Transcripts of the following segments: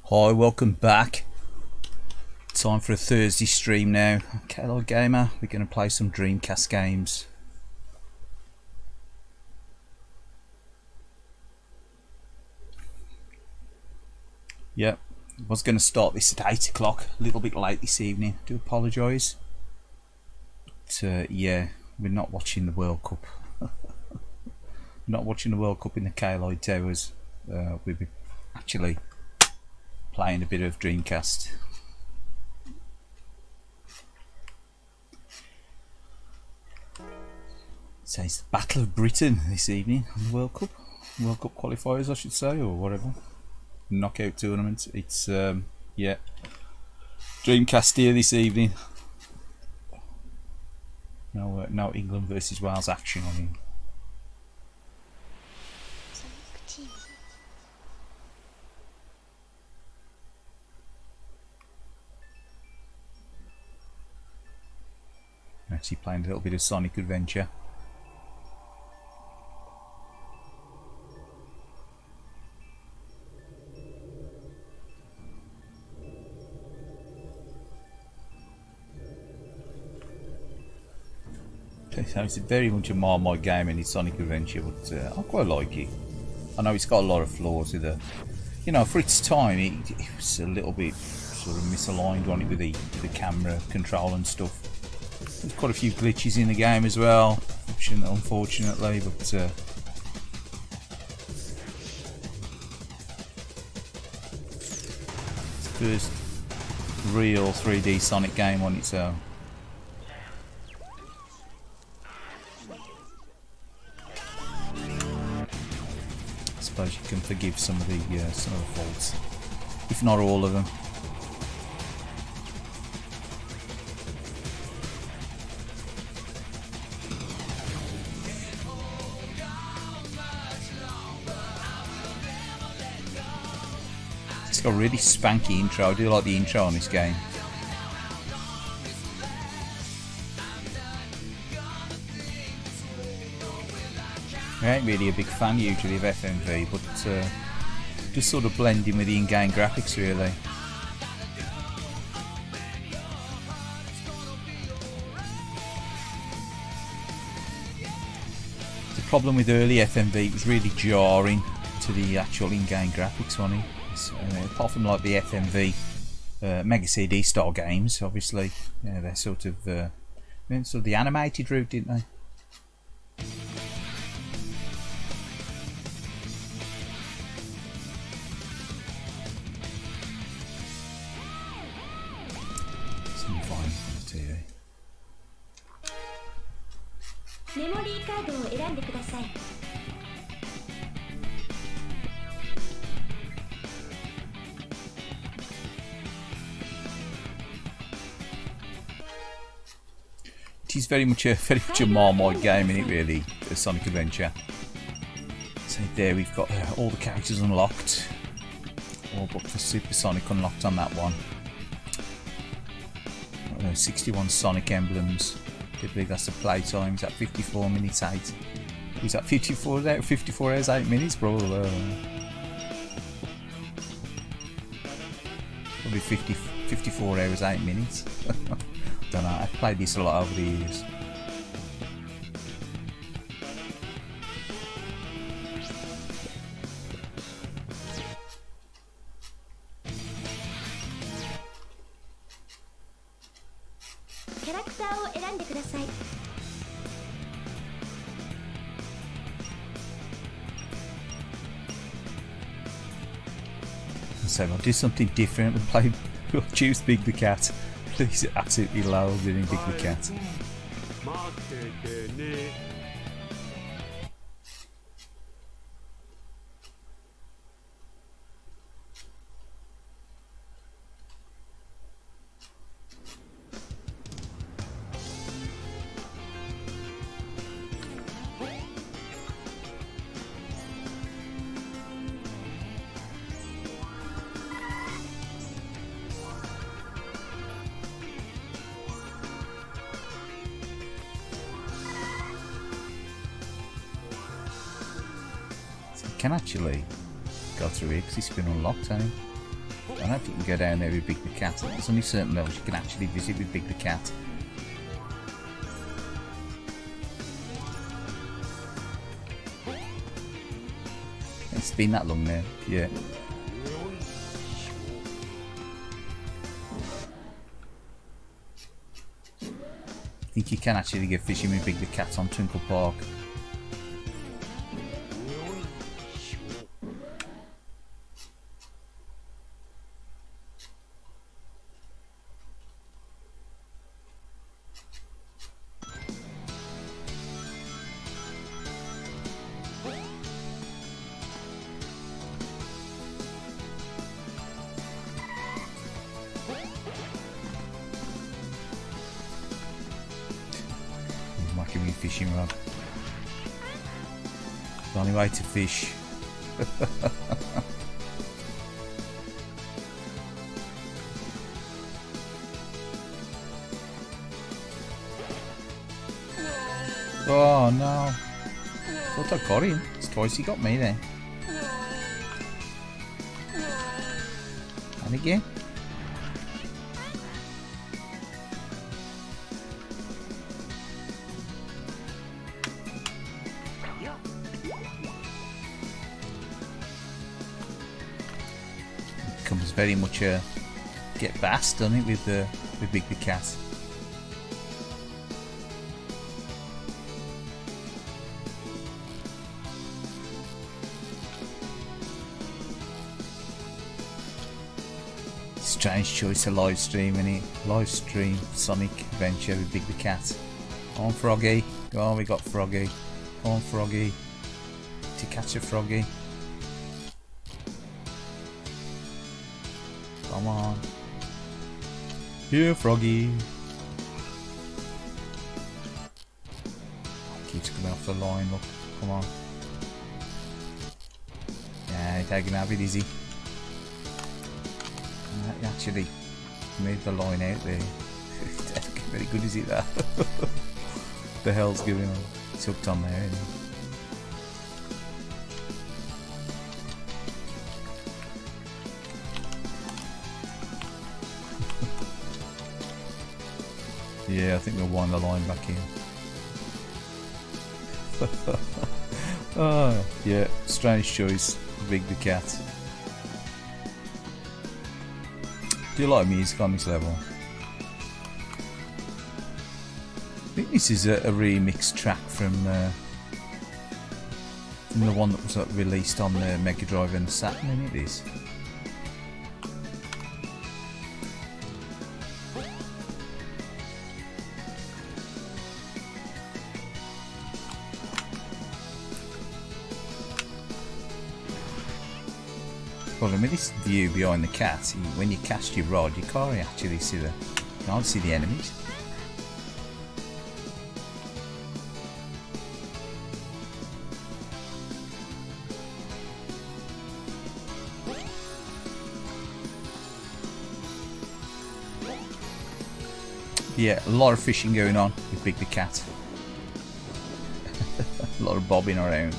Hi, welcome back. Time for a Thursday stream now. Kaylied Gamer, we're going to play some Dreamcast games. Yep, I was going to start this at 8 o'clock, a little bit late this evening. Do apologise. But yeah, we're not watching the World Cup. Not watching the World Cup in the Kaylied Towers. We'll be actually playing a bit of Dreamcast. So it's the Battle of Britain this evening on the World Cup qualifiers, I should say, or whatever. Knockout tournament. It's yeah, Dreamcast here this evening. No England versus Wales action on him. Actually playing a little bit of Sonic Adventure. So it's very much a Marmite game and it's Sonic Adventure, but I quite like it. I know it's got a lot of flaws with the, you know, for its time it was a little bit sort of misaligned on it with the camera control and stuff. There's quite a few glitches in the game as well, unfortunately, but it's the first real 3D Sonic game on its own. I suppose you can forgive some of the faults, if not all of them. It's got a really spanky intro. I do like the intro on this game. I ain't really a big fan usually of FMV, but just sort of blending with the in-game graphics really. The problem with early FMV, it was really jarring to the actual in-game graphics on it. Apart from like the FMV Mega CD style games, obviously, yeah, they're sort of the animated route, didn't they? Some fine TV. Memory card を選んでください. It's very much a Marmite game, isn't it, really, a Sonic Adventure. So there we've got all the characters unlocked, all but for Super Sonic unlocked on that one. 61 Sonic emblems. I believe that's the play time. Is that 54 minutes 8? Is that 54 hours 8 minutes, bro? Probably 54 hours 8 minutes. Don't know, I've played this a lot over the years. So I'll do something different and play. We'll choose Big the Cat. He's absolutely loud in Big the Cat. Can actually go through here because it's been unlocked, hasn't it? I don't think you can go down there with Big the Cat. There's only certain levels you can actually visit with Big the Cat. It's been that long now, yeah. I think you can actually go fishing with Big the Cat on Twinkle Park. Give me a fishing rod. The only way to fish. Oh no. Thought I got him. It's twice he got me then. And again. Becomes very much a get bass, doesn't it, with Big the Cat. Strange choice of live stream, innit? Live stream Sonic Adventure with Big the Cat. Come on, Froggy. Go on, we got Froggy. Come on, Froggy. To catch a Froggy. Come on. Here, Froggy. Keeps coming off the line, look. Come on. Yeah, taking a bit easy. Actually made the line out there. Very good, is it, that? What the hell's going on? It's hooked on there, isn't it? Yeah, I think we'll wind the line back in. Oh, yeah, strange choice. Big the Cat. Do you like music on this level? I think this is a remix track from the one that was released on the Mega Drive and Saturn, isn't it? Is. Problem with this view behind the cat, when you cast your rod, you can't actually see you can't see the enemies. Yeah, a lot of fishing going on with Big the Cat. A lot of bobbing around.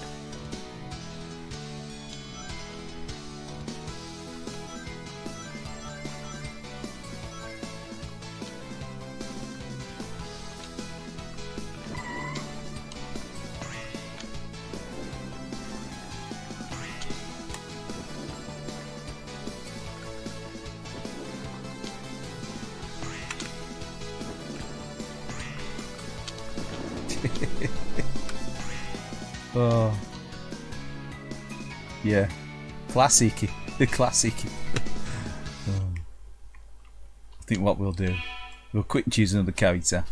Oh, yeah, classic, the classic. I think what we'll do, we'll quick choose another character.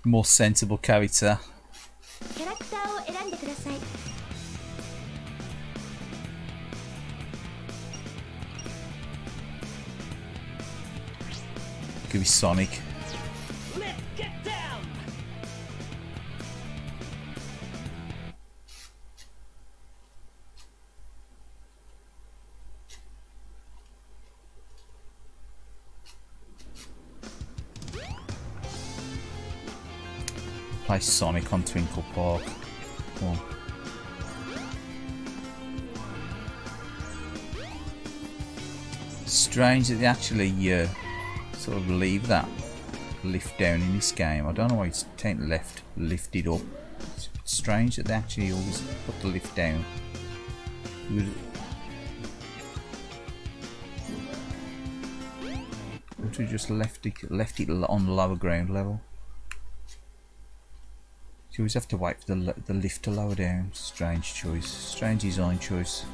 More sensible character. Could be Sonic. Let's get down. play Sonic on Twinkle Park. Come on. Strange that they actually sort of leave that lift down in this game. I don't know why it's taken left lifted up. It's strange that they actually always put the lift down. Would have just left it on the lower ground level. You always have to wait for the lift to lower down. Strange choice. Strange design choice.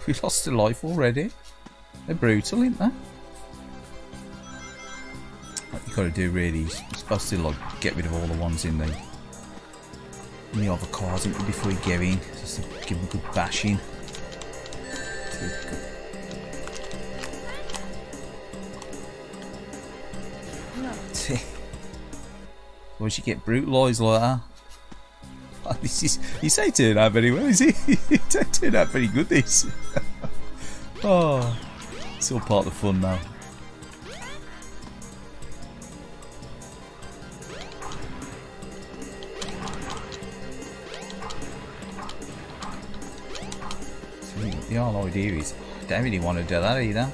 We lost a life already. They're brutal, aren't they? What you gotta do really is you're supposed to like get rid of all the ones in the other cars before you go in. Just to give them a good bashing. Why should you get brutalised like that? Oh, this is, you say turn out very well, is it? It don't turn out very good, this. Oh, it's all part of the fun now. So the whole idea is, I don't really want to do that either.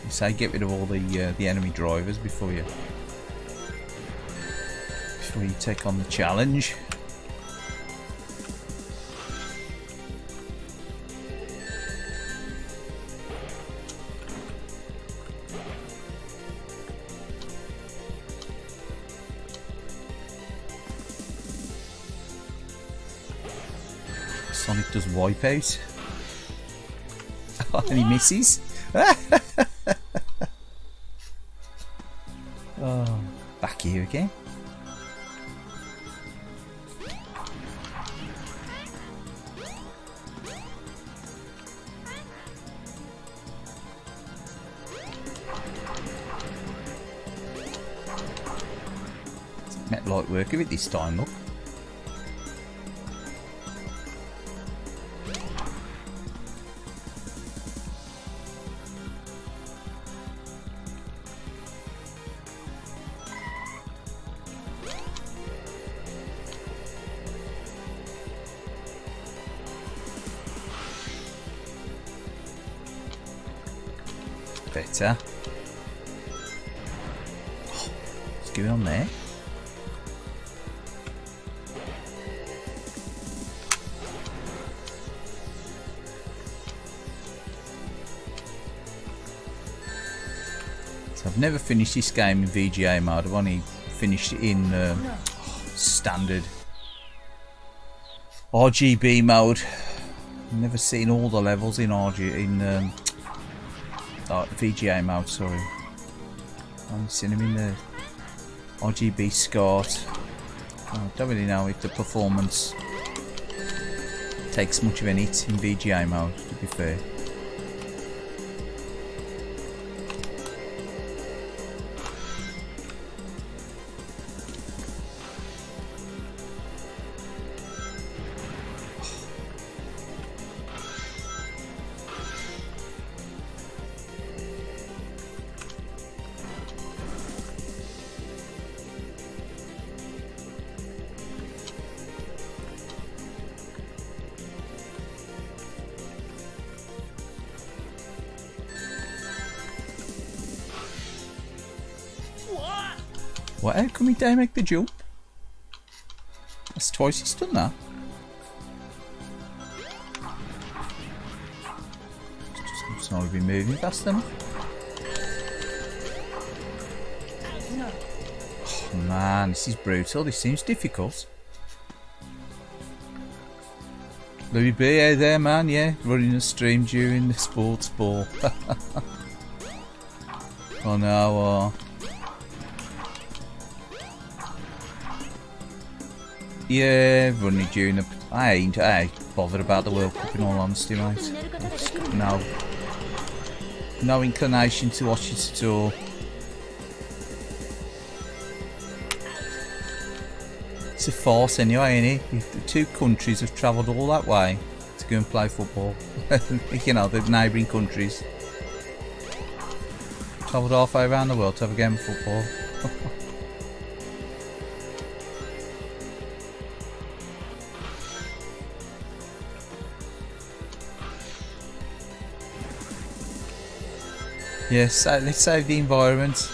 Say get rid of all the enemy drivers before you take on the challenge. Sonic does Wipeout. And he misses. Oh, back here again. Met light work of it this time, look. Better. Oh, what's going on there? So I've never finished this game in VGA mode. I've only finished it in standard RGB mode. I've never seen all the levels in VGA mode, sorry. I've seen them in the RGB SCART. I don't really know if the performance takes much of an hit in VGA mode, to be fair. What? How come he don't make the jump? That's twice he's done that. Just not be moving fast enough. Oh man, this is brutal. This seems difficult. Louis B out there, man, yeah, running a stream during the sports ball. Oh no, yeah, running during the... I ain't bothered about the World Cup in all honesty, mate. No inclination to watch it at all. It's a farce anyway, ain't it? If the two countries have travelled all that way to go and play football. You know, the neighbouring countries. Travelled halfway around the world to have a game of football. Yes, let's save the environment.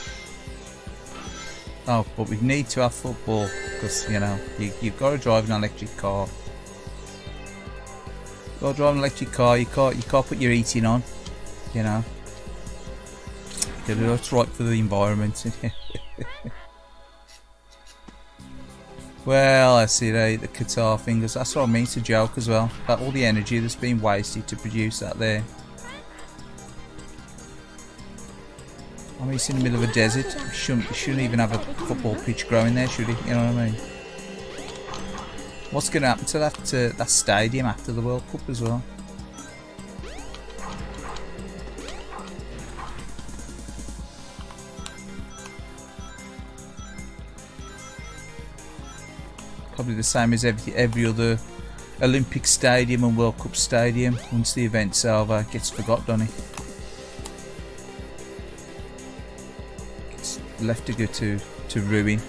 Oh, but we need to have football because, you know, you've got to drive an electric car. You've got to drive an electric car. You can't put your heating on. You know, it's right for the environment. Well, I see the Qatar fingers. That's what I mean. It's a joke as well. That all the energy that's been wasted to produce that there. I mean, it's in the middle of a desert. You shouldn't even have a football pitch growing there, should he? You know what I mean? What's going to happen to that stadium after the World Cup as well? Probably the same as every other Olympic stadium and World Cup stadium. Once the event's over, it gets forgot, doesn't it? Left to go to ruin.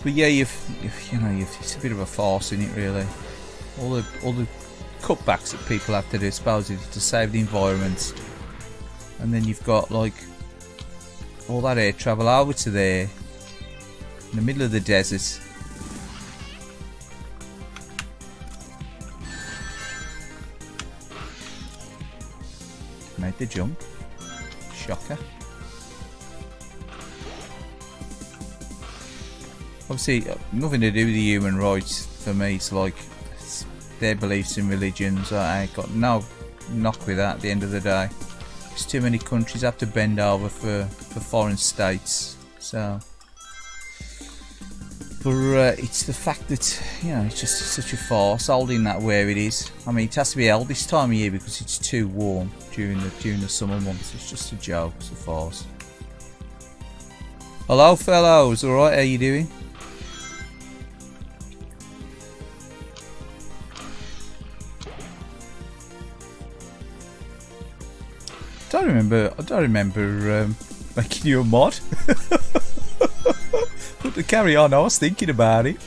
But yeah, you know, it's a bit of a farce, isn't it? Really, all the cutbacks that people have to do, supposedly to save the environment, and then you've got like all that air travel over to there in the middle of the desert. Made the jump. Shocker. Obviously, nothing to do with the human rights for me. It's like their beliefs in religions. I ain't got no knock with that at the end of the day. There's too many countries have to bend over for foreign states. So, but it's the fact that, you know, it's just such a farce holding that where it is. I mean, it has to be held this time of year because it's too warm during the summer months. It's just a joke. It's a farce. Hello, fellows. All right, how you doing? I don't remember making you a mod. But to carry on, I was thinking about it.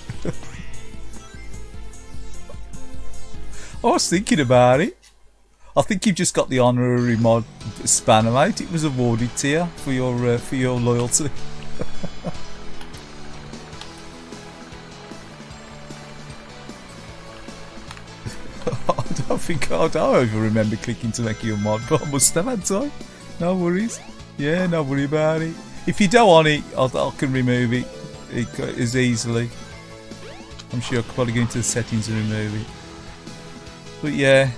I think you've just got the honorary mod spanner, mate. It was awarded to you for your loyalty. I don't even remember clicking to make you a mod, but I must have had time. No worries. Yeah, no worry about it. If you don't want it, I can remove it as easily. I'm sure I could probably go into the settings and remove it. But yeah,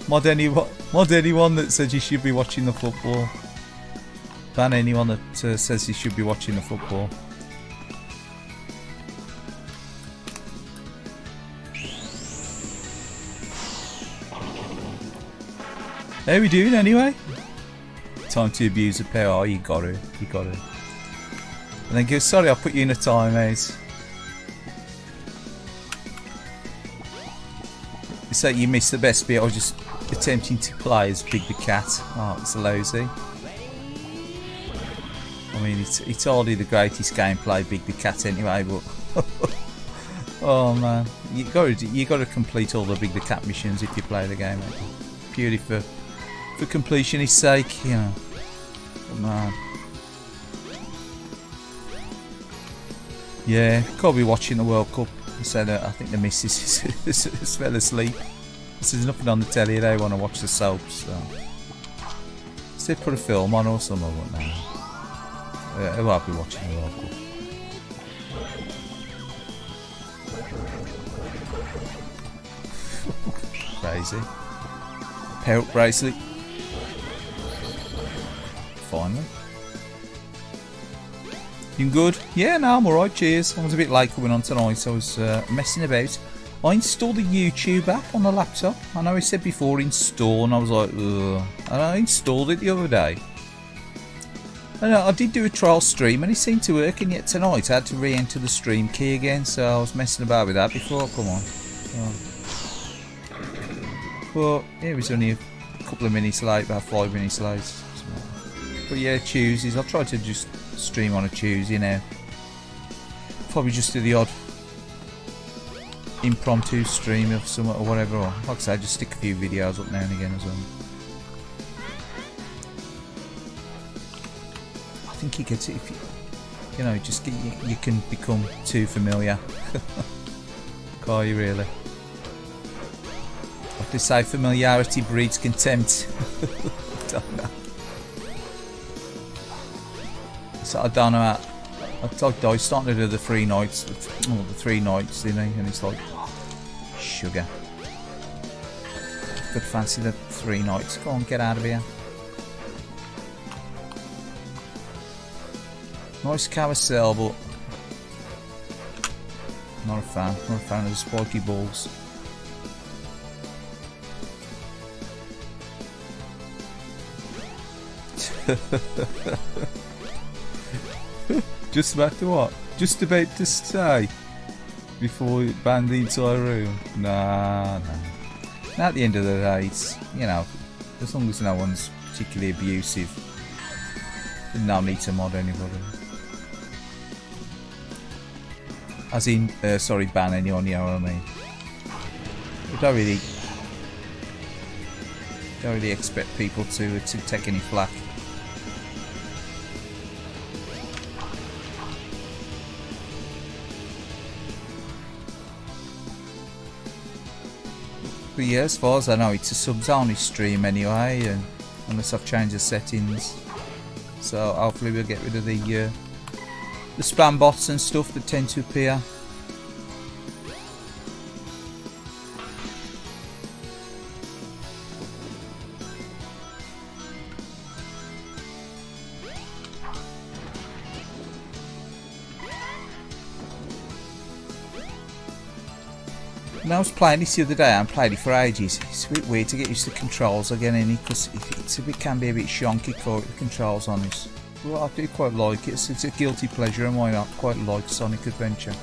mod anyone that says you should be watching the football. Ban anyone that says you should be watching the football. How we doing anyway? Time to abuse the power. Oh, you got it. And then go, sorry, I'll put you in a time, mate. It's like you missed the best bit. I was just attempting to play as Big the Cat. Oh, it's lousy. I mean, it's hardly the greatest gameplay, Big the Cat, anyway. But oh man, you got to complete all the Big the Cat missions if you play the game, mate. Purely for completionist sake, you know. Oh, man. Yeah, can't be watching the World Cup. So I think the missus fell asleep. There's nothing on the telly. They want to watch the soaps. So they put a film on or something. I won't know. I'll be watching the World Cup. Crazy. Parrot bracelet. Finally. You good? Yeah, no, I'm alright, cheers. I was a bit late coming on tonight, so I was messing about. I installed the YouTube app on the laptop. I know I said before install, and I was like, ugh. And I installed it the other day. And I did do a trial stream, and it seemed to work, and yet tonight I had to re-enter the stream key again, so I was messing about with that before. Come on. But yeah, it was only a couple of minutes late, about 5 minutes late. But yeah, Tuesdays, I'll try to just stream on a Tuesday now. Probably just do the odd impromptu stream of some or whatever. Or, like I say, just stick a few videos up now and again as well. I think you get it if you know, just get, you can become too familiar. Can't you really? Like they say, familiarity breeds contempt. I don't know. So I don't know how, I was starting to do the 3 nights, the 3 nights, didn't I? And it's like, sugar. Could fancy the 3 nights. Go on, get out of here. Nice carousel, but not a fan. Not a fan of the spiky balls. Just about to what? Just about to say before we ban the entire room. Nah. And at the end of the day, it's, you know, as long as no one's particularly abusive, there's no need to mod anybody. As in, sorry, ban anyone, you know what I mean? We don't really expect people to take any flack. But yeah, as far as I know, it's a subs only stream anyway, and unless I've changed the settings. So hopefully we'll get rid of the spam bots and stuff that tend to appear. And I was playing this the other day, and played it for ages. It's a bit weird to get used to the controls again, because it can be a bit shonky, the controls on this. Well, I do quite like it. It's a guilty pleasure, and why not? Quite like Sonic Adventure.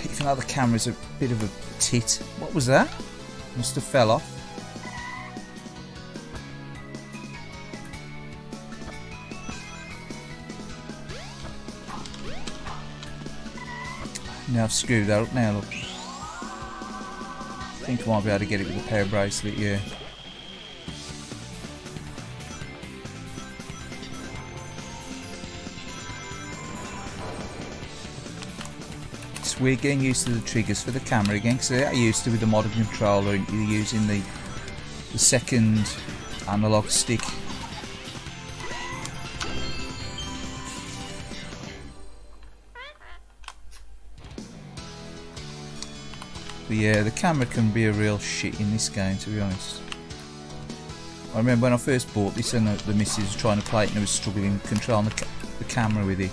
Even though the camera's a bit of a tit. What was that? Must have fell off. Now I've screwed that up now, look. I think I might be able to get it with a pair of bracelet, yeah. It's weird getting used to the triggers for the camera again, because I used to with the modern controller, you're using the second analog stick. But yeah, the camera can be a real shit in this game, to be honest. I remember when I first bought this and the missus was trying to play it and I was struggling controlling the camera with it.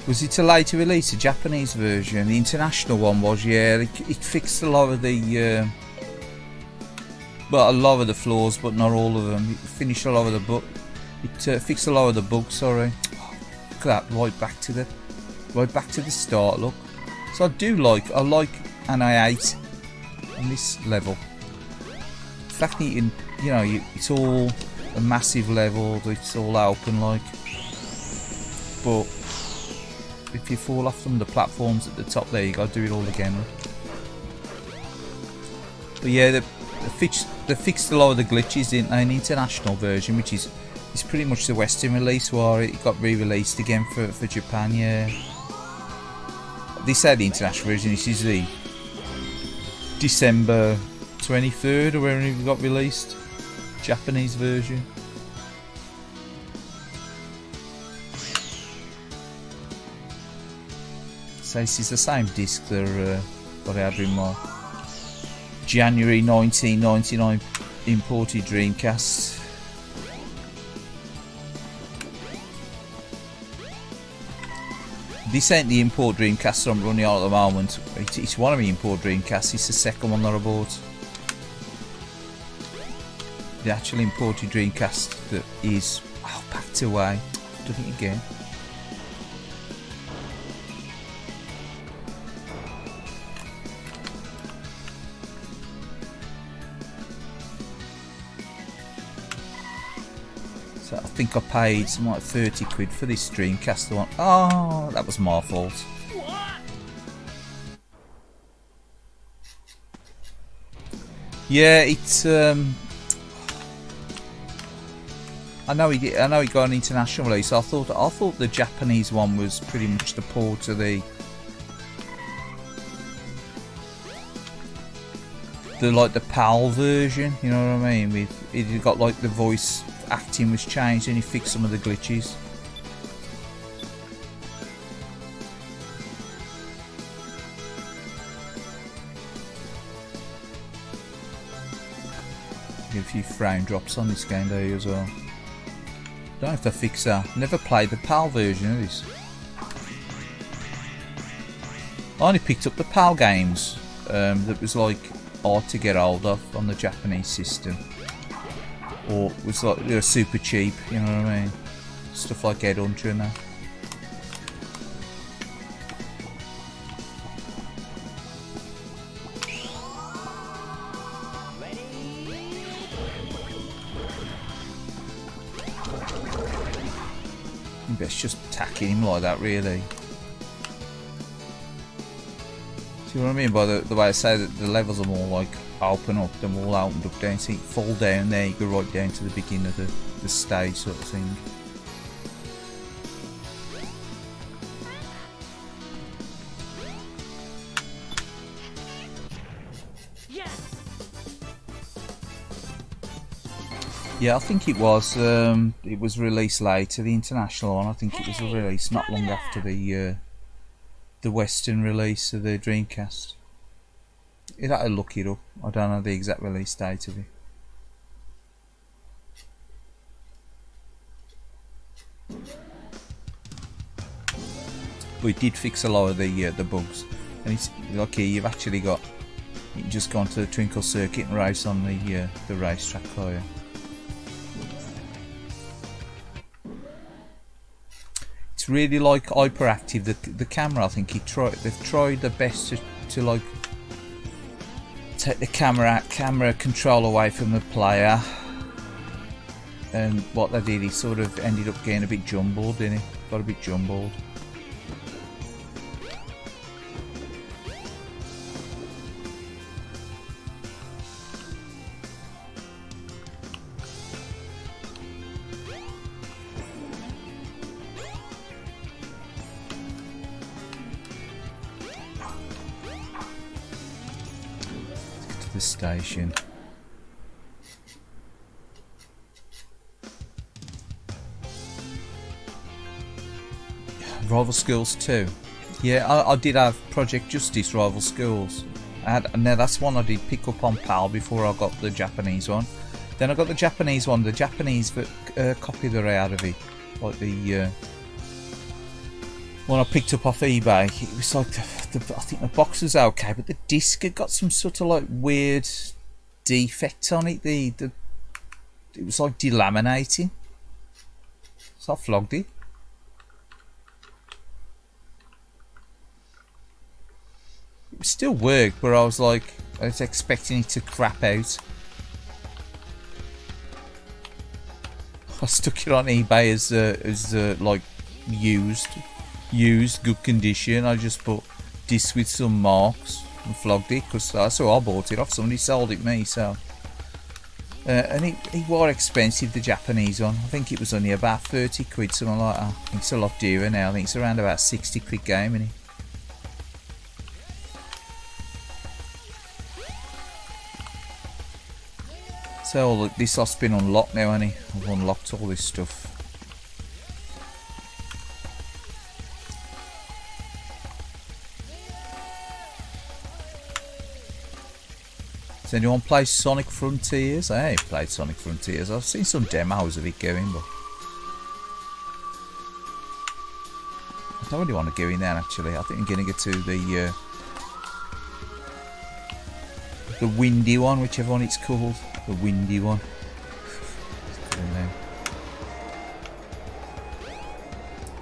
Was it a later release, a Japanese version? The international one was, yeah. It fixed a lot of the, well, a lot of the flaws, but not all of them. It finished a lot of the fixed a lot of the bugs. Sorry. Look at that, right back to the start. Look. So I like an i8 on this level. The fact that you know, it's all a massive level. It's all open like. but if you fall off some of the platforms at the top there, you got to do it all again. But yeah, they fixed a lot of the glitches, didn't they? An international version, which is pretty much the Western release, where it got re-released again for Japan. Yeah, they say the international version. This is the December 23rd or whenever it got released. Japanese version. So this is the same disc that I had in my January 1999 imported Dreamcast. This ain't the import Dreamcast I'm running on at the moment. It's one of the import Dreamcasts. It's the second one that I bought. The actual imported Dreamcast that is packed away. Done it again. So I think I paid something like 30 quid for this Dreamcast one. Oh, that was my fault. Yeah, it's I know he got an international release. I thought the Japanese one was pretty much the port of the PAL version. You know what I mean? It got like the voice acting was changed and he fixed some of the glitches. Get a few frame drops on this game there as well. Don't have to fix that. Never played the PAL version of this. I only picked up the PAL games that was like hard to get hold of on the Japanese system, or was like they were super cheap. You know what I mean? Stuff like Headhunter and that. It's just attacking him like that, really. See what I mean by the way I say that the levels are more like open up, they're all opened up down, so you fall down there, you go right down to the beginning of the stage sort of thing. Yeah, I think it was released later, the international one. I think it was released not long after the Western release of the Dreamcast. You'd have to look it up. I don't know the exact release date of it. But it did fix a lot of the bugs. And it's like here, you've actually got, you can just go onto the Twinkle circuit and race on the racetrack there. It's really like hyperactive. The camera, I think they've tried their best to like take the camera control away from the player, and what they did, he sort of ended up getting a bit jumbled, didn't he? Got a bit jumbled. The station. Rival Schools 2. Yeah, I did have Project Justice Rival Schools. Now that's one I did pick up on PAL before I got the Japanese one. Then I got the Japanese one, the Japanese copy that I had of it, like the one I picked up off eBay. It was like I think the box was okay, but the disc had got some sort of like weird defect on it. It was like delaminating. So I flogged it. It still worked, but I was expecting it to crap out. I stuck it on eBay as like used, good condition. I just put this with some marks and flogged it because that's how I bought it off. Somebody sold it me, so. And it was expensive, the Japanese one. I think it was only about 30 quid, something like that. I think it's a lot dearer now. I think it's around about 60 quid game, isn't it? So look, this has been unlocked now, hasn't it? I've unlocked all this stuff. Does anyone play Sonic Frontiers? I ain't played Sonic Frontiers. I've seen some demos of it going, but I don't really want to go in there actually. I think I'm going to get to the windy one, whichever one it's called. The windy one.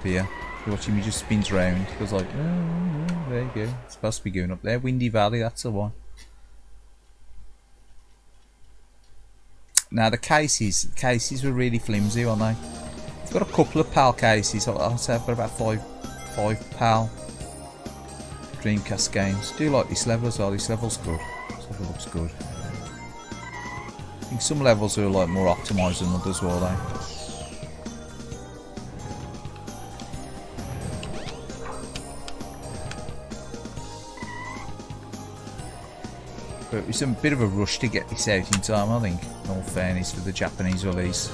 But yeah, you're watching me just spins round. It was like, oh, there you go. It's supposed to be going up there. Windy Valley, that's the one. Now the cases were really flimsy, weren't they? I've got a couple of PAL cases. I'll say I've got about five PAL Dreamcast games. Do you like this level as well? This level's good. This level looks good. I think some levels are like more optimised than others, were they? But it was a bit of a rush to get this out in time, I think, in all fairness, for the Japanese release.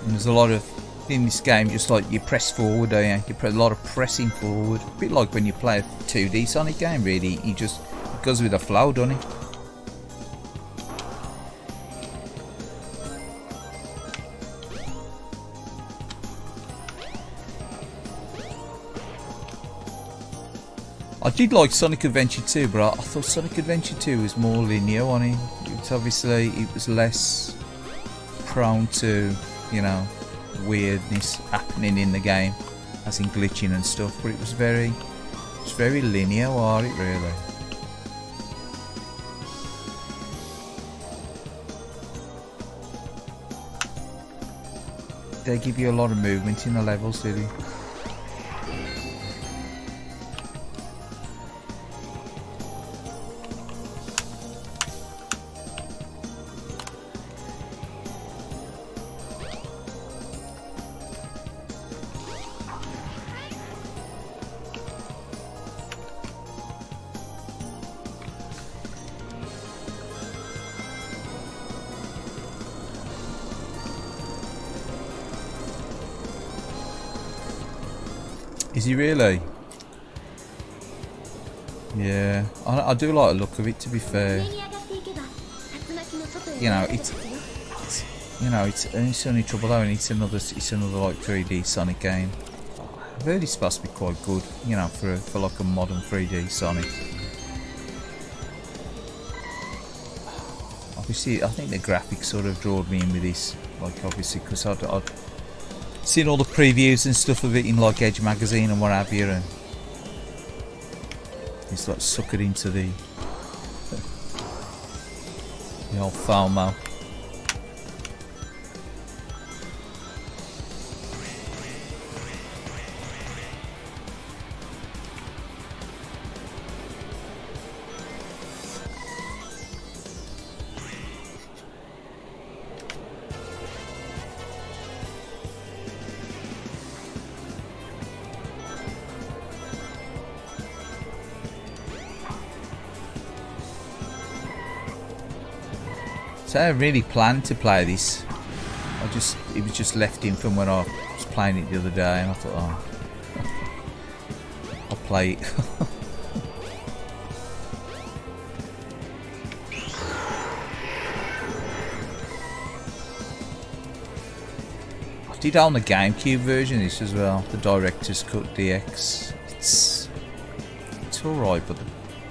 And there's a lot of, in this game, just like you press forward, don't you? You put a lot of pressing forward. A bit like when you play a 2D Sonic game, really. You just, it goes with the flow, doesn't it? I did like Sonic Adventure 2, but I thought Sonic Adventure 2 was more linear, wasn't it? It was obviously, it was less prone to, you know, weirdness happening in the game, as in glitching and stuff, but it was very linear, wasn't it, really? They give you a lot of movement in the levels, do they? Is he really? Yeah, I do like the look of it, to be fair. You know, it's only trouble though, and it's another like 3D Sonic game. I've heard it's supposed to be quite good, you know, for like a modern 3D Sonic. Obviously, I think the graphics sort of drawed me in with this, like obviously because I'd seen all the previews and stuff of it in like Edge magazine and what have you, and it's like suckered into the old FOMO. So I really planned to play this. It was just left in from when I was playing it the other day, and I thought, oh, I'll play it. I did own the GameCube version of this as well, the Director's Cut DX. It's alright, but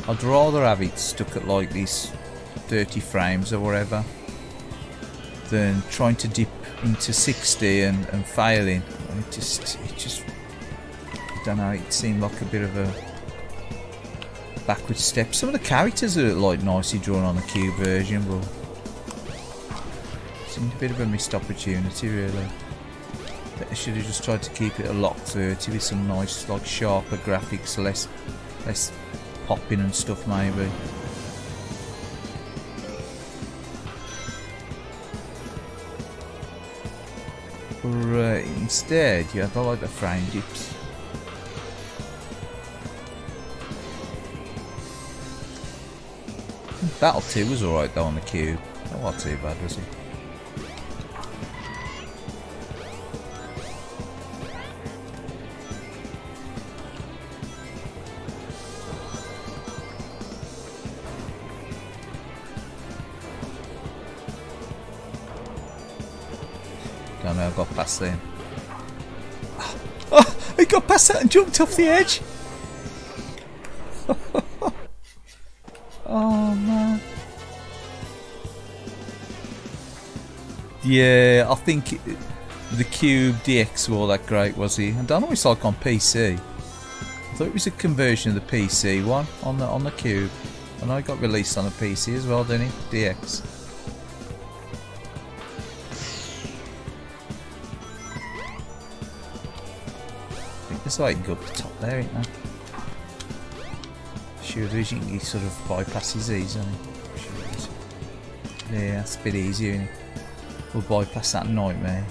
I'd rather have it stuck at like this 30 frames or whatever than trying to dip into 60 and failing. It just, I don't know, it seemed like a bit of a backward step. Some of the characters are like nicely drawn on the cube version, but it seemed a bit of a missed opportunity really. I should have just tried to keep it a lock 30 with some nice, like, sharper graphics, less popping and stuff maybe. But instead, yeah, I like the frame dips. Battle 2 was alright though on the cube. That wasn't too bad, was it? Don't know, I got past them. Oh, I got past that and jumped off the edge. Oh man. Yeah, I think the Cube DX were all that great, was he? I don't know what it's like on PC. I thought it was a conversion of the PC one on the Cube. I know it got released on the PC as well, didn't it? DX. It's like you can go up the top there, ain't there? Sure there is, you can sort of bypasses these, aren't you? Sure there is. Yeah, that's a bit easier, isn't it? We'll bypass that nightmare.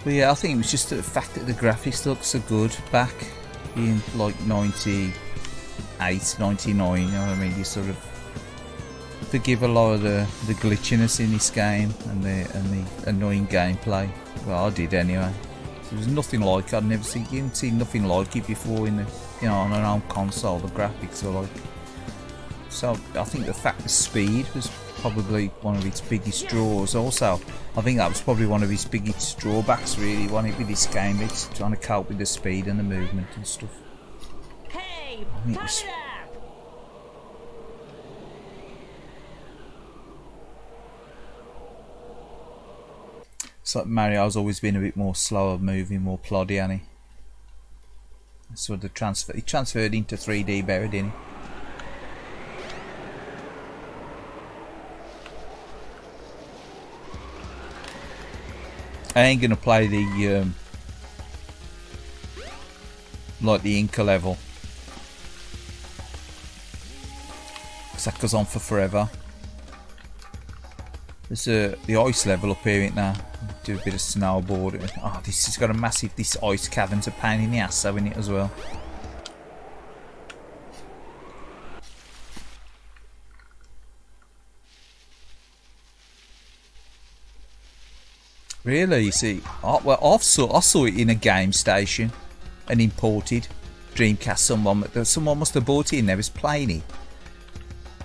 But yeah, I think it was just the fact that the graphics looked so good back in like 98, 99, you know what I mean? You sort of forgive a lot of the glitchiness in this game and the annoying gameplay. Well, I did anyway. There was nothing like it. I'd never seen, you hadn't seen nothing like it before in the, you know, on an old console. The graphics were like. So I think the fact the speed was probably one of its biggest draws. Also, I think that was probably one of its biggest drawbacks really, with this game. It's trying to cope with the speed and the movement and stuff. Hey, it's like Mario's always been a bit more slower moving, more ploddy, hasn't he? So the he transferred into 3D better, didn't he? I ain't gonna play the like the Inca level, because that goes on for forever. There's the ice level up here, ain't there? Do a bit of snowboarding. Oh, this has got a massive. This ice cavern's a pain in the ass, though, in it as well. Really, you see, well, I saw it in a game station, an imported Dreamcast. Someone must have bought it and they was playing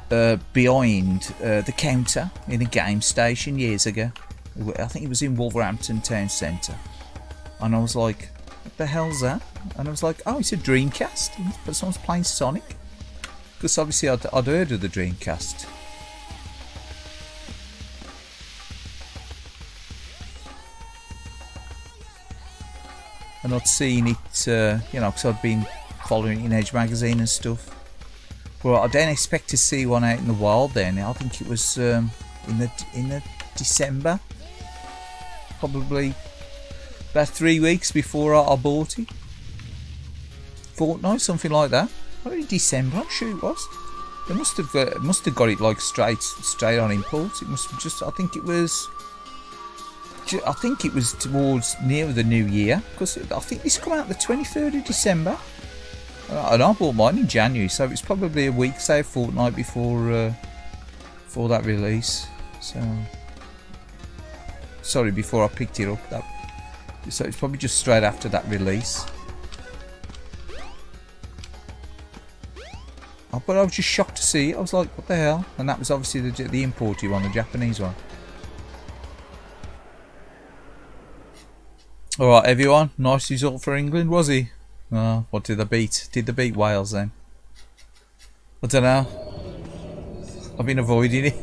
it behind the counter in a game station years ago. I think it was in Wolverhampton Town Centre, and I was like, "What the hell's that?" And I was like, "Oh, it's a Dreamcast." But someone's playing Sonic, because obviously I'd heard of the Dreamcast. And I'd seen it, you know, because I'd been following it in Edge magazine and stuff. But I didn't expect to see one out in the wild then. I think it was in the December, probably about 3 weeks before I bought it. Fortnight, something like that. Probably December, I'm sure it was. They must have got it like straight on import. It must have just. I think it was towards near the new year, because I think this come out the 23rd of December. I know I bought mine in January, so it's probably a week, say a fortnight before that release. So sorry, before I picked it up. So it's probably just straight after that release. Oh, but I was just shocked to see it. I was like, what the hell? And that was obviously the imported one, the Japanese one. Alright, everyone. Nice result for England, was he? Oh, what did they beat? Did they beat Wales then? I don't know. I've been avoiding it.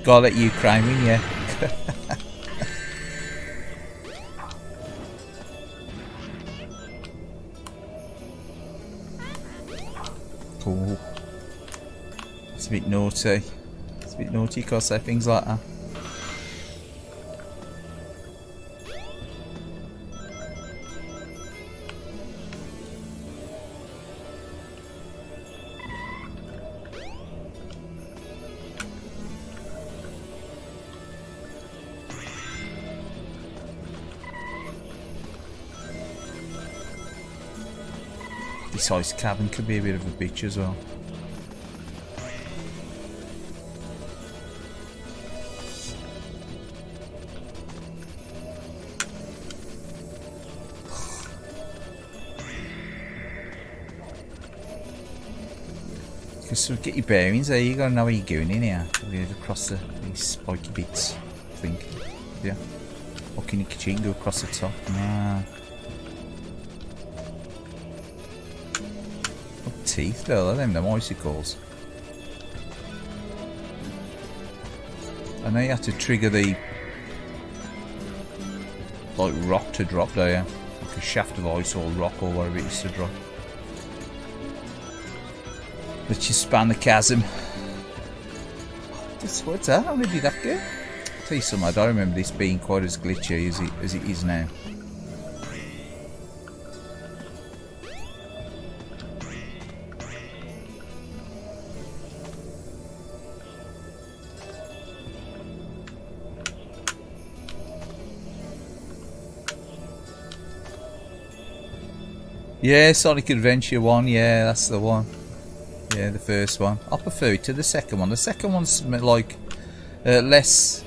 Gotta let Ukraine win, yeah. Cool. It's a bit naughty. It's a bit naughty because say things like that. This ice cabin could be a bit of a bitch as well. Just sort of get your bearings there, you gotta know where you're going in here. You're going across these spiky bits, I think. Yeah. Or can you go across the top? Nah. Teeth though, them icicles. I know you have to trigger the like rock to drop there, like a shaft of ice or rock or whatever it is to drop. Let's just span the chasm. What's that? How did that go? I'll tell you something, I don't remember this being quite as glitchy as it is now. Yeah, Sonic Adventure 1, yeah, that's the one. Yeah, the first one. I prefer it to the second one. The second one's like less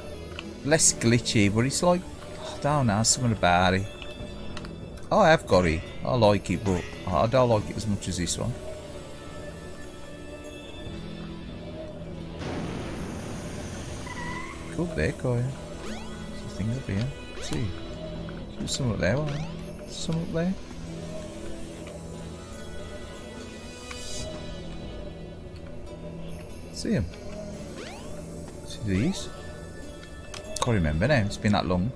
glitchy, but it's like, I don't know, something about it. I have got it. I like it, but I don't like it as much as this one. Cool there, Kaya. There's a thing up here. Let's see. There's some up there, wasn't there? Some up there. See him. See these? Can't remember now, it's been that long.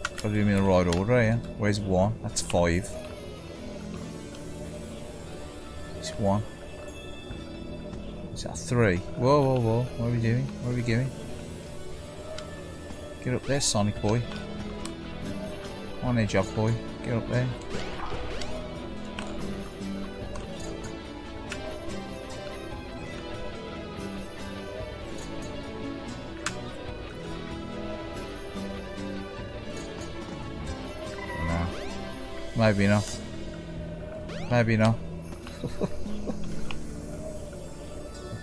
Gotta do them in the right order here. Where's 1? That's 5. It's 1. Is that 3? Whoa, whoa, whoa. What are we doing? What are we doing? Get up there, Sonic boy. On there, Job boy. Get up there. Maybe not. Maybe not. I've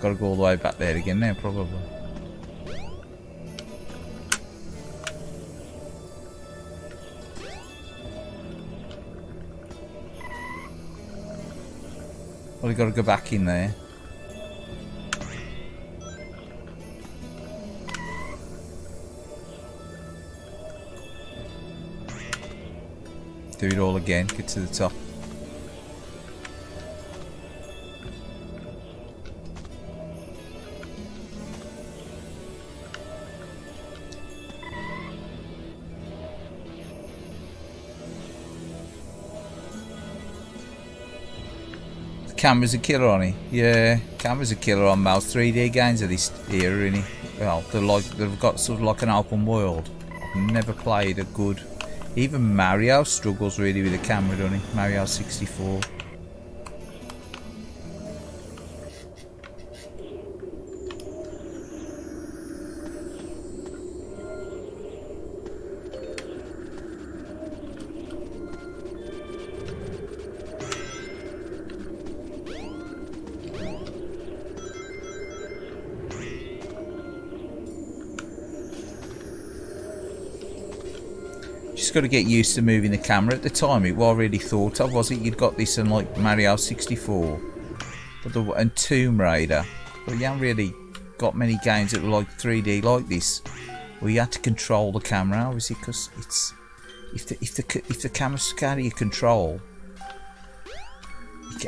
got to go all the way back there again now, probably. Well, I've got to go back in there. Do it all again, get to the top. The camera's a killer on it. Yeah, camera's a killer on most 3D games of this era, innit? Well, they've got sort of like an open world. I've never played a good. Even Mario struggles really with the camera, doesn't he? Mario 64. just got to get used to moving the camera. At the time, it was really thought of, was it? You'd got this in like Mario 64 and Tomb Raider, but you haven't really got many games that were like 3D like this, where you had to control the camera, obviously, because it's if the camera's out of your control,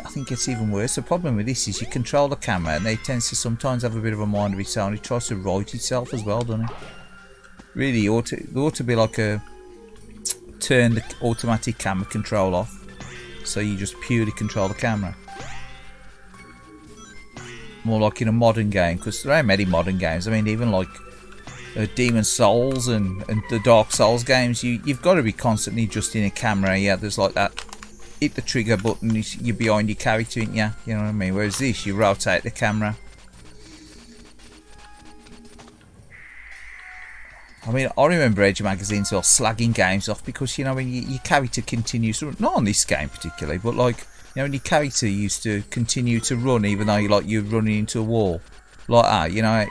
I think it's even worse. The problem with this is you control the camera, and it tends to sometimes have a bit of a mind of its own. It tries to right itself as well, doesn't it? Really, there ought to be like a turn the automatic camera control off, so you just purely control the camera. More like in a modern game, because there ain't many modern games. I mean, even like Demon Souls and the Dark Souls games, you've got to be constantly adjusting a camera. Yeah, there's like that. Hit the trigger button, you're behind your character, ain't ya? You know what I mean? Whereas this, you rotate the camera. I mean, I remember Edge magazines were slagging games off because, you know, when your character continues to run, not on this game particularly, but like, you know, when your character used to continue to run even though you're running into a wall. Like that, you know,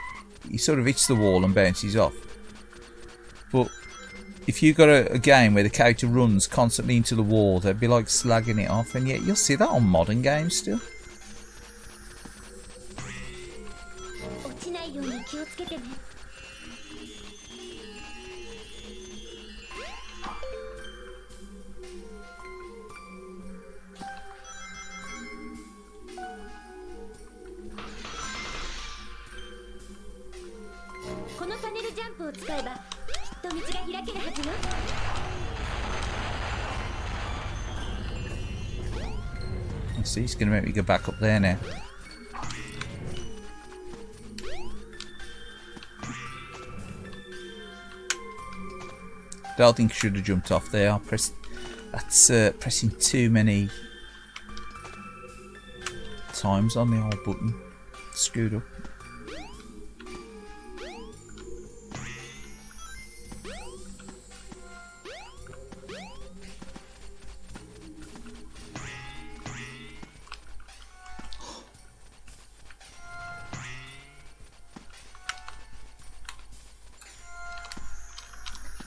he sort of hits the wall and bounces off. But if you got a game where the character runs constantly into the wall, they'd be like slagging it off, and yet you'll see that on modern games still. See, he's going to make me go back up there now. Don't think I should have jumped off there. That's pressing too many times on the old button. Screwed up.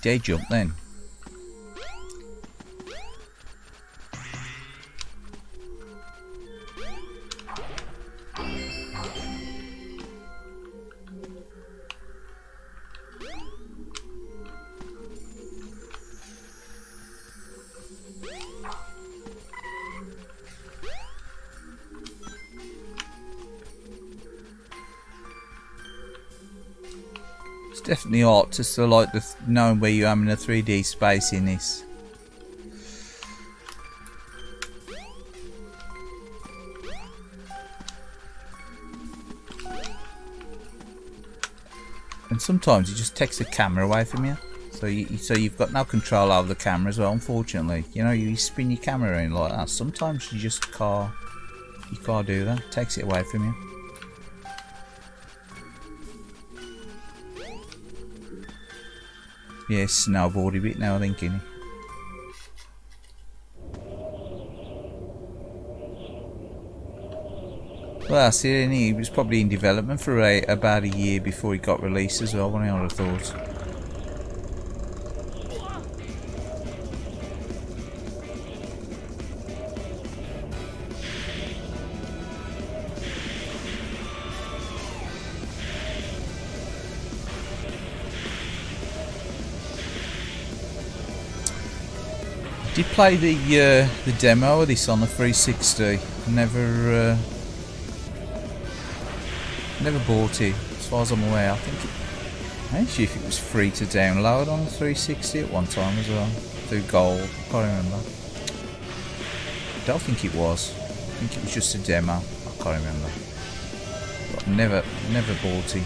Day jump then. Definitely art to still like knowing where you are in a 3D space in this. And sometimes it just takes the camera away from you, so you've got no control over the camera as well. Unfortunately, you know, you spin your camera around like that. Sometimes you just can't do that. It takes it away from you. Yeah, snowboard a bit now, I think, innit? Well, that's it, innit? He was probably in development for about a year before he got released as well, when I would have thought. Did play the demo of this on the 360. Never bought it, as far as I'm aware. I think actually if it was free to download on the 360 at one time as well, through Gold. I can't remember. I don't think it was. I think it was just a demo. I can't remember. But never bought it.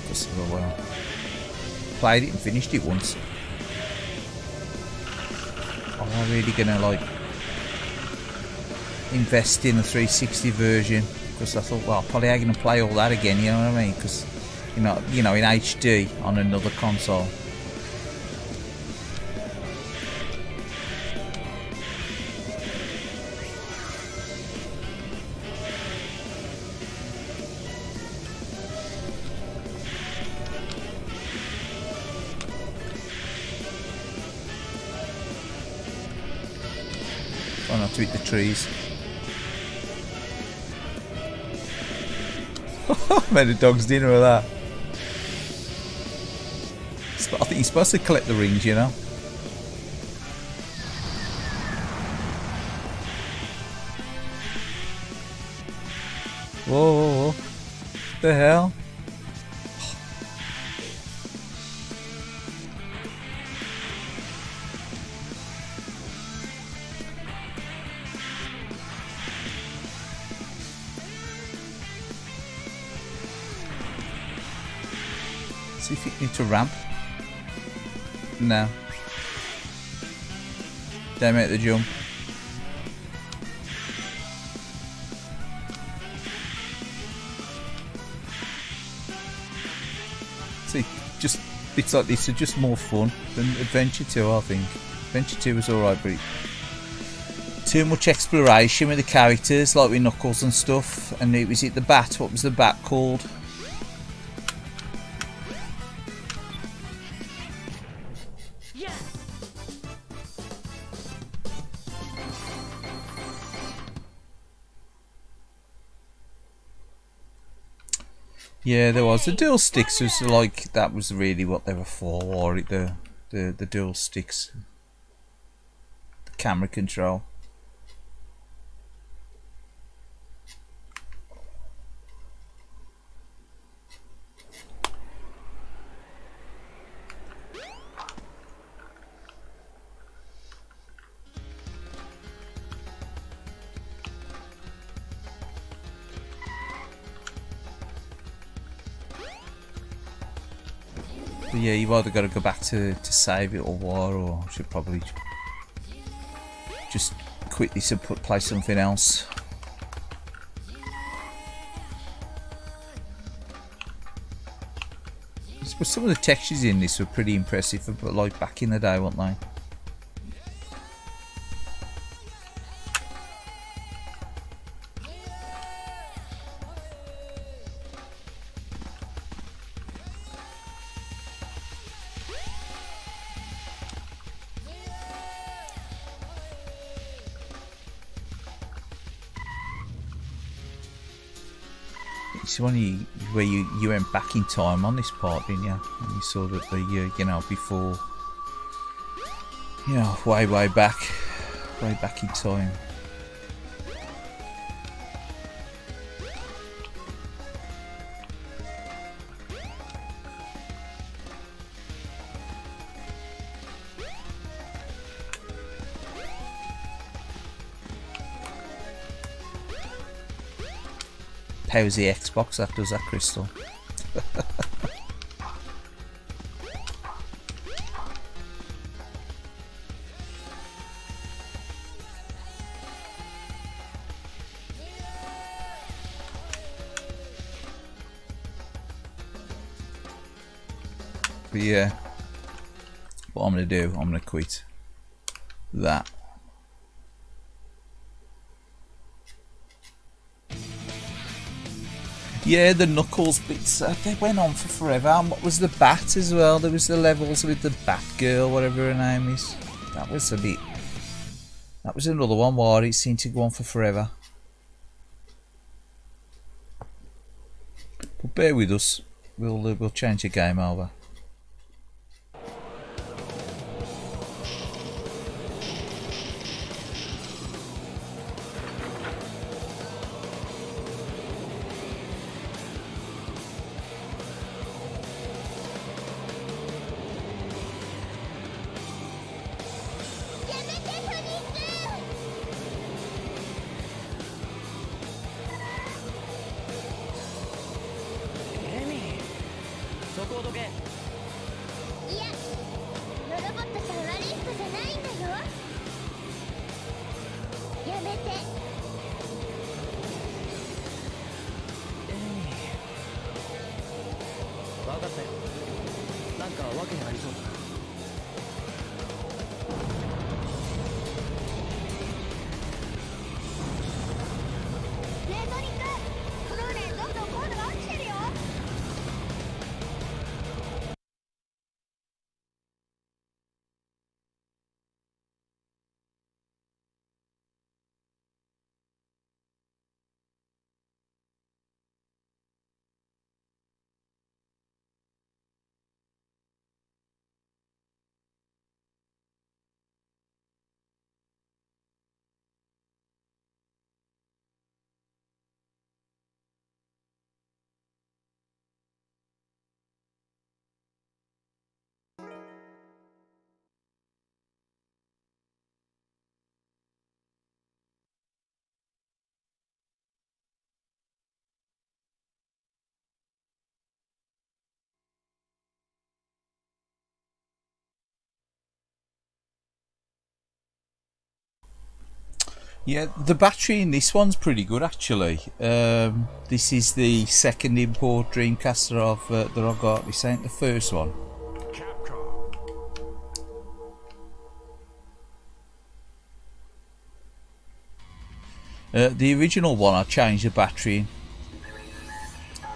Just well, played it and finished it once. Am I really gonna like invest in a 360 version? Because I thought, well, probably I'm gonna play all that again. You know what I mean? Because you know, in HD on another console. Try not to hit the trees. Made a dog's dinner of that. I think you're supposed to collect the rings, you know. Whoa, whoa, whoa. What the hell? See if you need to ramp. No. Don't make the jump. See, just bits like this are just more fun than Adventure 2, I think. Adventure 2 was alright, but too much exploration with the characters, like with Knuckles and stuff. And it was the bat. What was the bat called? Yeah, there was. The dual sticks was like, that was really what they were for, or the dual sticks. The camera control. But yeah, you've either got to go back to save it or what, or I should probably just quit this and play something else. But some of the textures in this were pretty impressive, but like back in the day, weren't they? It's one where you went back in time on this part, didn't you? And you saw that the you know, before, you know, way back in time. Powers the Xbox, that does that, Crystal. But yeah, what I'm gonna do, I'm gonna quit that. Yeah, the Knuckles bits, they went on for forever. And what was the bat as well? There was the levels with the Batgirl, whatever her name is. That was a bit... That was another one where it seemed to go on for forever. But bear with us. We'll change the game over. Yeah, the battery in this one's pretty good actually. This is the second import Dreamcast that I've got. This ain't the first one. The original one I changed the battery in,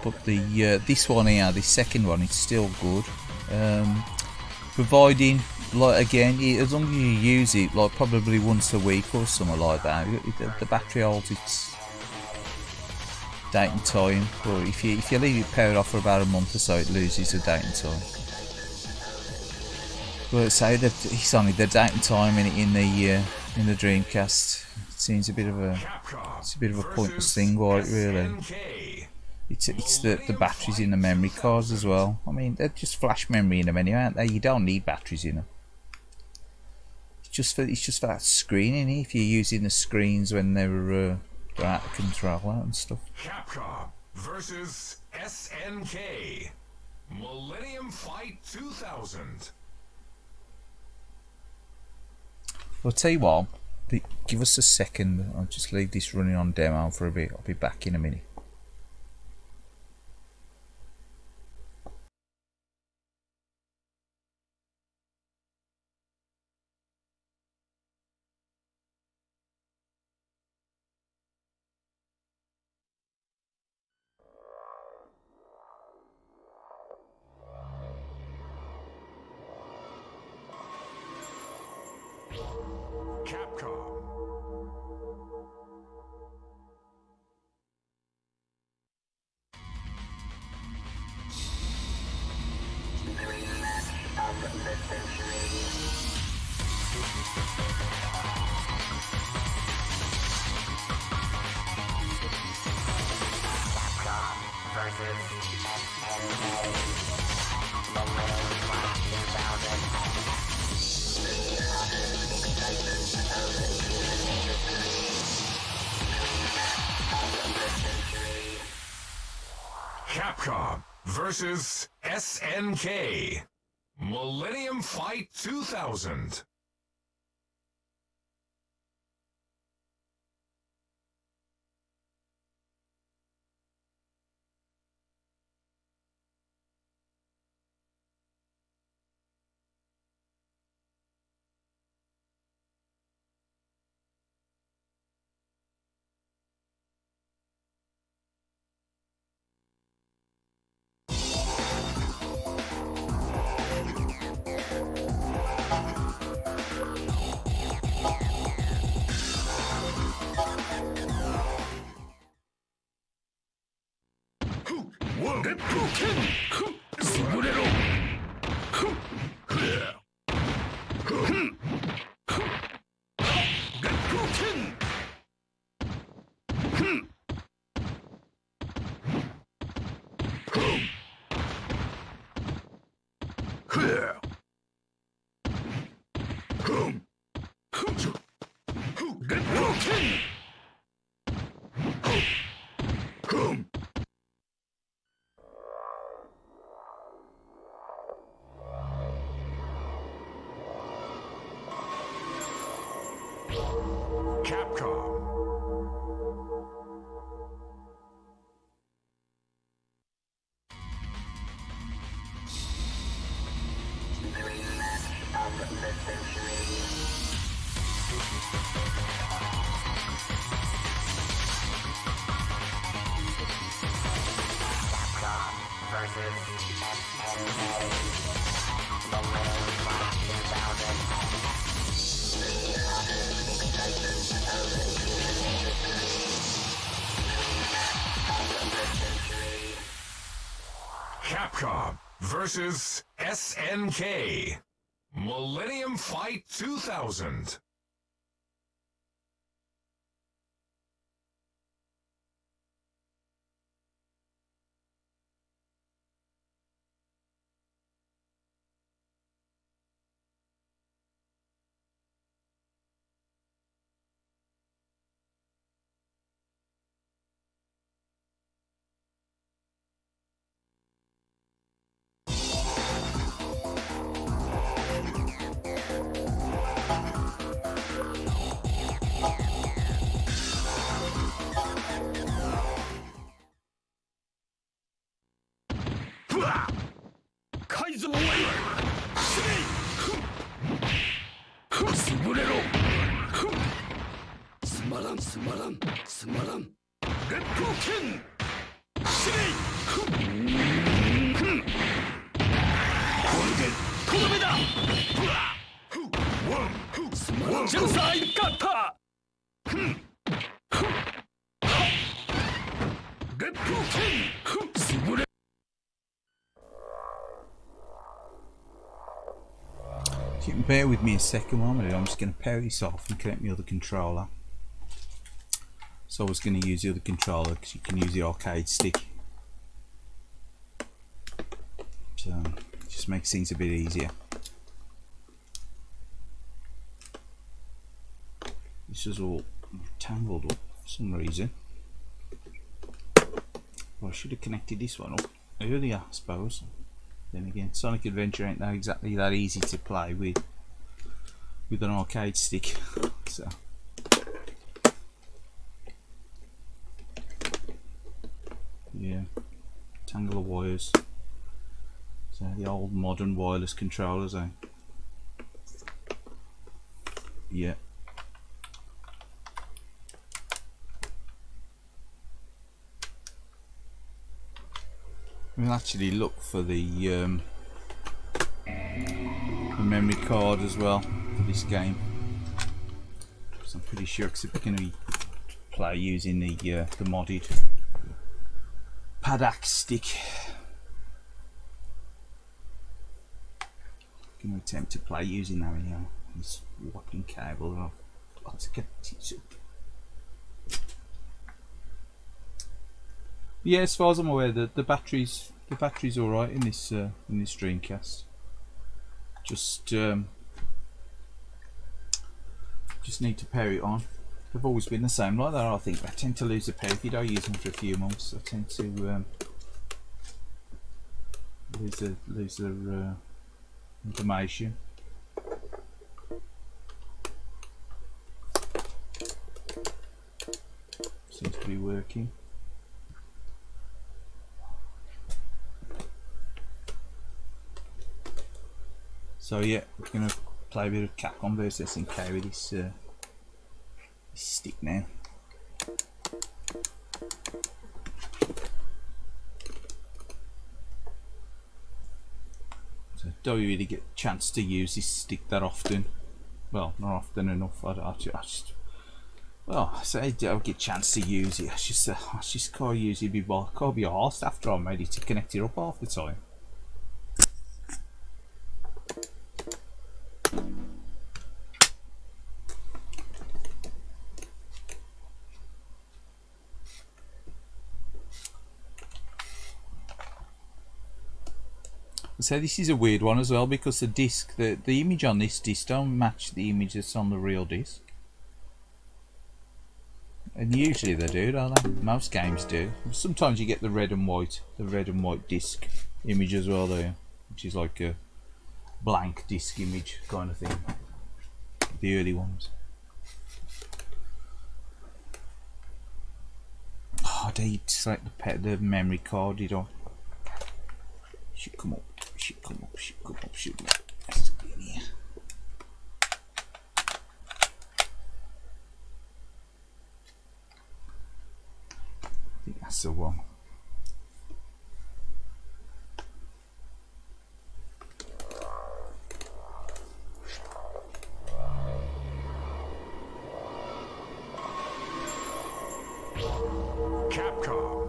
but the this one here, the second one, it's still good. Providing, like again, as long as you use it like probably once a week or something like that, the battery holds its date and time. But if you leave it powered off for about a month or so, it loses the date and time. But say that it's only the date and time in the Dreamcast. It seems a bit of a pointless thing, right? Really. It's the batteries in the memory cards as well. I mean, they're just flash memory in them anyway, aren't they? You don't need batteries in them. It's just for that screening. If you're using the screens when they're out of control and stuff. Capcom versus SNK Millennium Fight 2000. I'll tell you what. Give us a second. I'll just leave this running on demo for a bit. I'll be back in a minute. Capcom. Capcom versus SNK Millennium Fight 2000. Capcom. Capcom versus SNK Millennium Fight 2000. If you can bear with me a second while I'm just going to pair this off and connect my other controller. So I was going to use the other controller because you can use the arcade stick. So it just makes things a bit easier. This is all tangled up for some reason. Well, I should have connected this one up earlier, I suppose. Then again, Sonic Adventure ain't now exactly that easy to play with an arcade stick. So yeah, tangle of wires. So the old modern wireless controllers, eh? Yeah. We'll actually look for the memory card as well for this game. So I'm pretty sure because we're going to be play using the modded Paddock stick. I'm going to attempt to play using that anyhow. This whopping cable that I've got to connect it up. Yeah, as far as I'm aware, the battery's all right in this Dreamcast. Just need to pair it on. They've always been the same like that. I think I tend to lose the pair if you don't use them for a few months. I tend to lose their information. Seems to be working. So yeah, we're going to play a bit of Capcom vs SNK with this stick now. So don't really get a chance to use this stick that often. Well, not often enough. I say I don't get a chance to use it. I just can't use it. Can't be arsed after I'm ready to connect it up half the time. So this is a weird one as well because the disc, the image on this disc don't match the image that's on the real disc. And usually they do, don't they? Most games do. Sometimes you get the red and white disc image as well there, which is like a blank disc image kind of thing. The early ones. Oh, they select the memory card, did I? Should come up. Should come up. Let's get in here. I think that's the one. Capcom.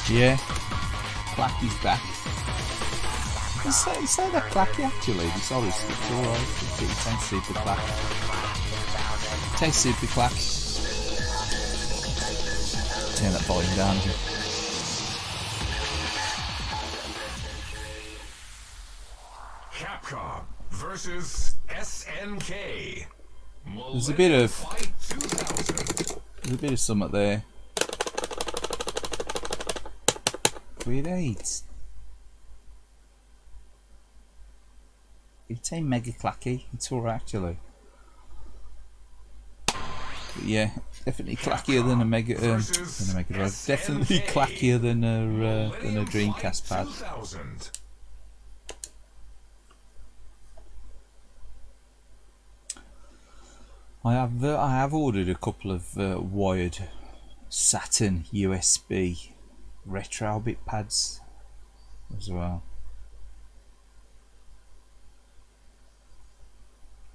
Yeah, Clacky's back. You say that Clacky actually, this orange stick's alright. It tastes super Clack. Tastes super Clack. Turn that volume down. Capcom versus SNK. There's a bit of something there. It's a mega clacky. It's alright actually. Yeah, definitely clackier than a Mega Drive. Definitely clackier than a Dreamcast pad. 2000. I have ordered a couple of wired Saturn USB retro bit pads as well,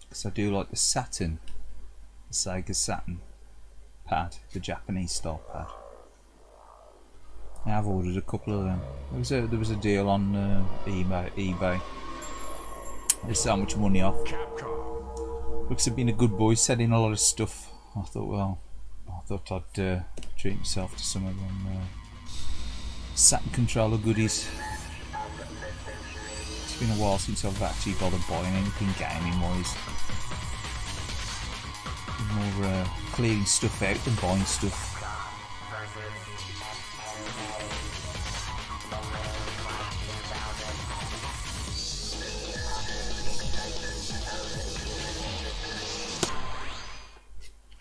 because I do like the Saturn, the Sega Saturn pad, the Japanese style pad. I have ordered a couple of them. There was a deal on eBay. There's so much money off. Capcom. Looks like being a good boy, selling a lot of stuff. I thought I'd treat myself to some of them Saturn controller goodies. It's been a while since I've actually bothered buying anything gaming wise. More clearing stuff out than buying stuff.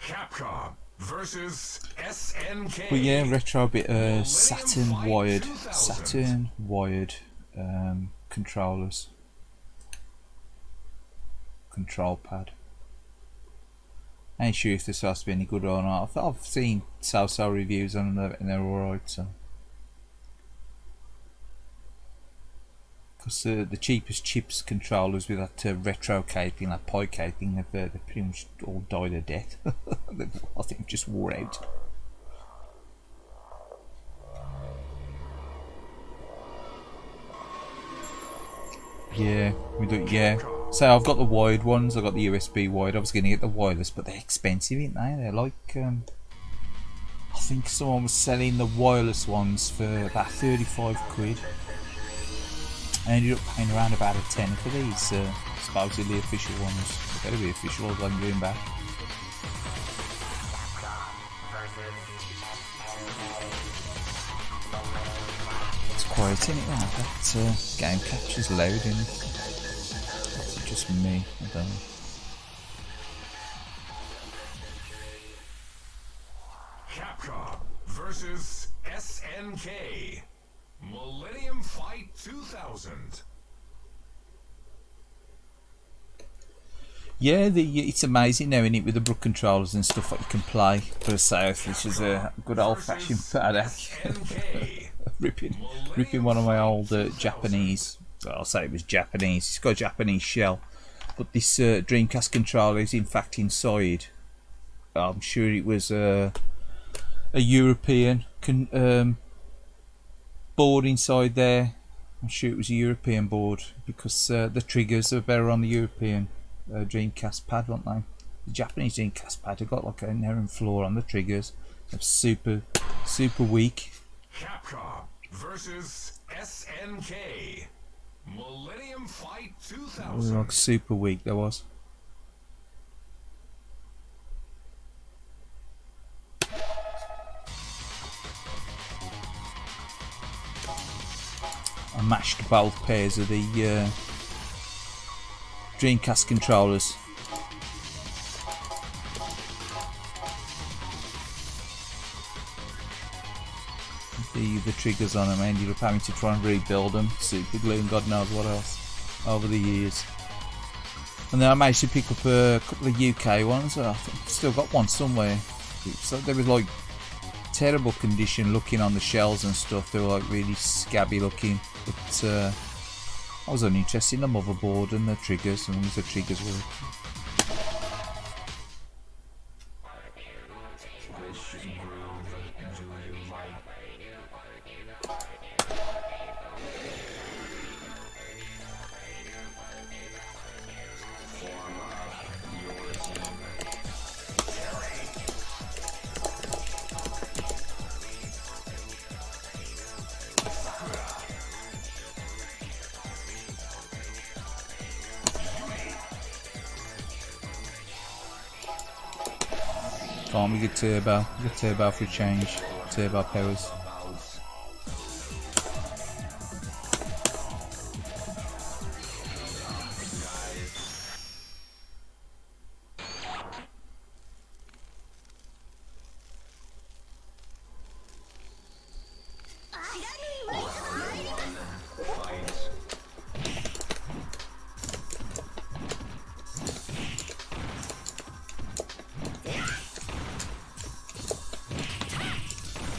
Capcom versus SNK. But yeah, retro bit Saturn wired controllers, control pad. I ain't sure if this has to be any good or not. I've seen so reviews on them and they're alright. So, because the cheapest chips controllers with that retro caping, that pie caping, they've pretty much all died a death. I think just wore out. Yeah, So I've got the wired ones. I got the USB wired. I was going to get the wireless, but they're expensive, aren't they? They're like, I think someone was selling the wireless ones for about 35 quid. I ended up paying around about a tenner for these supposedly official ones. They better be official, otherwise I'm going back. It's quiet, isn't it? That game capture's loud, isn't it? It's just me, I don't know. Capcom versus SNK. Millennium Fight 2000. Yeah, it's amazing now, isn't it, with the Brook controllers and stuff that you can play for the South, which is a good old-fashioned paddock. ripping one of my old Japanese. Well, I'll say it was Japanese. It's got a Japanese shell, but this Dreamcast controller is in fact inside. I'm sure it was a European board inside there. I'm sure it was a European board because the triggers are better on the European Dreamcast pad, weren't they? The Japanese Dreamcast pad have got like an inherent flaw on the triggers. They're super weak. Capcom versus SNK. Millennium Fight They 2000. were like super weak. There was. I mashed both pairs of the Dreamcast controllers. The triggers on them. I ended up having to try and rebuild them, super glue and God knows what else over the years. And then I managed to pick up a couple of UK ones. I think I've still got one somewhere. So they were like terrible condition looking on the shells and stuff. They were like really scabby looking. But I was only interested in the motherboard and the triggers, and the triggers were. Can't we get turbo? We get turbo for a change. Turbo powers.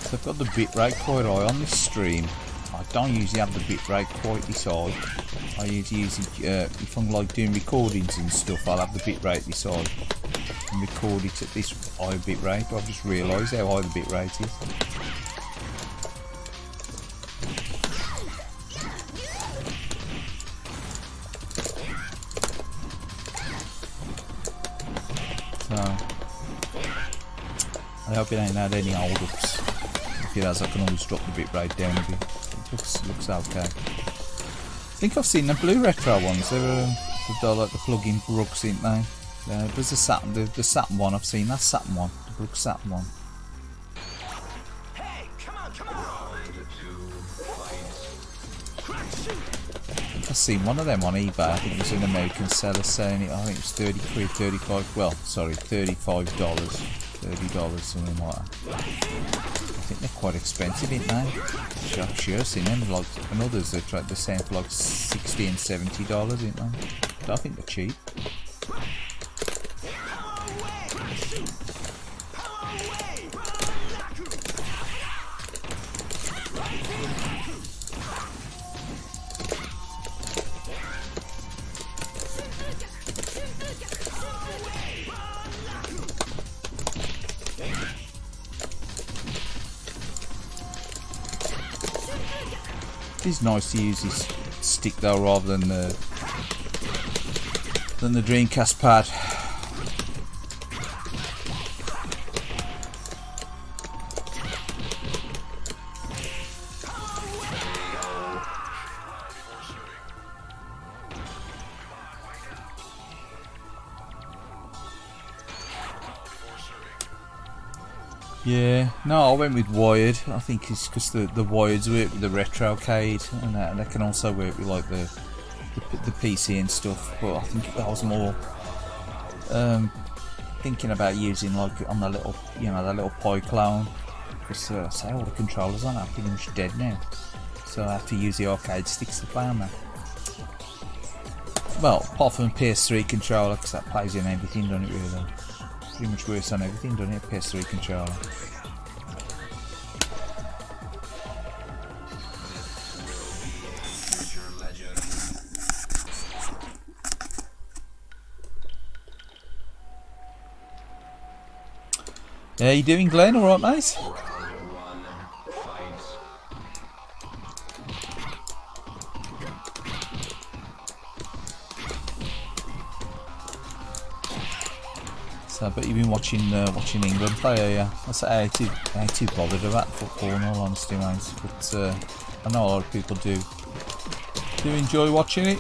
So I've got the bitrate quite high on this stream. I don't usually have the bitrate quite this high. I usually use it, if I'm like doing recordings and stuff, I'll have the bitrate this high and record it at this high bitrate, but I've just realised how high the bitrate is. So, I hope it ain't had any hold ups. If it has, I can always drop the bitrate down a bit. It looks okay. I think I've seen the blue retro ones. They're like the plug-in Brooks, ain't they? There's the Saturn one. I've seen that Saturn one, the Brooks Saturn one. Hey, come on, come on. I've seen one of them on eBay. I think it was an American seller selling it. I think it was 30 quid, 35. Well, sorry, $35, $30, something like that. I think they're quite expensive, ain't they? I've sure seen them. Like, and others they tried the same for like $60 and $70, ain't they? But I think they're cheap. It's nice to use this stick though, rather than the Dreamcast pad. Yeah, no, I went with wired. I think it's because the wireds work with the retrocade, and they can also work with like the PC and stuff. But I think I was more thinking about using like on the little, you know, the little Pi clone, because say all the controllers on it are pretty much dead now, so I have to use the arcade sticks to play on that. Well, apart from PS3 controller, because that plays in everything, doesn't it? Really. Pretty much works on everything, doesn't it? PS3 controller. How you doing, Glenn? Alright, mate? So, but you've been watching England play, yeah? I ain't too bothered about football, in all honesty, mate. But I know a lot of people do enjoy watching it.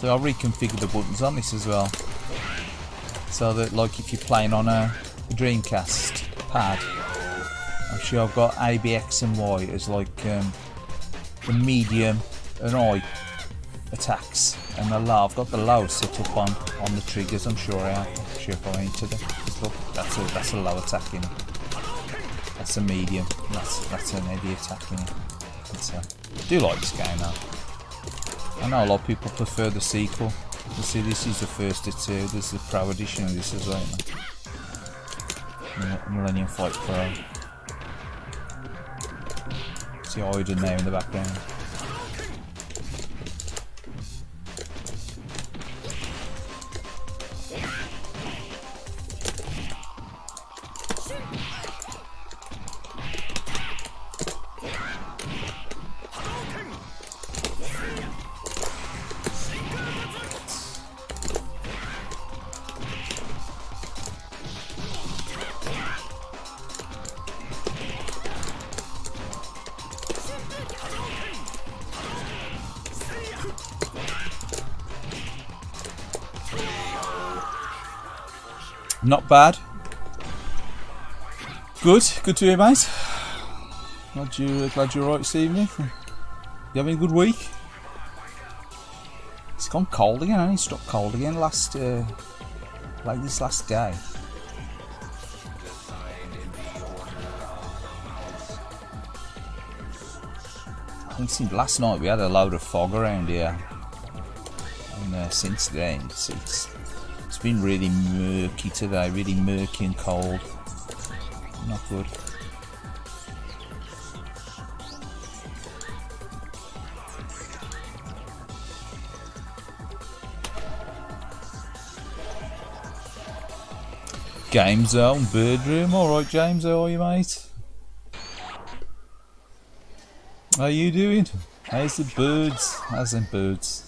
So I'll reconfigure the buttons on this as well, so that like if you're playing on a Dreamcast pad, I'm sure I've got A, B, X and Y as like the medium and I attacks, and the low, I've got the low set up on the triggers. I'm sure I have. I'm sure if I enter them, look, that's a low attack in it. That's a medium. That's an heavy attack in it. I do like this game though. I know a lot of people prefer the sequel. You see, this is the first of two. There's the Pro edition of this as well. Millennium Fight Pro. See Iden there in the background. Not bad. Good to hear, mate. Glad you're alright this evening. You having a good week? It's gone cold again, hasn't it? It's stopped cold again last Like this last day. I think since last night we had a load of fog around here. And since then it's been really murky today, really murky and cold. Not good. Game Zone, Bird Room. Alright, James, how are you, mate? How you doing? How's the birds? How's them birds?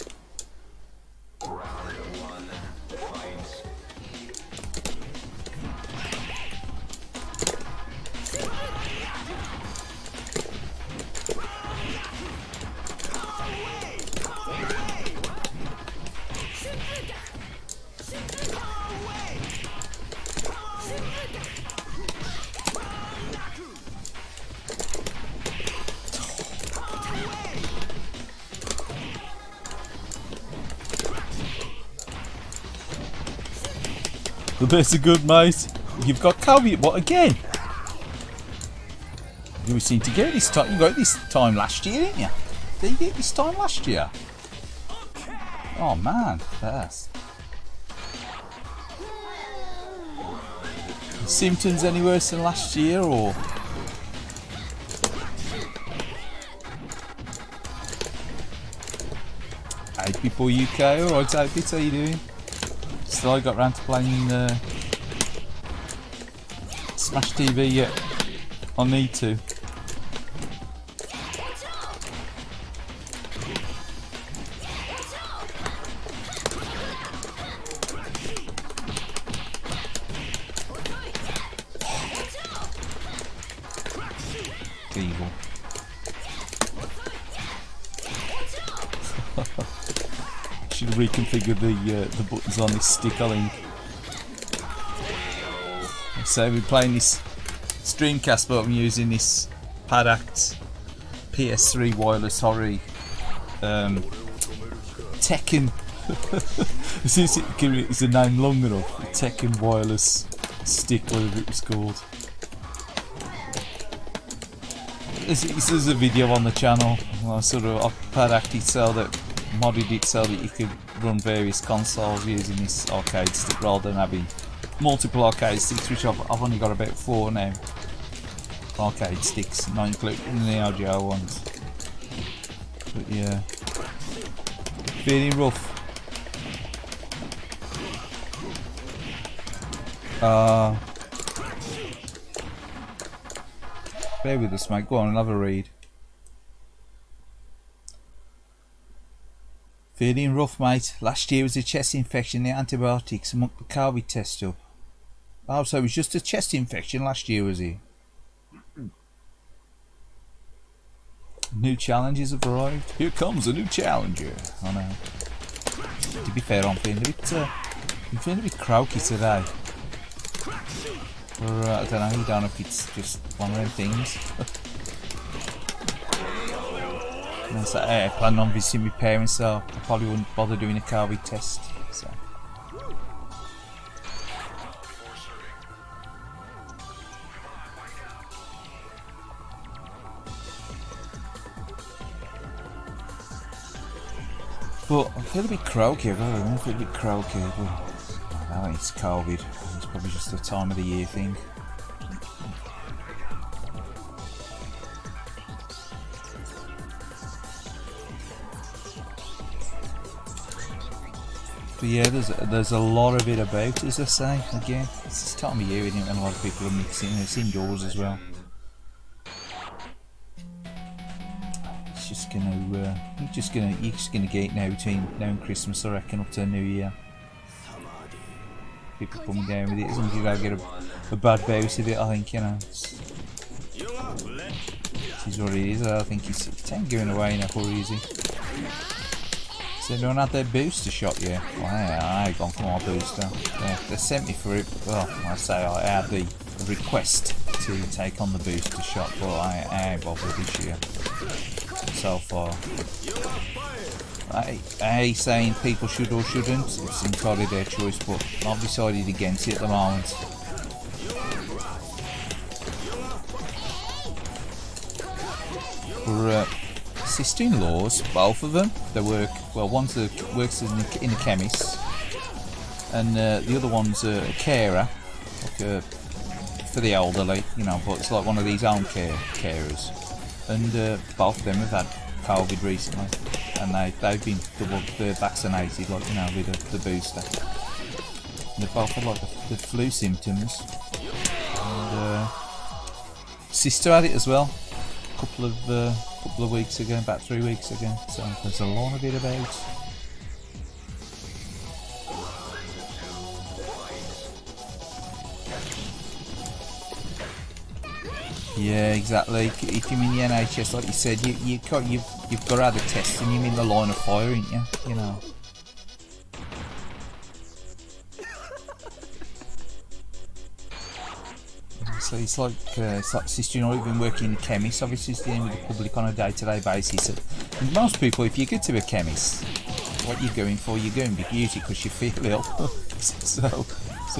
The best of good, mate. You've got Kaylied. What again? You seem to get it this time. You got it this time last year, didn't you? Did you get it this time last year? Oh man, that's. Symptoms any worse than last year, or? Hey people UK, alright, how are you doing? Still I got round to playing Smash TV yet. I need to. Evil. Should have reconfigured the buttons on this stick, I think. So we're playing this Dreamcast, but I'm using this Padact PS3 wireless horror Tekken. Is the name long enough? Tekken wireless stick, whatever it was called. This is a video on the channel. I sort of Padact it so that modded it so that you could run various consoles using this arcade stick rather than having multiple arcade sticks, which I've only got about 4 now. Arcade sticks, not including the RGO ones. But yeah, feeling rough. Bear with us, mate. Go on and have a read. Feeling rough, mate. Last year was a chest infection, the antibiotics and the Kaylied test up. Oh, so it was just a chest infection last year, was it? New challenges have arrived. Here comes a new challenger. I know. To be fair, I'm feeling a bit croaky today. Or, I don't know. I don't know if it's just one of them things. And so, I plan on visiting my parents, so I probably wouldn't bother doing a Kaylied test. So. But I feel a bit croaky. I feel a bit croaky. But I think it's Kaylied. It's probably just a time of the year thing. But yeah, there's a lot of it about, as I say. Again, it's this time of year, isn't it, and a lot of people are mixing. It's indoors as well. It's just gonna, you're just gonna get it now between now and Christmas, I reckon, up to New Year. People coming down with it. As long as you gotta get a bad bout of it, I think, you know. It is what it is. I think it ain't going away in a hurry, is it? So they don't have their booster shot yet. Well, I ain't gone for my booster. They sent me for it. Well, I say I had the request to take on the booster shot, but I ain't bothered this year. So far. I saying people should or shouldn't, it's entirely their choice, but I've decided against it at the moment. For sister-in-laws, both of them, they work, well, one's works in a chemist, and the other one's a carer, like for the elderly, you know, but it's like one of these home carers. And both of them have had COVID recently, and they've been double vaccinated, like, you know, with the booster. And they both had like the flu symptoms. And sister had it as well, a couple of weeks ago, about 3 weeks ago. So there's a lot of it about. Yeah, exactly. If you're in the NHS, like you said, you've got to have the test, and you're in the line of fire, ain't you? You know. So it's like sister, you're not even working in a chemist. Obviously, it's dealing with the public on a day-to-day basis. And most people, if you go to a chemist, what you're going for, you're going to use it because you feel ill. so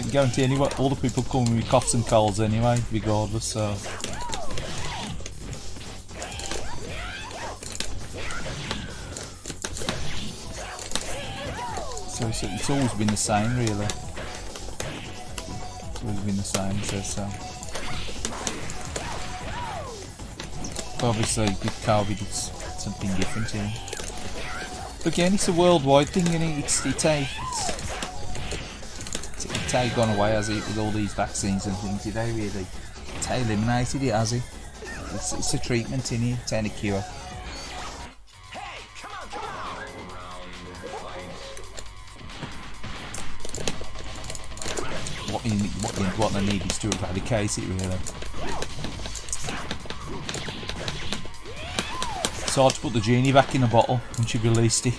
you guarantee anyway, all the people coming with coughs and colds anyway, regardless. So. So it's always been the same, really. It's always been the same, so. But obviously, with COVID, it's something different here. But again, it's a worldwide thing, and it's gone away, has it, with all these vaccines and things. It's eliminated it, has it? It's a treatment in it, it's a cure. What they need is to eradicate it, really. It's hard to put the genie back in the bottle once you've released it.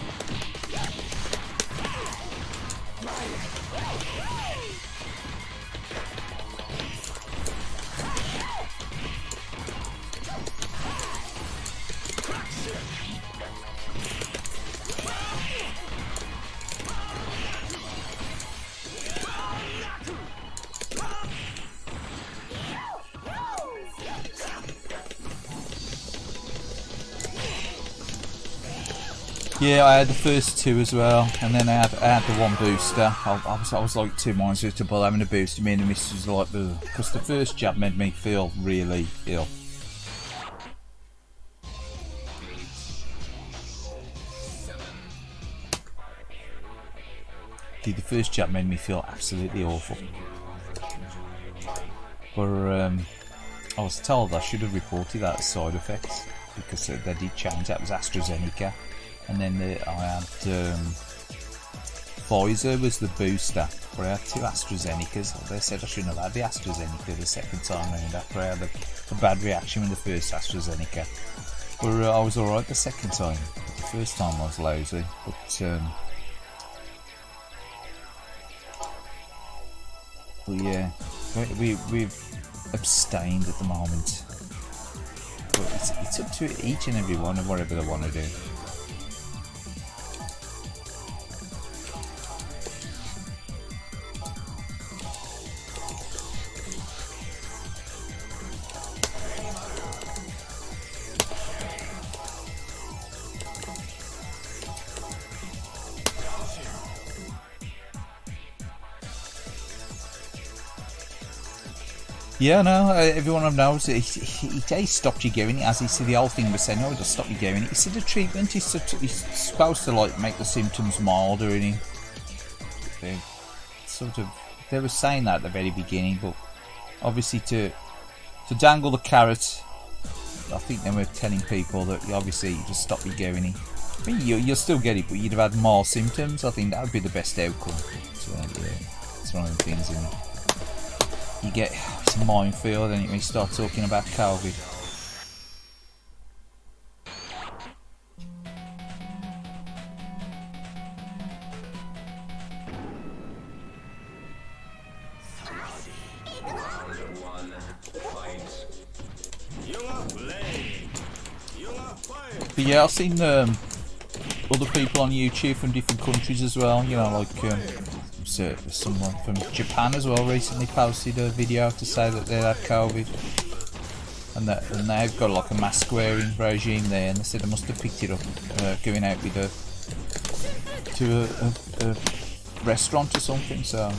Yeah, I had the first two as well, and then I had the one booster. I was like 2 months to pull having a booster. Me and the missus was like, because the first jab made me feel really ill. The first jab made me feel absolutely awful. But I was told I should have reported that as side effects, because they did change. That was AstraZeneca. And then I had Pfizer was the booster, but I had 2 AstraZenecas. They said I shouldn't have had the AstraZeneca the second time round after I had a bad reaction with the first AstraZeneca. But I was alright the second time. The first time I was lousy, but yeah, we've abstained at the moment. But it's up to each and every one of whatever they want to do. Yeah, no, everyone I've knows he stopped you going. As he said, the whole thing was saying, "Oh, it'll stop you going." He said the treatment is supposed to like make the symptoms milder, and they were saying that at the very beginning, but obviously to dangle the carrot, I think they were telling people that obviously you just stop you going. I mean, you'll still get it, but you'd have had more symptoms. I think that would be the best outcome. So yeah, it's one of the things, isn't it? You get, it's a minefield, and when you start talking about COVID. But yeah, I've seen other people on YouTube from different countries as well. You know, like someone from Japan as well recently posted a video to say that they had COVID, and they've got like a mask wearing regime there, and they said they must have picked it up going out with to a restaurant or something. So.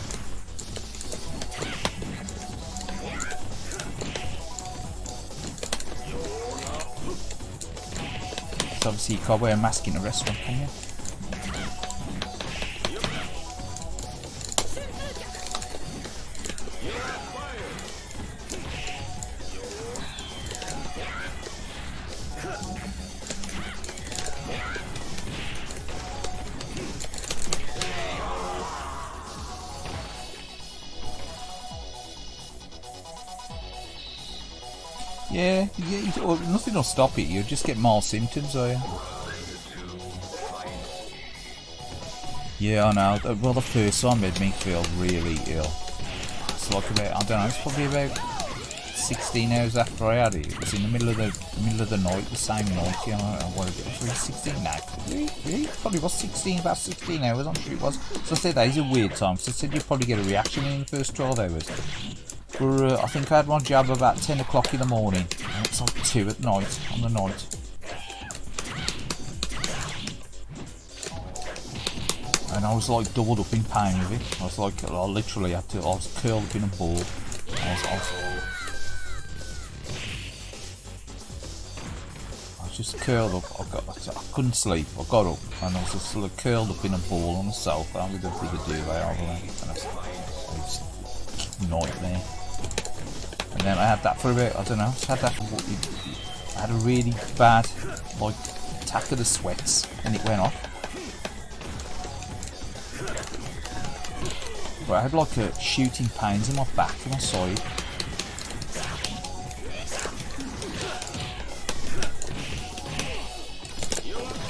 Obviously you can't wear a mask in a restaurant, can you? Yeah, nothing will stop it. You'll just get more symptoms, are you? Yeah, I know. Well, the first one made me feel really ill. It's like about, I don't know, it's probably about 16 hours after I had it. It was in the middle of the night, the same night. You know, what is it? It was 16 now. Really? Probably was 16, about 16 hours. I'm sure it was. So I said that is a weird time. So I said you'd probably get a reaction in the first 12 hours. But I think I had one jab about 10 o'clock in the morning, and it's like 2 at night, on the night. And I was like doubled up in pain with it. I was like, I literally had to, I was curled up in a ball. I was just curled up, I couldn't sleep, I got up, and I was just sort of curled up in a ball on the sofa with a bit of duvet over there, and it was a nightmare. And then I had that for a bit, I don't know, I had a really bad, like, attack of the sweats, and it went off. But I had like shooting pains in my back and my side.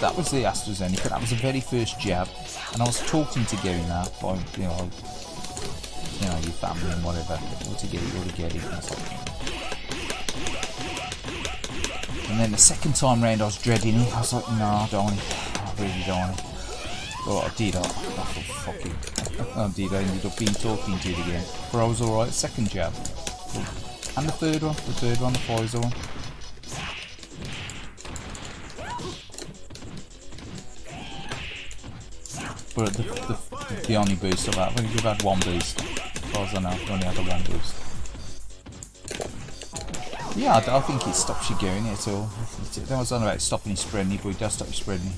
That was the AstraZeneca, that was the very first jab, and I was talking to getting that by, you know, your family and whatever, to get it, or to get it, and stuff. And then the second time round I was dreading it, I was like, no, I don't want it, I really don't want it. But I did, I thought, fuck it. I did, I ended up being talking to it again. But I was alright, second jab. And the third one, the Pfizer one. But the only boost of that, I think we've had one boost. As far as I know, I've only had the one boost. Yeah, I think it stops you going at all. That was on about stopping you spreading it, but it does stop you spreading it.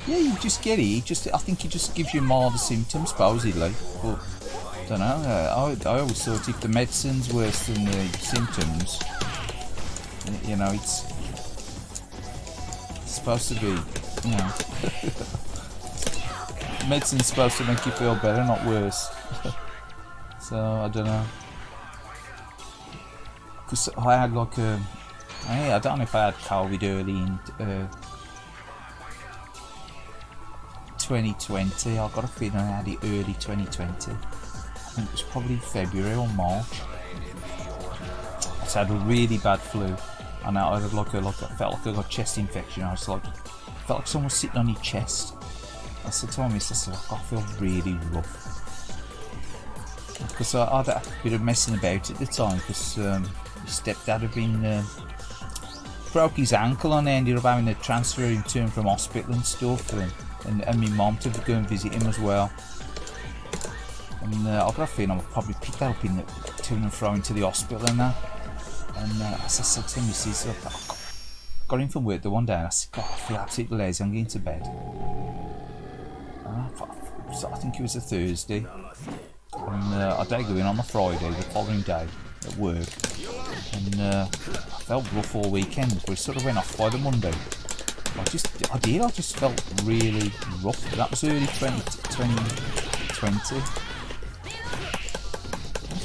Yeah, you just get it. I think it just gives you more of the symptoms, supposedly. But I don't know. I always thought if the medicine's worse than the symptoms, you know, it's supposed to be, you know, medicine's supposed to make you feel better, not worse. So I don't know. Because I had like I don't know if I had COVID early in 2020. I got a feeling I had it early 2020. I think it was probably February or March. I had a really bad flu, and I had I felt like I got chest infection. I was like, felt like someone was sitting on your chest. I said to my missus, I feel really rough. Because I had a bit of messing about at the time, because his stepdad had been broke his ankle, and I ended up having to transfer him to him from hospital and stuff, and my mum to go and visit him as well. And I've got a feeling I'll probably pick that up in the to and fro into the hospital and that. And as I said to him, I got him from work the one day, and I said, God, I feel absolutely lazy, I'm getting to bed. And I think it was a Thursday, and I did go in on the Friday, the following day, at work. And I felt rough all weekend, but it sort of went off by the Monday. I just felt really rough. But that was early 2020.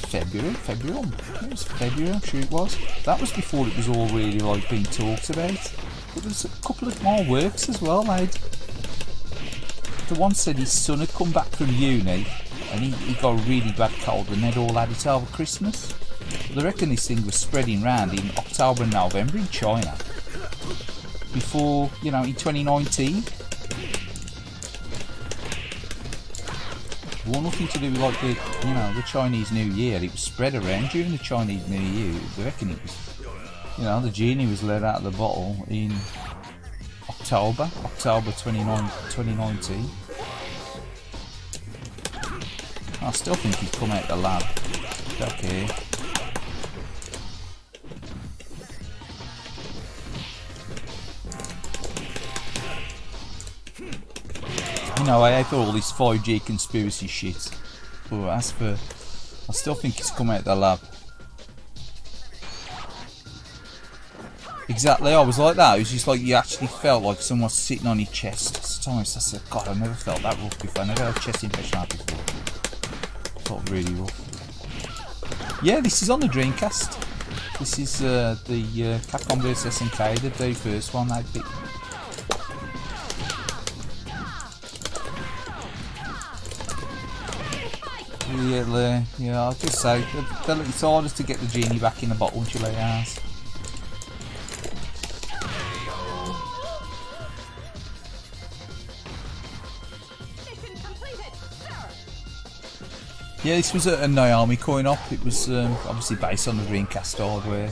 February? It was February, I'm sure it was. That was before it was all really like being talked about. But there's a couple of more works as well, mate. The one said his son had come back from uni, and he got a really bad cold, and they'd all had it over Christmas. They reckon this thing was spreading round in October and November in China. before, you know, in 2019. Well, nothing to do with like the, you know, the Chinese New Year. It was spread around during the Chinese New Year. I reckon it was, you know, the genie was let out of the bottle in October 2019. I still think he'd come out the lab. Okay. You know, I hate all this 5G conspiracy shit. But as for, I still think he's come out the lab. Exactly, I was like that. It was just like you actually felt like someone was sitting on your chest. Sometimes I said, God, I've never felt that rough before. I never had a chest infection like before. Felt really rough. Yeah, this is on the Dreamcast. This is the Capcom vs SNK, the very first one I picked. Yeah, I'll just say, it's hardest to get the genie back in the bottle once you lay ass. Yeah, this was a Naomi coin-op. It was obviously based on the Dreamcast hardware.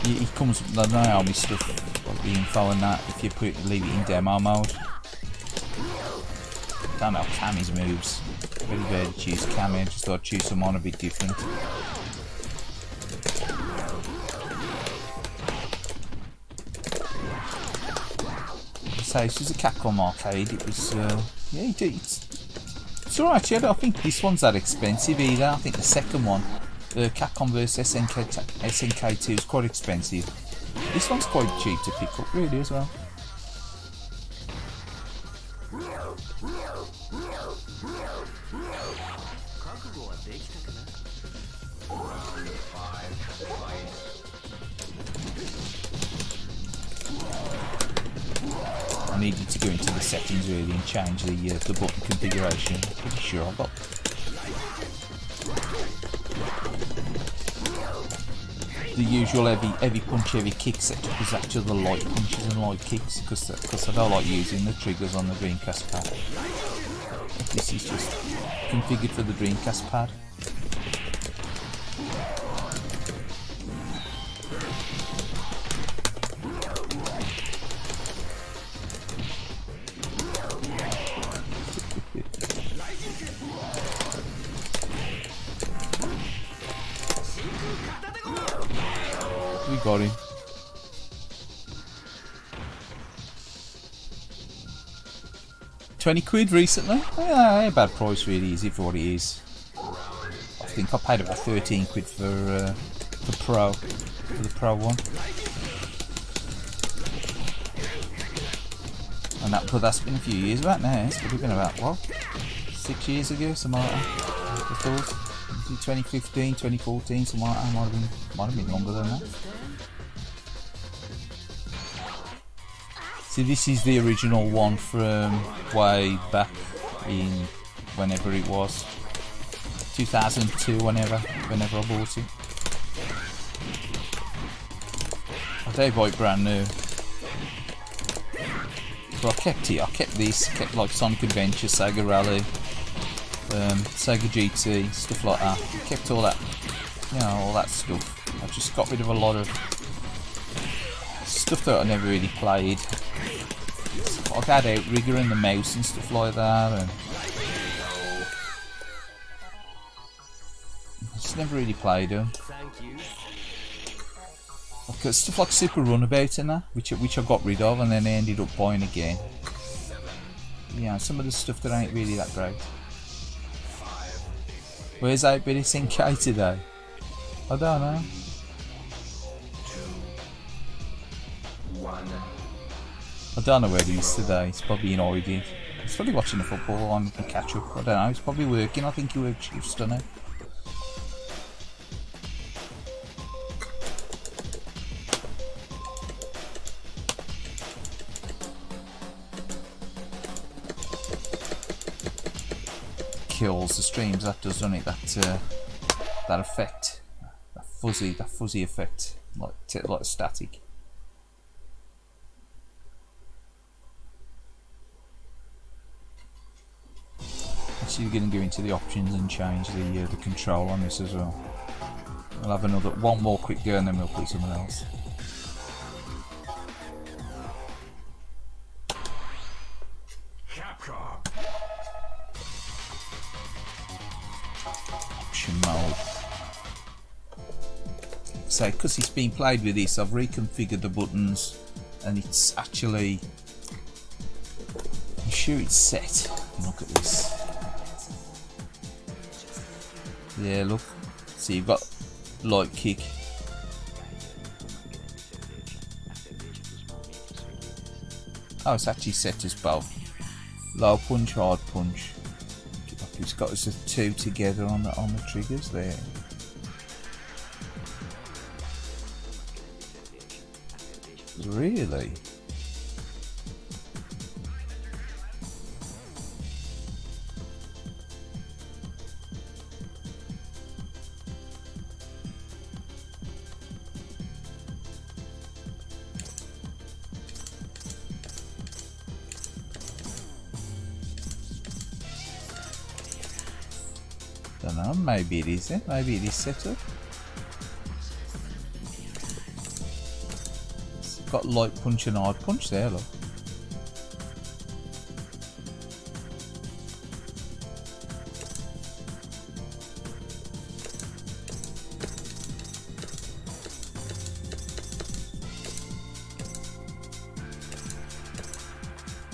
It comes with the Naomi stuff, like the info and that, if you leave it in demo mode. Don't know Cammy's moves. Very rare to choose Cammy, I just thought I'd choose someone a bit different. So this was a Capcom arcade. It was yeah, it's alright. Yeah, I don't think this one's that expensive either. I think the second one, the Capcom vs SNK2, is quite expensive. This one's quite cheap to pick up, really, as well. I needed to go into the settings really and change the button configuration. I'm pretty sure I got. The usual heavy punch, heavy kicks set was actually the light punches and light kicks because I don't like using the triggers on the Dreamcast pad. This is just configured for the Dreamcast pad. We got him. £20 recently? Yeah, ain't a bad price really, is it, for what it is? I think I paid about £13 for the Pro one. And that's been a few years back now. It's probably been about, what, 6 years ago, something like that. I thought 2015, 2014, something like that. Might have been longer than that. See, this is the original one from way back in whenever it was, 2002, whenever I bought it. I did buy it brand new. But I kept like Sonic Adventure, Sega Rally, Sega GT, stuff like that. I kept all that, you know, all that stuff. I just got rid of a lot of stuff that I never really played. Like I had Outrigger and the mouse and stuff like that, and I just never really played them. Like stuff like Super Runabout and that, which I got rid of, and then I ended up buying again. Yeah, some of the stuff that ain't really that great. Where's 8-bit SNK today? I don't know. I don't know where he is today. He's probably in Oregon. He's probably watching the football on and catch up. I don't know. He's probably working. I think he works shifts, doesn't he? Kills the streams. That does, doesn't it? That effect, that fuzzy effect, like static. Actually, going to go into the options and change the control on this as well. We'll have one more quick go and then we'll play someone else. Capcom. Option mode. So, because it's been played with this, I've reconfigured the buttons, and it's actually. I'm sure it's set. Look at this. Yeah, look. So you've got light kick. Oh, it's actually set as both. Low punch, hard punch. It's got us the two together on the triggers there. Really? Don't know, maybe it is then. Maybe it is set up. It's got light punch and hard punch there, look.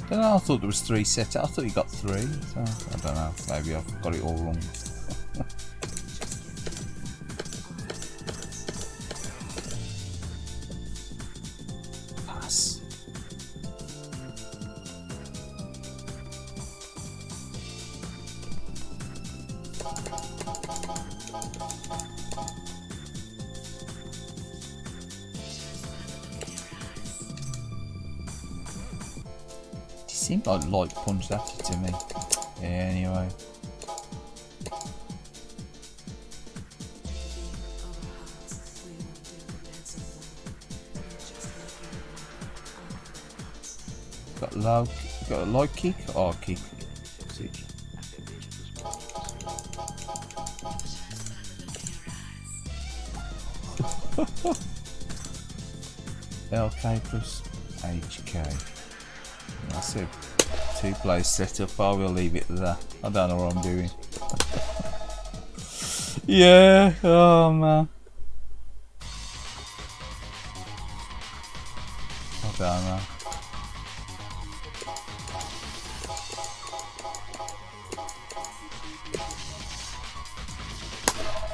Don't know, I thought there was 3 set. I thought you got 3. So I don't know. Maybe I've got it all wrong. Pass. Seemed like light punched at it to me. Yeah, anyway. Got low, got a light kick or kick. See. LK plus HK. That's it. 2 plays set up. I will leave it at that. I don't know what I'm doing. Yeah. Oh man. I don't know.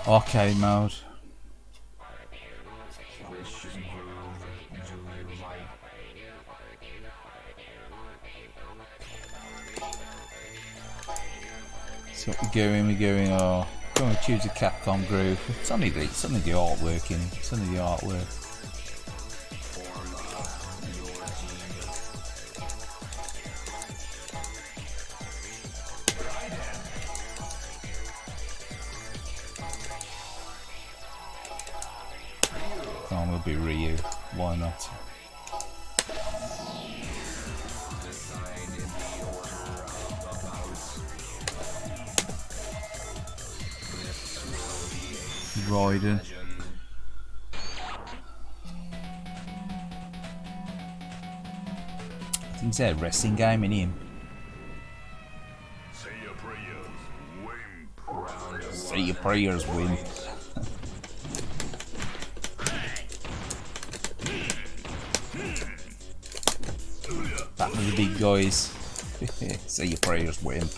Arcade mode. So we're going, oh, going to choose a Capcom groove. It's only the artwork in it. It's only the artwork. Oh, we'll be Ryu. Why not? Raiden. I think it's a wrestling game in him. Say your prayers, wimp. Back with the big guys. Say your prayers, wimp.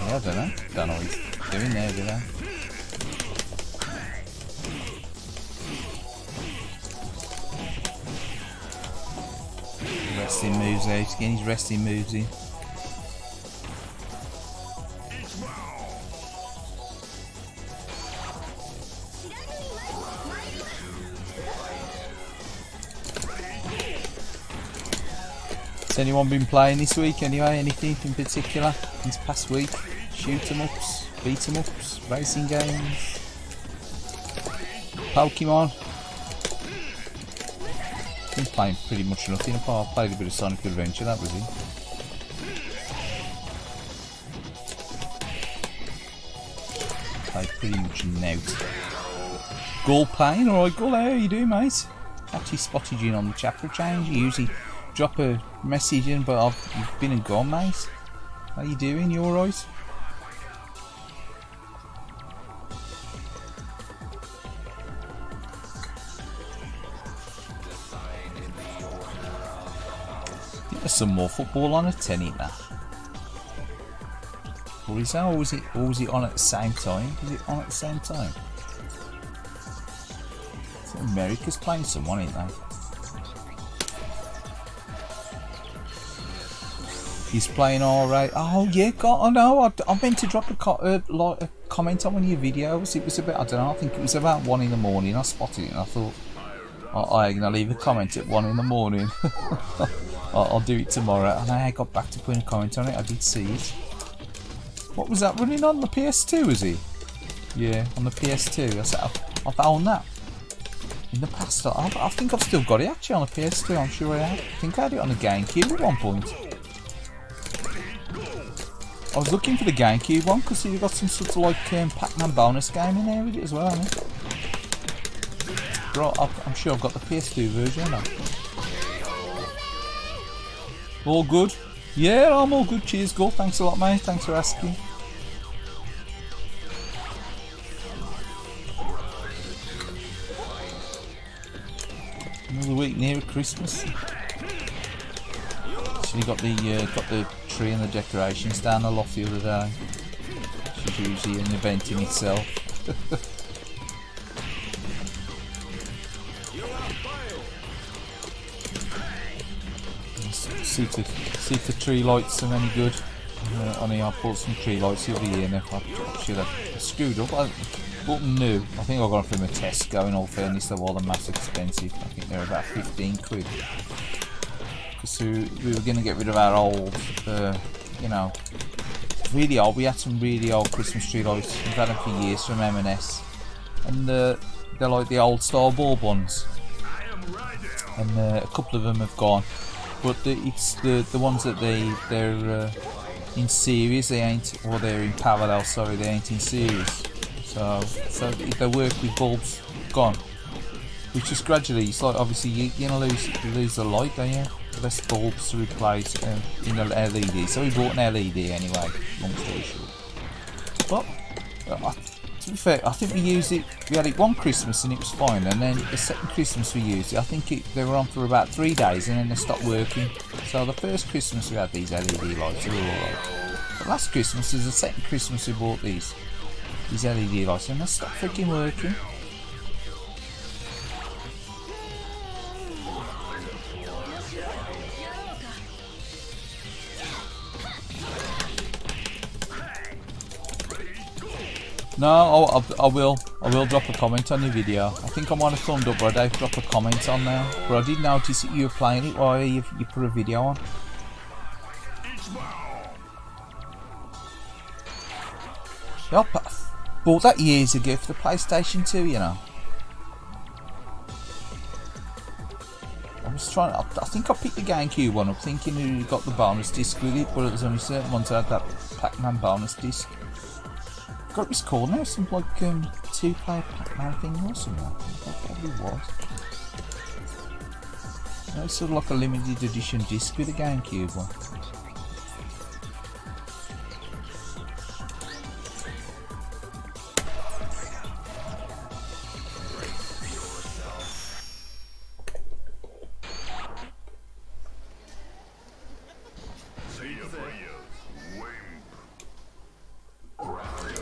I don't know. Don't know what he's doing there, do I? Resting moves out. He's getting his resting moves in. Has anyone been playing this week anyway? Anything in particular this past week? Shoot 'em ups, beat 'em ups, racing games. Pokemon. Been playing pretty much nothing apart. Played a bit of Sonic Adventure, that was it. Played pretty much nout. Gull playing, alright Gull, how are you doing mate? Actually spotted you in on the chapter change. You usually drop a message in, but you've been and gone mate. How you doing, you alright? There's some more football on at 10 now. Or is that, or was it on at the same time? Is it on at the same time? So America's playing someone, ain't they? He's playing alright. Oh yeah, God, I know. I meant to drop a comment on one of your videos. It was about, I don't know, I think it was about 1 in the morning. I spotted it and I thought, I'm going to leave a comment at 1 in the morning. I'll do it tomorrow. And I got back to putting a comment on it. I did see it. What was that running on the PS2, was he? Yeah, on the PS2. I said, I found that in the past. I think I've still got it actually on the PS2. I'm sure I have. I think I had it on the GameCube at one point. I was looking for the GameCube one because you've got some sort of like Pac-Man bonus game in there with it as well, hasn't it? Bro, I'm sure I've got the PS2 version now. All good? Yeah, I'm all good. Cheers, Gull. Thanks a lot, mate. Thanks for asking. Another week near Christmas. Actually got the tree and the decorations down the loft the other day. Which is usually an event in itself. See if the tree lights are any good. I bought some tree lights the other year and I should have screwed up. I bought them new. I think I got them from a Tesco in all fairness, though all the mass expensive. I think they're about 15 quid. Because we were going to get rid of our old, really old. We had some really old Christmas tree lights. We've had them for years from M&S. And they're like the old style bulb ones. And a couple of them have gone. But it's the ones that they're in series, they ain't, or they're in parallel, sorry, they ain't in series. So if they work with bulbs gone, which is gradually, it's like obviously you're gonna lose the light, don't you? Less bulbs to replace in the LED. So we bought an LED anyway, long story short. But to be fair, I think we used it. We had it one Christmas and it was fine, and then the second Christmas we used it. I think they were on for about 3 days and then they stopped working. So the first Christmas we had these LED lights, they were alright. But last Christmas is the second Christmas we bought these LED lights and they stopped freaking working. No, I will drop a comment on your video. I think I'm on a thumbed up, but I don't drop a comment on there. But I did notice that you were playing it while you put a video on. Yep, I bought that years ago for the PlayStation 2, you know. I was trying. I think I picked the GameCube one up, thinking you got the bonus disc with it, but it was only certain ones that had that Pac-Man bonus disc. I forgot what it's called now, some like 2-player Pac-Man thing or something. That probably was. No, it's sort of like a limited edition disc with a GameCube one.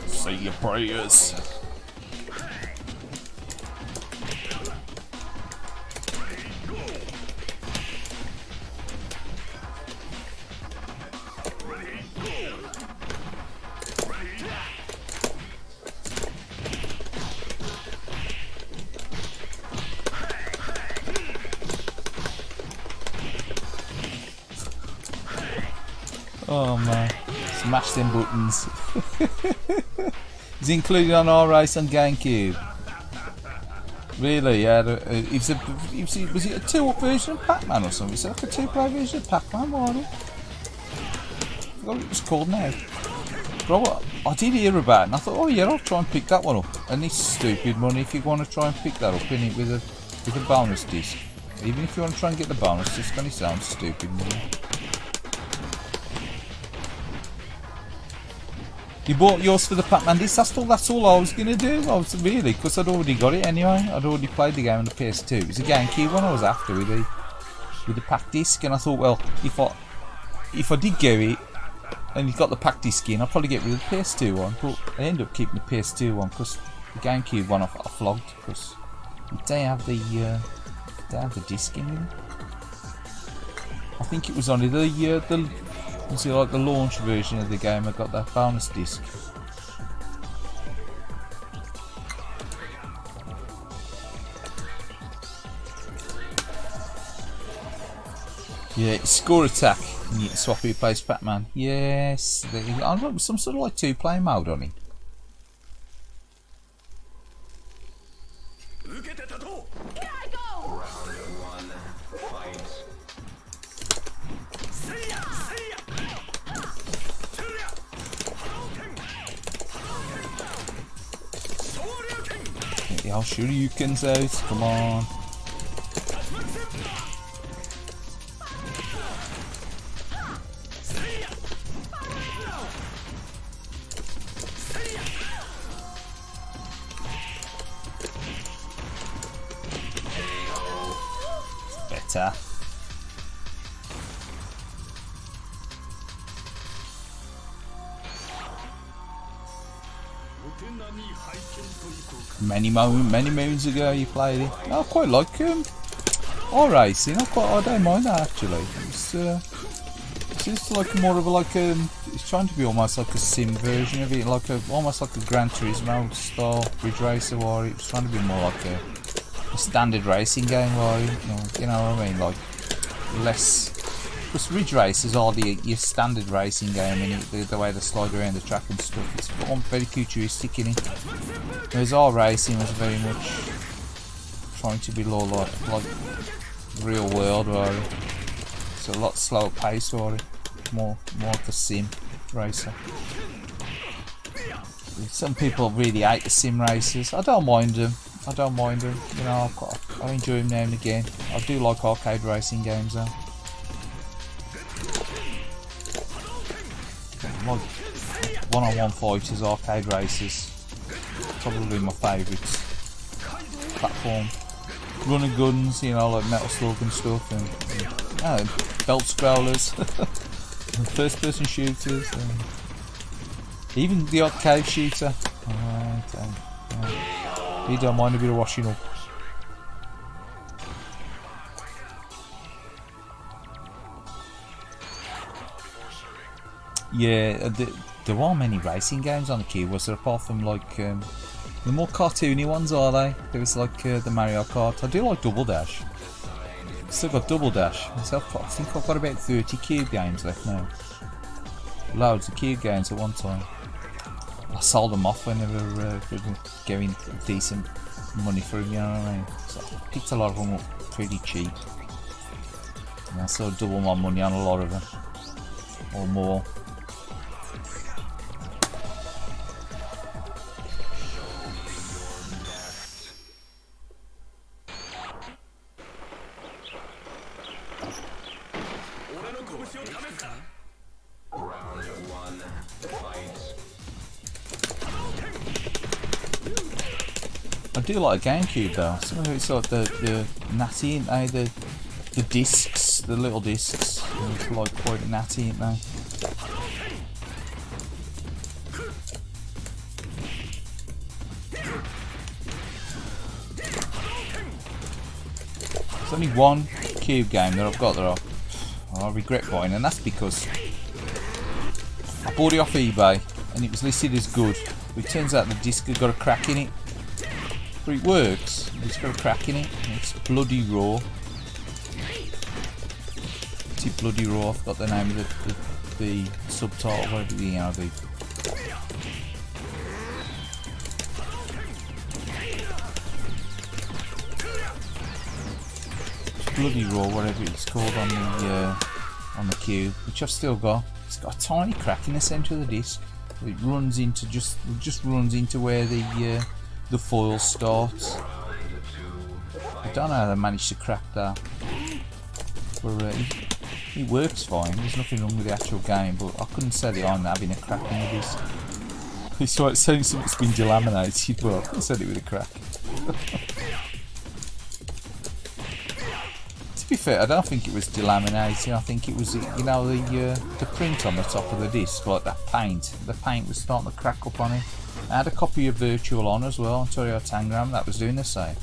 Say your prayers. Oh man, smash them buttons. It's included on our race on GameCube. Really, yeah. Was it a 2-up version of Pac-Man or something? Was it like a 2-player version of Pac-Man, was it? I forgot what it was called now. But I did hear about it and I thought, oh yeah, I'll try and pick that one up. And it's stupid money if you want to try and pick that up innit, with a bonus disc. Even if you want to try and get the bonus disc, it sounds stupid money. You bought yours for the Pac-Man disc? That's all I was going to do. Really, because I'd already got it anyway. I'd already played the game on the PS2. It was a GameCube one I was after with the pack disc, and I thought, well, if I did get it and you got the pack disc in, I'd probably get rid of the PS2 one. But I ended up keeping the PS2 one because the GameCube one I flogged because they have the disc in it. I think it was only the launch version of the game I got that bonus disc. Yeah, it's score attack and you can swap it replace Pac-Man. Yes, I've got some sort of like 2-player mode on it. Here I go! Yeah, I'll shoot you cans out. Come on. Better. Many moons ago you played it. I quite like racing. I don't mind that actually. It's like more of a it's trying to be almost like a sim version of it, almost like a Gran Turismo style bridge racer war. It's trying to be more like a standard racing game war. You know what I mean? Like less. Because Ridge Racers are your standard racing game, and the way they slide around the track and stuff, it's very futuristic in it. Whereas our racing was very much trying to be more like real world, right? It's a lot slower pace, right? More like a sim racer. Some people really hate the sim races. I don't mind them. You know, I enjoy them now and again. I do like arcade racing games though. Like one-on-one fighters, arcade races, probably my favourites. Platform, run and guns, you know, like Metal Slug and stuff, and belt scrollers, first-person shooters, and even the odd cave shooter. You don't mind a bit of washing up. Yeah, there are many racing games on the cube, was there, apart from like the more cartoony ones, are they? There was like the Mario Kart. I do like Double Dash. Still got Double Dash. I think I've got about 30 cube games left now. Loads of cube games at one time. I sold them off whenever we were getting decent money for them, you know what I mean? So I picked a lot of them up pretty cheap. And I sort of double my money on a lot of them. Or more. I do like a GameCube though. Some of it's like the natty, ain't they? The discs, the little discs. It's like quite natty, ain't they? There's only one cube game that I've got that I regret buying, and that's because I bought it off eBay and it was listed as good. But it turns out the disc has got a crack in it. But it works, it's got a crack in it, and it's bloody raw. It's bloody raw, I forgot the name of the subtitle, whatever, you know, Bloody Raw, whatever it's called on the cube, which I've still got. It's got a tiny crack in the centre of the disc. It runs into just runs into where the foil starts. I don't know how they managed to crack that. But it works fine. There's nothing wrong with the actual game, but I couldn't set it on having a crack in the disc. It's like saying something's been delaminated, but I couldn't set it with a crack. To be fair, I don't think it was delaminating. I think it was, you know, the print on the top of the disc, like that paint. The paint was starting to crack up on it. I had a copy of Virtual On as well on Torio Tangram that was doing the same.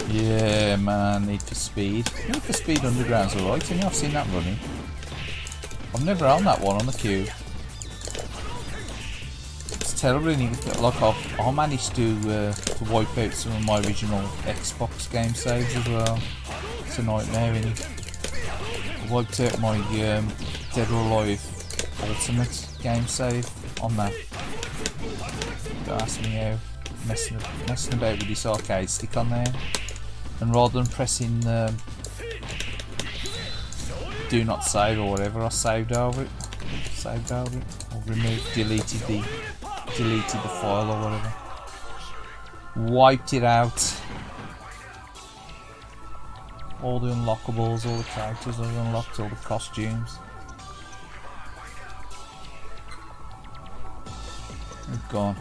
Yeah, man, Need for Speed. Need for Speed Underground's alright, and I've seen that running. I've never owned that one on the cube. Terrible, like I managed to wipe out some of my original Xbox game saves as well. It's a nightmare, really. I wiped out my Dead or Alive Ultimate game save on that. Don't ask me how. Messing about with this arcade stick on there, and rather than pressing do not save or whatever, I saved over it. Or deleted the file or whatever. Wiped it out. All the unlockables, all the characters I've unlocked, all the costumes. They're gone.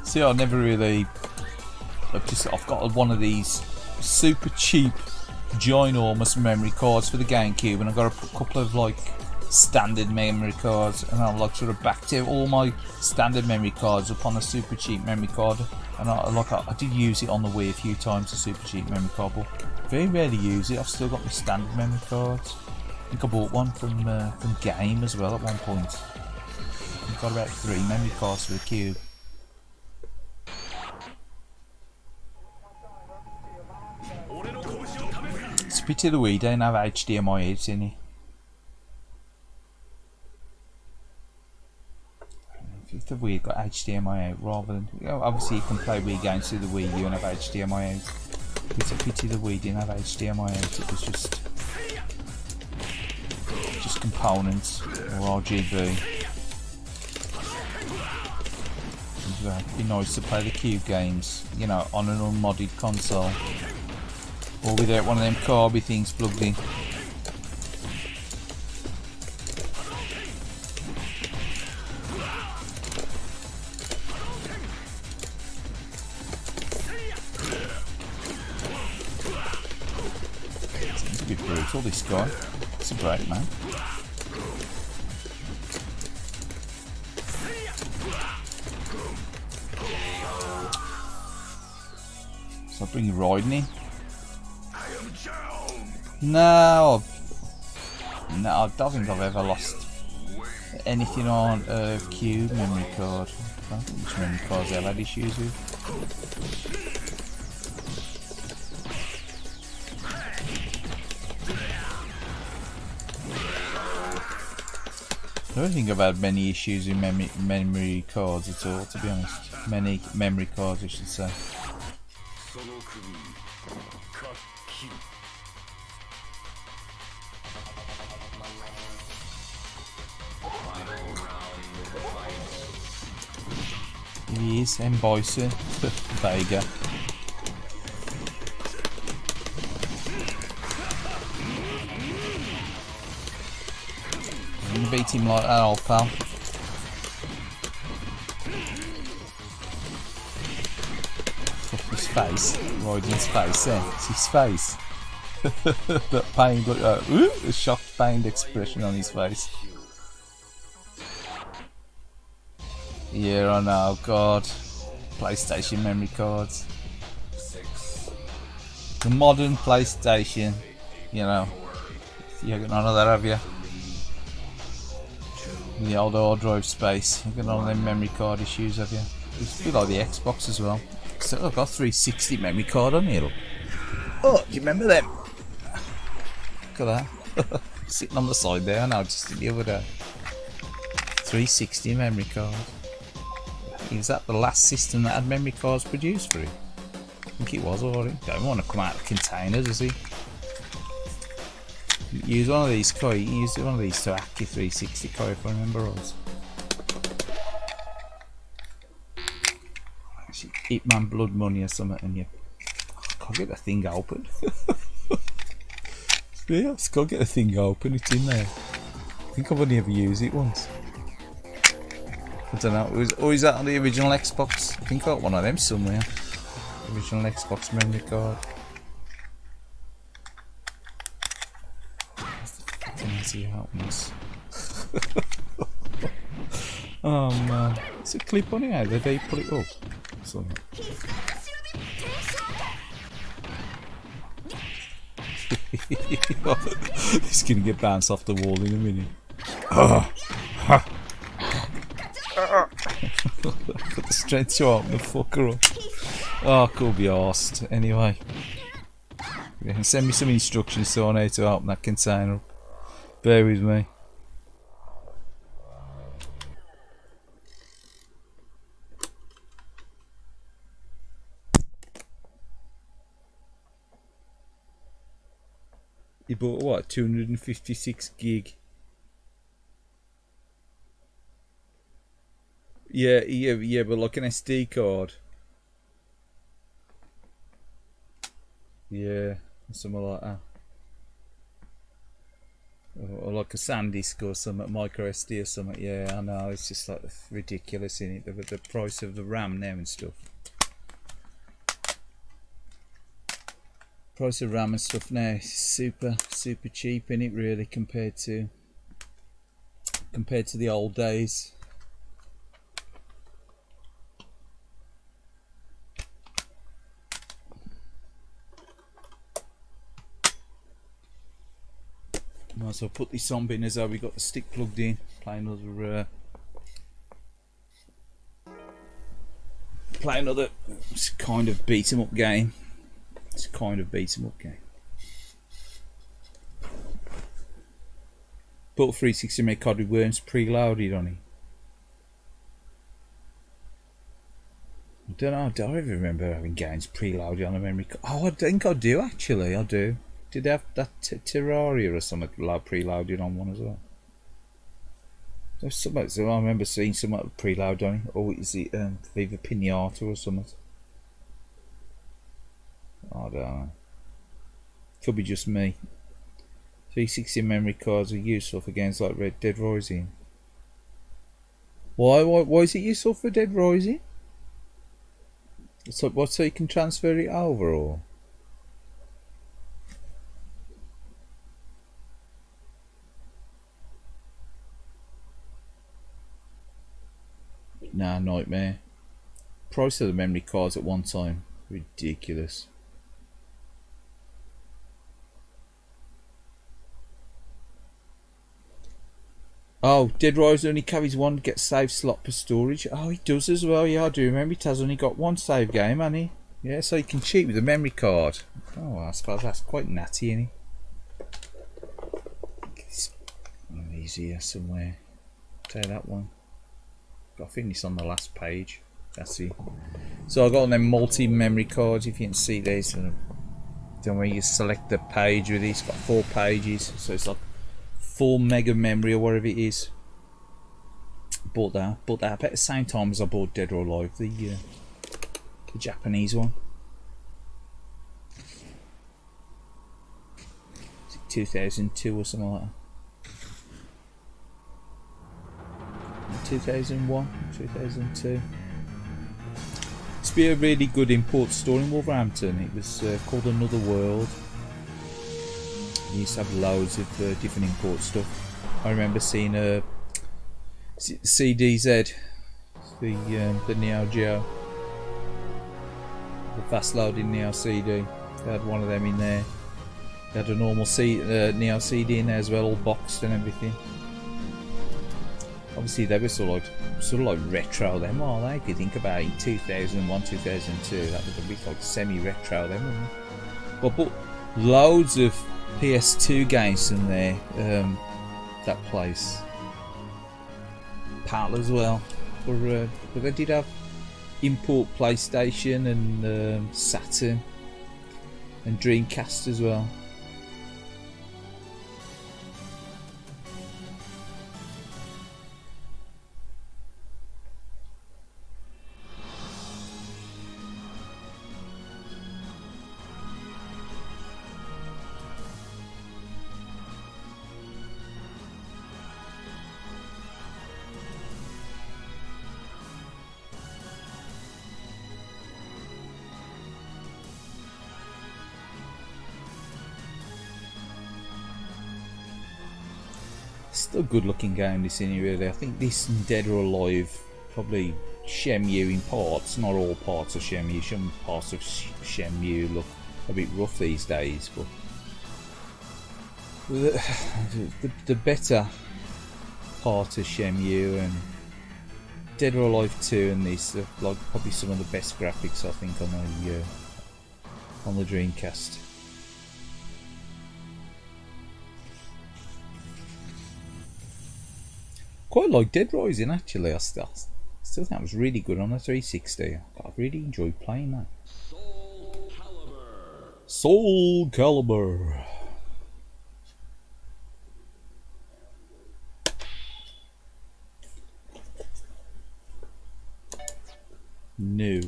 See, I never really. I've got one of these super cheap, ginormous memory cards for the GameCube, and I've got a couple of like standard memory cards, and I've like sort of backed out all my standard memory cards upon a super cheap memory card. And I did use it on the Wii a few times, a super cheap memory card, but very rarely use it. I've still got my standard memory cards. I think I bought one from Game as well at one point. I've got about 3 memory cards for the cube. It's a pity the Wii don't have HDMI out in it. If the Wii got HDMI out rather than, you know, obviously you can play Wii games through the Wii U and have HDMI out. It's a pity the Wii didn't have HDMI out. It was just components or RGB. It'd be nice to play the cube games, you know, on an unmodded console. Or without one of them carby things plugged in. Seems a bit brutal, this guy. It's a break, man. So I'll bring you riding in. No, I don't think I've ever lost anything on a cube memory card. I don't think which memory cards I've had issues with. I don't think I've had many issues with memory cards at all, to be honest. Many memory cards, I should say. He is Bison Vega. I'm gonna beat him like that, old pal. His face, Roydon's face, it's his face. That pained, look at that, a shocked, pained expression on his face. Yeah, I know, God. PlayStation memory cards. The modern PlayStation, you know. You got none of that, have you? In the old hard drive space, you got none of them memory card issues, have you? It's a bit like the Xbox as well. So I've got 360 memory card on here. Oh, do you remember them? Look at that. Sitting on the side there, I noticed it the other day. 360 memory card. Is that the last system that had memory cards produced for it? I think it was already. Don't want to come out of the container, does he? Use one of these, Kai. You used one of these to hack your 360, Kai, if I remember right. Actually, Hitman Blood Money or something, and you can't get the thing open. Yeah, I can't get the thing open. It's in there. I think I've only ever used it once. I don't know. Or is that on the original Xbox? I think I got one of them somewhere. Original Xbox memory card. See how it happens. Oh man, it's a clip on it. How did they put it up? Something. He's gonna get bounced off the wall in a minute. Got the strength to open the fucker up. Oh, could be arsed. Anyway, yeah, send me some instructions so I know how to open that container up. Bear with me. You bought what? 256 gig. Yeah, but like an SD card. Yeah, something like that. Or like a SanDisk or something, micro SD or something. Yeah, I know. It's just like ridiculous in it. The price of the RAM now and stuff. Price of RAM and stuff now is super cheap in it, really, compared to the old days. Might as well put this on bin as though we got the stick plugged in. Play another it's kind of beat 'em up game. It's kind of beat 'em up game. Bought 360 memory card with worms preloaded on it. I don't know. I don't even remember having games preloaded on a memory card. Oh, I think I do actually. I do. Did they have that Terraria or something preloaded on one as well? There's something. So I remember seeing something preloaded on it. Or is it Viva Pinata or something? I don't know. Could be just me. 360 memory cards are useful for games like Red Dead Rising. Why is it useful for Dead Rising? So what? So you can transfer it over, or? Nah, nightmare. Price of the memory cards at one time, ridiculous. Oh, Dead Rising only carries one get save slot per storage. Oh, he does as well. Yeah, I do remember it has only got one save game, hasn't he? Yeah, so you can cheat with the memory card. Oh, I suppose that's quite natty, isn't he? One of these here somewhere. Take that one. I think it's on the last page. That's it. So I've got them multi-memory cards. If you can see these, then when you select the page with these, it's got 4 pages. So it's like 4 mega memory or whatever it is. Bought that about the same time as I bought Dead or Alive, the Japanese one. Is it 2002 or something like that? 2001, 2002. It's been a really good import store in Wolverhampton. It was called Another World. It used to have loads of different import stuff. I remember seeing a CDZ, the Neo Geo, the fast loading Neo CD. They had one of them in there. They had a normal Neo CD in there as well, all boxed and everything. Obviously they were sort of like retro them, are they? If you think about it, in 2001, 2002, that was a bit like semi-retro them, wasn't it? But I bought loads of PS2 games in there. That place. PAL as well. But they did have import PlayStation and Saturn and Dreamcast as well. Still a good looking game, this in really. I think this and Dead or Alive probably Shenmue in parts, not all parts of Shenmue. Some parts of Shenmue look a bit rough these days, but the better part of Shenmue and Dead or Alive 2 and this are like probably some of the best graphics I think on the Dreamcast. Quite like Dead Rising actually. I still think that was really good on the 360. I really enjoyed playing that. Soul Calibur. New.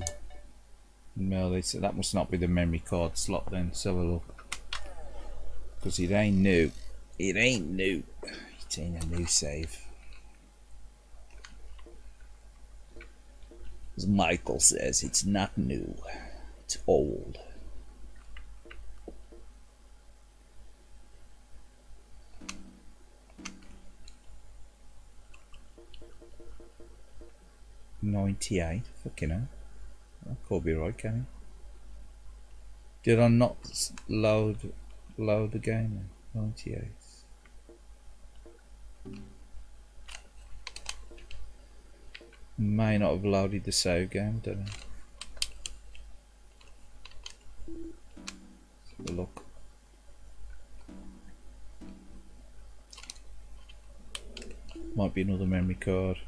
No, that must not be the memory card slot then. Let's have a look. Because it ain't new. It ain't new. It ain't a new save. As Michael says, it's not new, it's old. $98, fucking hell. That could be right, can it? Did I not load the game? 98. May not have loaded the save game, don't I? Let's have a look. Might be another memory card.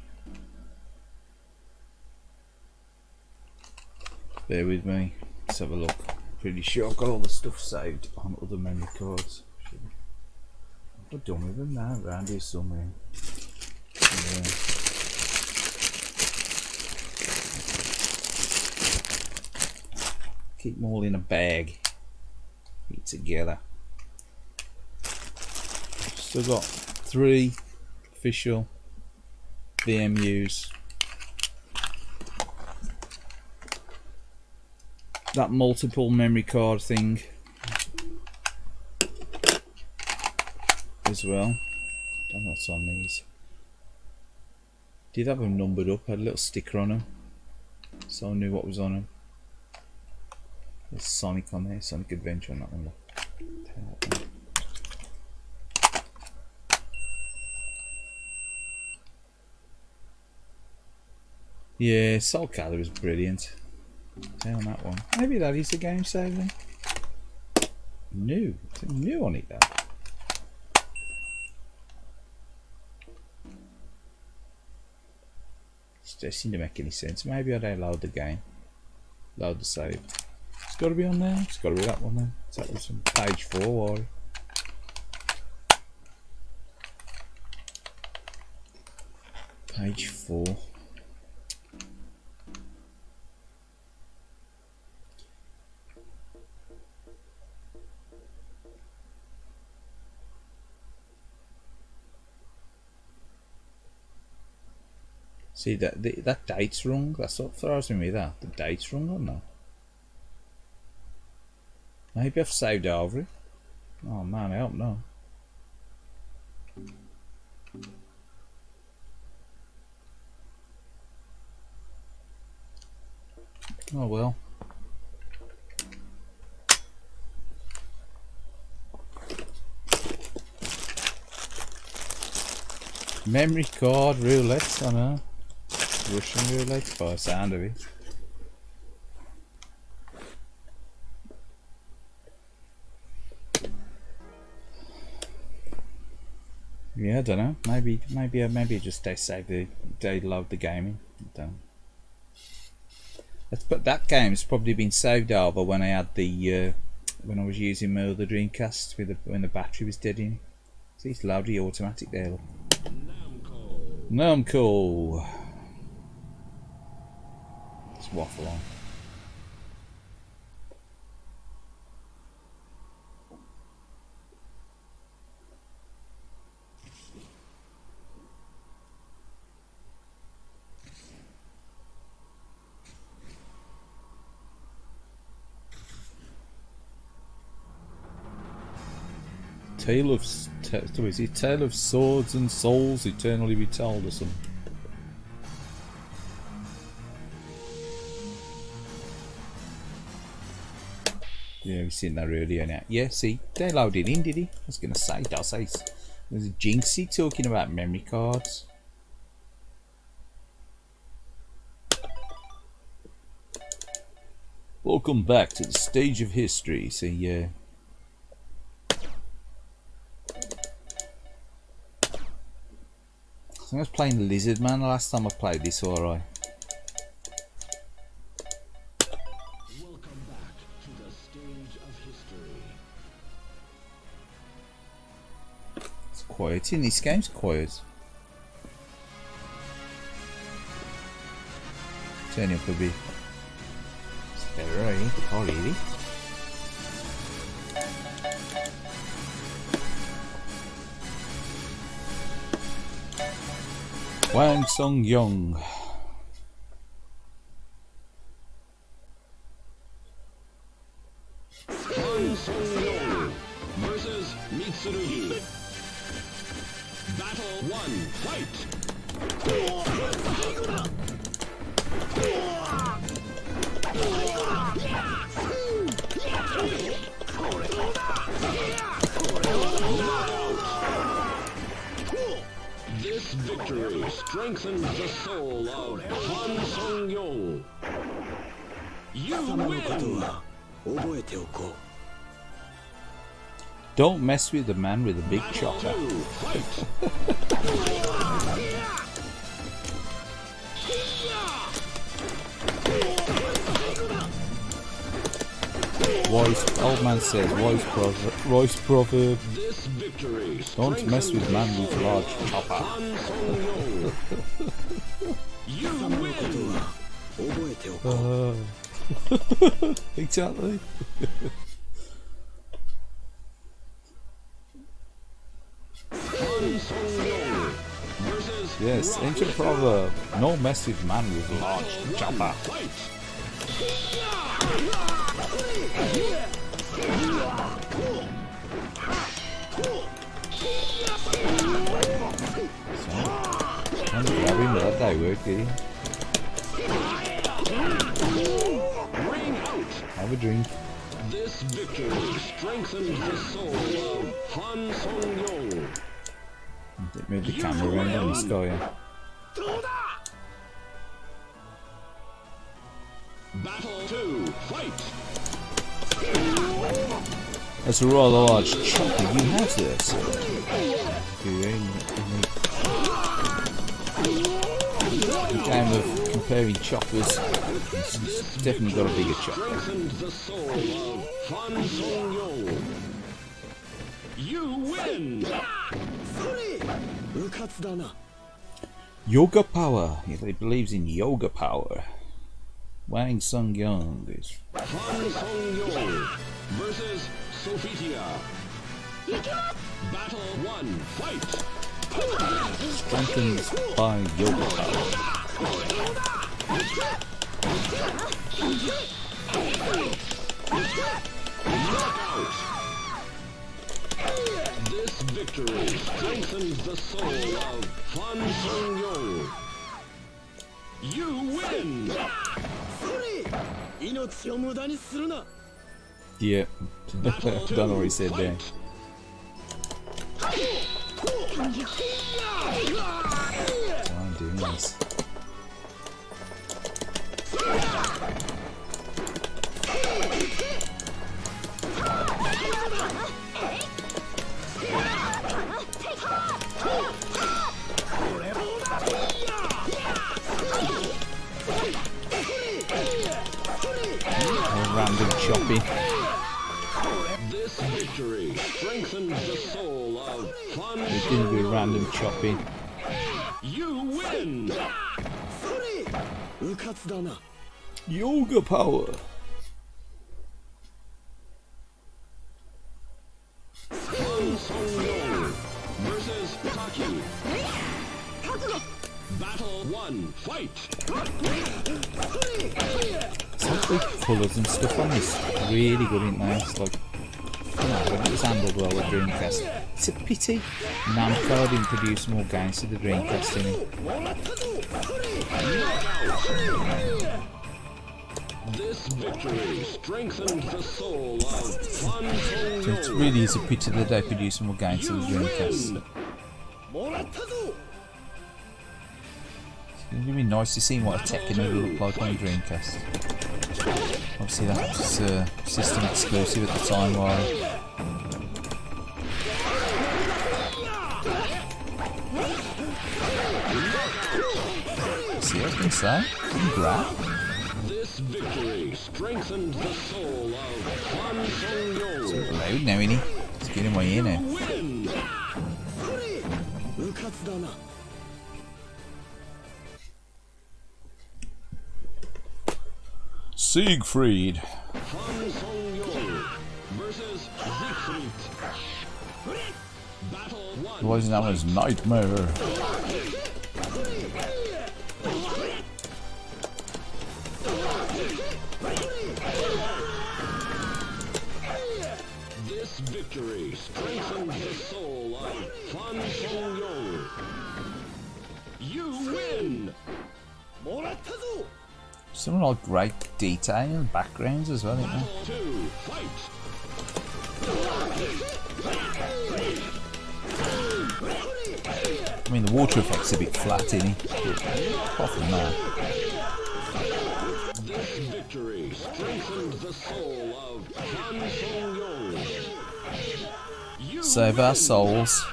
Bear with me. Let's have a look. Pretty sure I've got all the stuff saved on other memory cards. What done with them now? Around here somewhere. Yeah. Keep them all in a bag. Keep it together. Still got 3 official VMUs. That multiple memory card thing as well. Don't know what's on these. Did have them numbered up, had a little sticker on them, so I knew what was on them. There's Sonic on there, Sonic Adventure on that one. Yeah, Soul Calibur is brilliant. On that one. Maybe that is the game saving. New. It's new on it though. It doesn't seem to make any sense. Maybe I don't load the game. Load the save. It's got to be on there. It's got to be that one then. So that was on page 4 or page 4. See that date's wrong. That's what throws me with that. The date's wrong or not? Maybe I've saved over it. Oh man, I hope not. Oh well. Memory card roulette, I know. Russian roulette by the sound of it. Yeah, I don't know. Maybe just they load the game in. I don't know. But that game's probably been saved over when I had the when I was using my other Dreamcast when the battery was dead in it. See, it's loudly automatic there. Look. Namco. Let's waffle on. Tale of Swords and Souls Eternally Retold or something. Yeah, we've seen that earlier now. Yeah, see, they loaded in, did he? I was going to say, there's a Jinxie talking about memory cards. Welcome back to the stage of history. See, yeah. I think I was playing Lizard Man the last time I played this, alright. Welcome back to the stage of history. It's quiet in this game's quiet. Turn it up a bit. It's better, right? Oh, really? Wang Sung Young. Han Sung-yong versus Mitsurugi. Battle 1, fight! This victory strengthens the soul of Han Sung-yong. You win! Don't mess with the man with the big chopper. Old man says, wise proverb. Don't mess with man with large chopper. You win! Exactly. Yes, ancient proverb. No mess with man with large chopper. I'm grabbing that die work, did he? Have a drink. This victory strengthens the soul of Han Sung-yong. Move the camera around on this guy. Battle 2, fight! That's a rather large chopper you have there, sir. The game of comparing choppers, it's definitely got a bigger chopper. The soul of Han Sung-yong. You win! Yoga power. He believes in yoga power. Wang Sung Young is Han Sung-yong versus Sophitia. Battle 1, fight! strengthened by yoga power. Knockout! This victory strengthens the soul of Han Sung-yong. You win! Yeah, don't know what he said there. So I'm doing this. random chopping. This victory strengthens the soul of Han They did a bit of random chopping. You win! Yoga power. Han Song-yong versus Taki. Battle 1, fight! It's like the colours and stuff on this really good, isn't it? It's like, you know, when it was handled well with Dreamcast. It's a pity Namco didn't produce more games for the Dreamcast, isn't it? This victory strengthens the soul of Han So it Song-yong. really is a pity that they produce more games for the Dreamcast. It's going to be nice to see what a Tekken would look like on the Dreamcast. Obviously that was system exclusive at the time, while see what I can say? Grab. This victory strengthens the soul of Han Song-yong. Loud now, innit? It's getting my ear now. Win! Siegfried. Han Song-yong versus Siegfried. Battle 1. Otherwise known as Nightmare. This victory strengthens the soul of Han Song-yong. You win! Some like great detail in the backgrounds as well, isn't there? Battle 2, fight! I mean, the water effect's a bit flat, isn't it? Apart from that. This victory strengthens the soul of Han Song-yong. You Save our souls.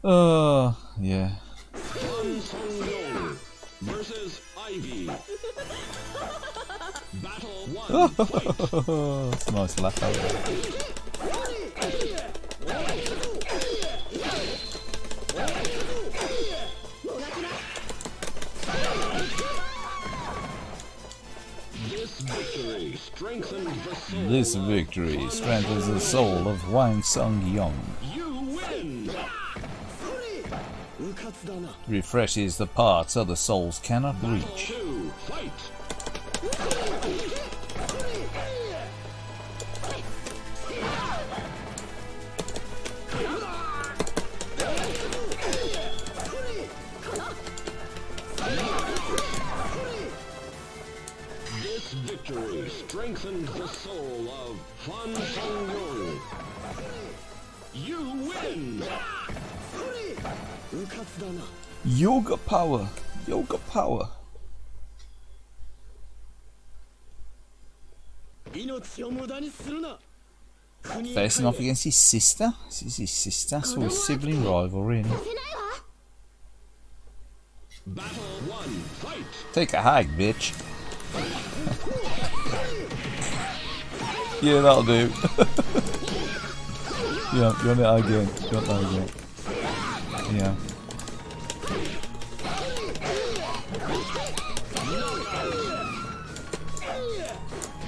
Oh, yeah. Han Song-yong versus Ivy. Battle 1, fight! It's a nice laugh out there. This victory strengthens the soul. This victory strengthens the soul of Wang Sung-yong. You win! Refreshes the parts other souls cannot Battle reach. 2, fight! This victory strengthens the soul of Han Song-yong. You win! Yoga power! Yoga power! Facing off against his sister? This is his sister, so his sibling rivalry. Innit? Battle 1, fight! Take a hike, bitch. Yeah, that'll do. Yeah, you want it again. You want that again. Yeah.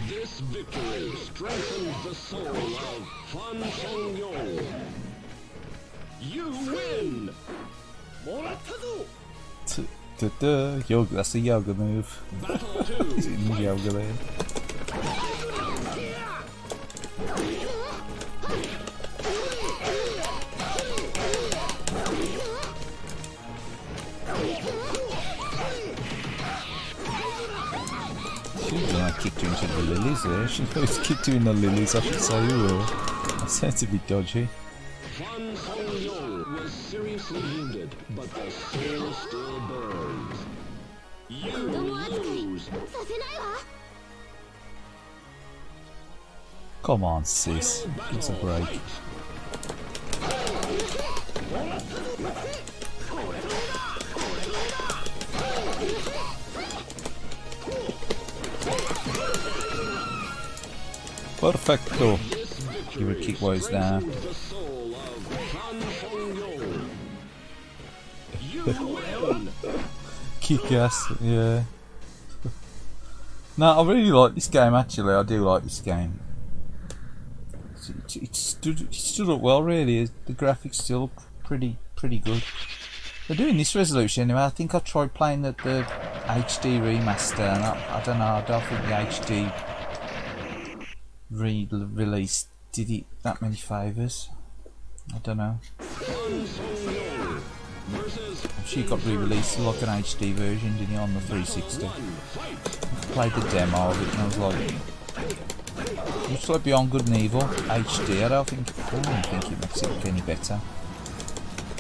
This victory strengthens the soul of Han Song-yong. You win! Yoga, that's a yoga move. Battle 2, He's in yoga there. She didn't I kicked you into the lilies there. She always kicked you in the lilies, I should say. That sounds a bit dodgy. Han Song-yong was seriously wounded, but the soul still burns. You lose! Come on, sis. Give us a break. Perfecto. This victory Give her a kick while he's down. strengthens the soul of Han Song-yong. You win! Kick ass, yeah. No, I really like this game actually. I do like this game. It stood up well, really. The graphics still pretty good. They're doing this resolution anyway. I think I tried playing the HD remaster, and I don't know. I don't think the HD release did it that many favours. I don't know. Han Song-yong versus I'm sure it got re-released like an HD version, didn't it, on the 360? one. Fight! Played the demo of it and I was like, looks like Beyond Good and Evil HD. I don't think it makes it look any better.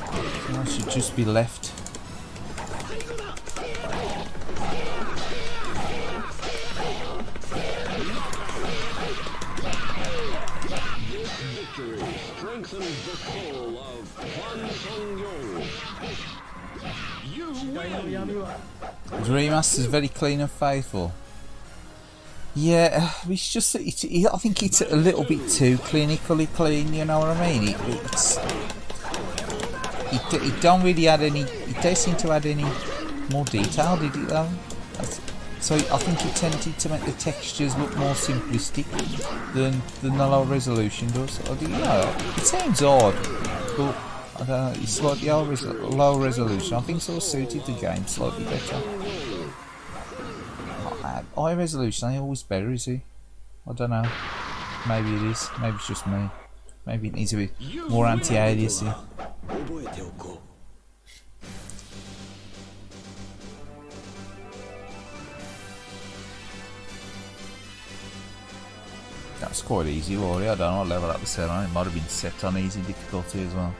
So I should just be left. This victory strengthens the soul of Han Song-yong. You win! The remaster is very clean and faithful. Yeah, it's just I think it's a little bit too clinically clean. You know what I mean? It don't really add any. It don't seem to add any more detail, did it though? So I think it tended to make the textures look more simplistic than the low resolution does. I don't know. It sounds odd, but I don't know. It's like the low resolution. I think sort of suited the game slightly better. High resolution ain't always better, is he? I don't know. Maybe it is. Maybe it's just me. Maybe it needs to be more anti-aliasing. That's quite easy, Rory. I don't know what level that was set on. It might have been set on easy difficulty as well.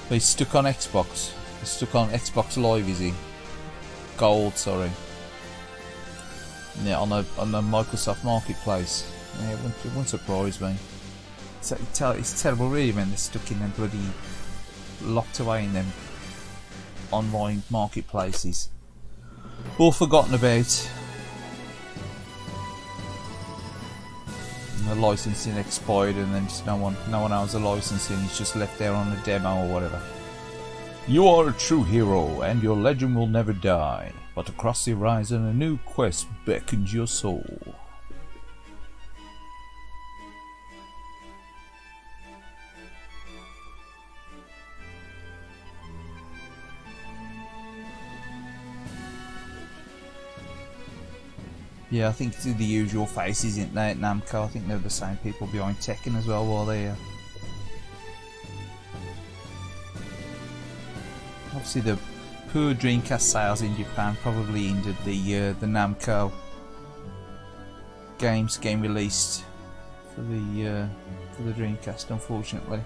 But he's stuck on Xbox. He's stuck on Xbox Live, is he? Gold, sorry. Yeah, on the Microsoft Marketplace. Yeah, it wouldn't surprise me. It's terrible, really, when they're stuck in them bloody locked away in them online marketplaces. All forgotten about. And the licensing expired, and then just no one owns the licensing. It's just left there on a demo or whatever. You are a true hero, and your legend will never die. But across the horizon, a new quest beckons your soul. Yeah, I think it's the usual faces, isn't they, at Namco? I think they're the same people behind Tekken as well while they're here. Obviously the poor Dreamcast sales in Japan probably hindered the Namco games getting released for the Dreamcast, unfortunately.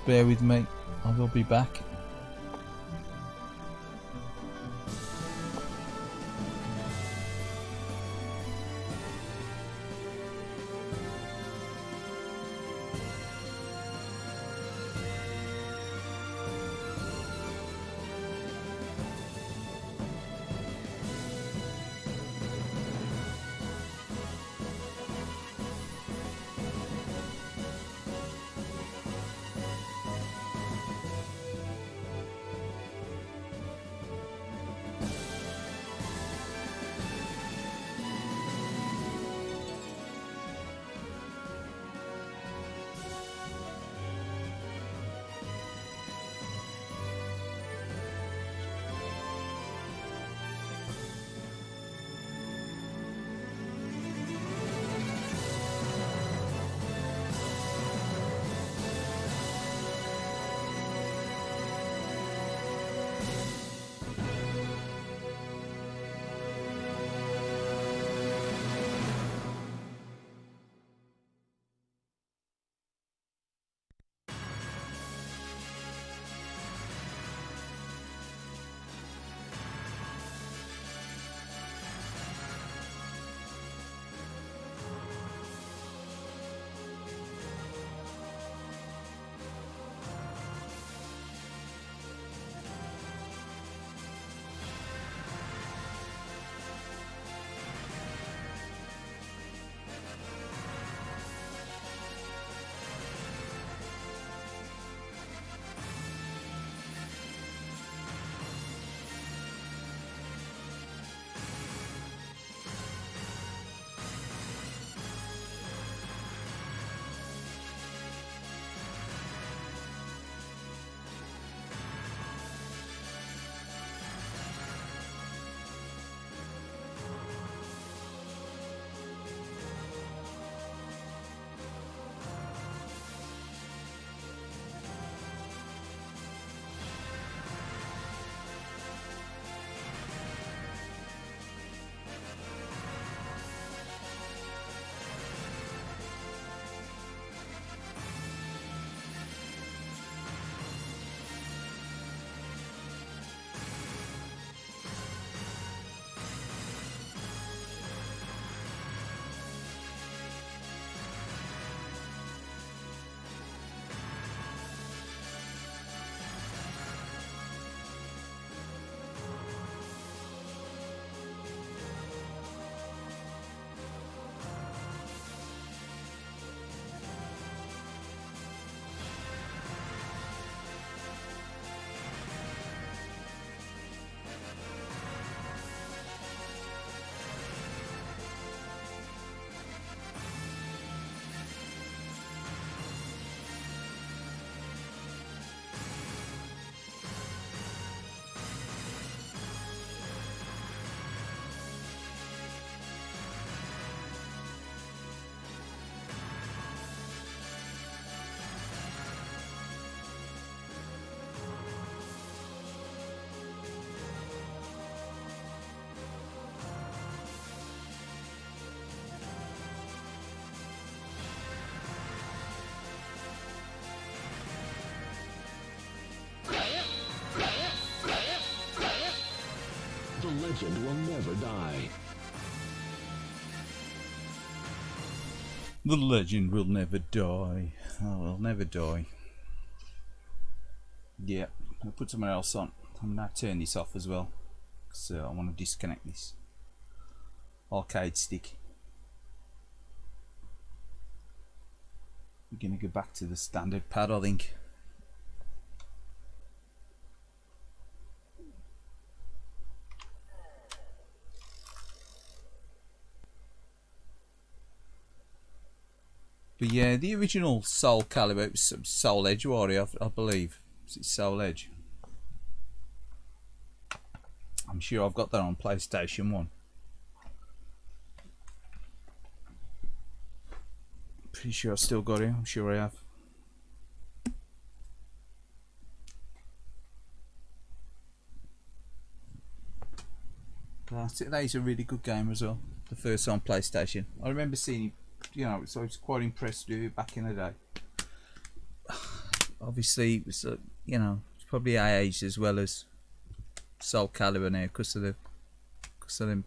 Bear with me, I will be back. legend will never die. The legend will never die. Oh, will never die. Yeah, I'll put somewhere else on. I'm going to turn this off as well, so I want to disconnect this arcade stick. We're going to go back to the standard pad, I think. But yeah, the original Soul Calibur was Soul Edge Warrior, I believe. It's Soul Edge. I'm sure I've got that on PlayStation 1. Pretty sure I've still got it. I'm sure I have. That is a really good game as well. The first on PlayStation. I remember seeing it, you know, so I was quite impressed with it back in the day. Obviously, it was, you know, it's probably aged as well as Soul Calibur now because of the,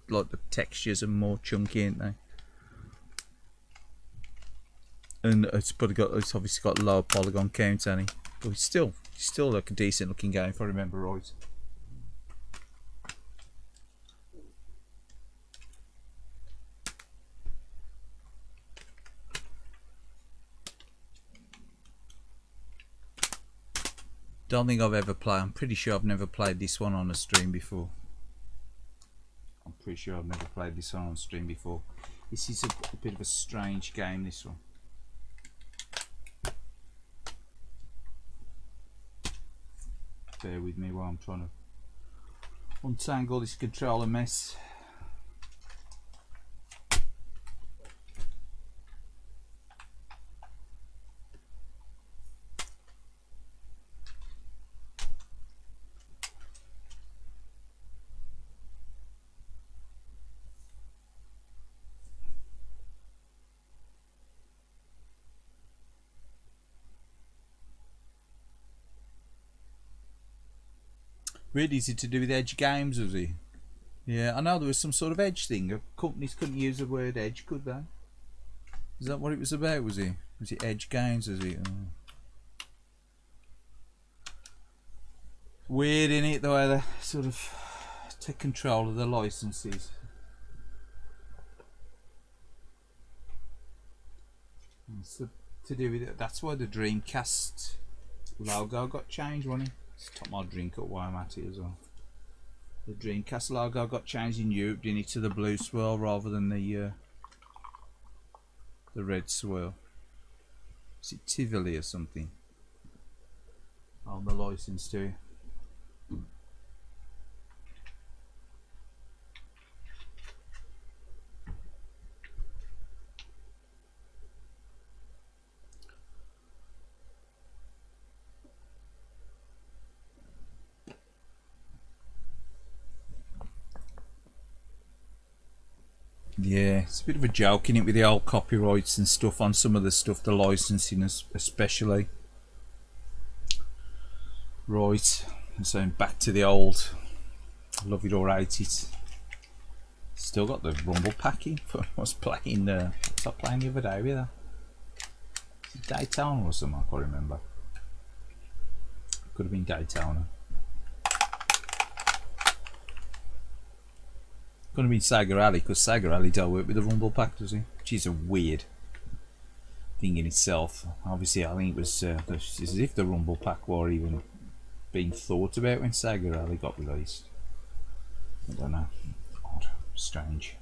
like the textures are more chunky, ain't they? And it's obviously got lower polygon count, ain't it? But it's still like a decent looking game if I remember right. Don't think I've ever played. I'm pretty sure I've never played this one on a stream before. This is a bit of a strange game, this one. Bear with me while I'm trying to untangle this controller mess. Really, is it to do with Edge Games, was he? Yeah, I know there was some sort of Edge thing. Companies couldn't use the word Edge, could they? Is that what it was about, was it? Was it Edge Games, was it? Oh. Weird, isn't it, the way they sort of take control of the licenses. It's to do with it. That's why the Dreamcast logo got changed, wasn't it? Let's top my drink up while I'm at it as well. The Dreamcast logo got changed in Europe, didn't it, to the blue swirl rather than the red swirl. Is it Tivoli or something? On the license too. Yeah, it's a bit of a joke, isn't it, with the old copyrights and stuff on some of the stuff, the licensing especially. Right, so back to the old, love it or hate it. Still got the rumble packing. I was playing, the other day with her? Daytona or something, I can't remember. Could have been Daytona. Could have been Sega Rally, because Sega Rally don't work with the rumble pack, does he? Which is a weird thing in itself. Obviously, I think it was as if the rumble pack were even being thought about when Sega Rally got released. I don't know. Odd. Strange.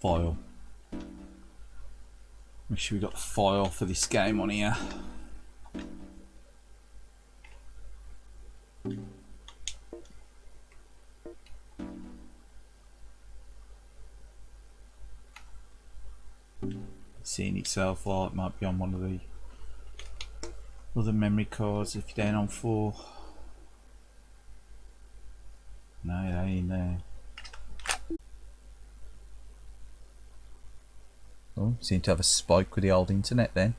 File. Make sure we got the file for this game on here. Seeing itself, or it might be on one of the other memory cards if you're down on 4. No, it ain't there. Oh, seem to have a spike with the old internet then.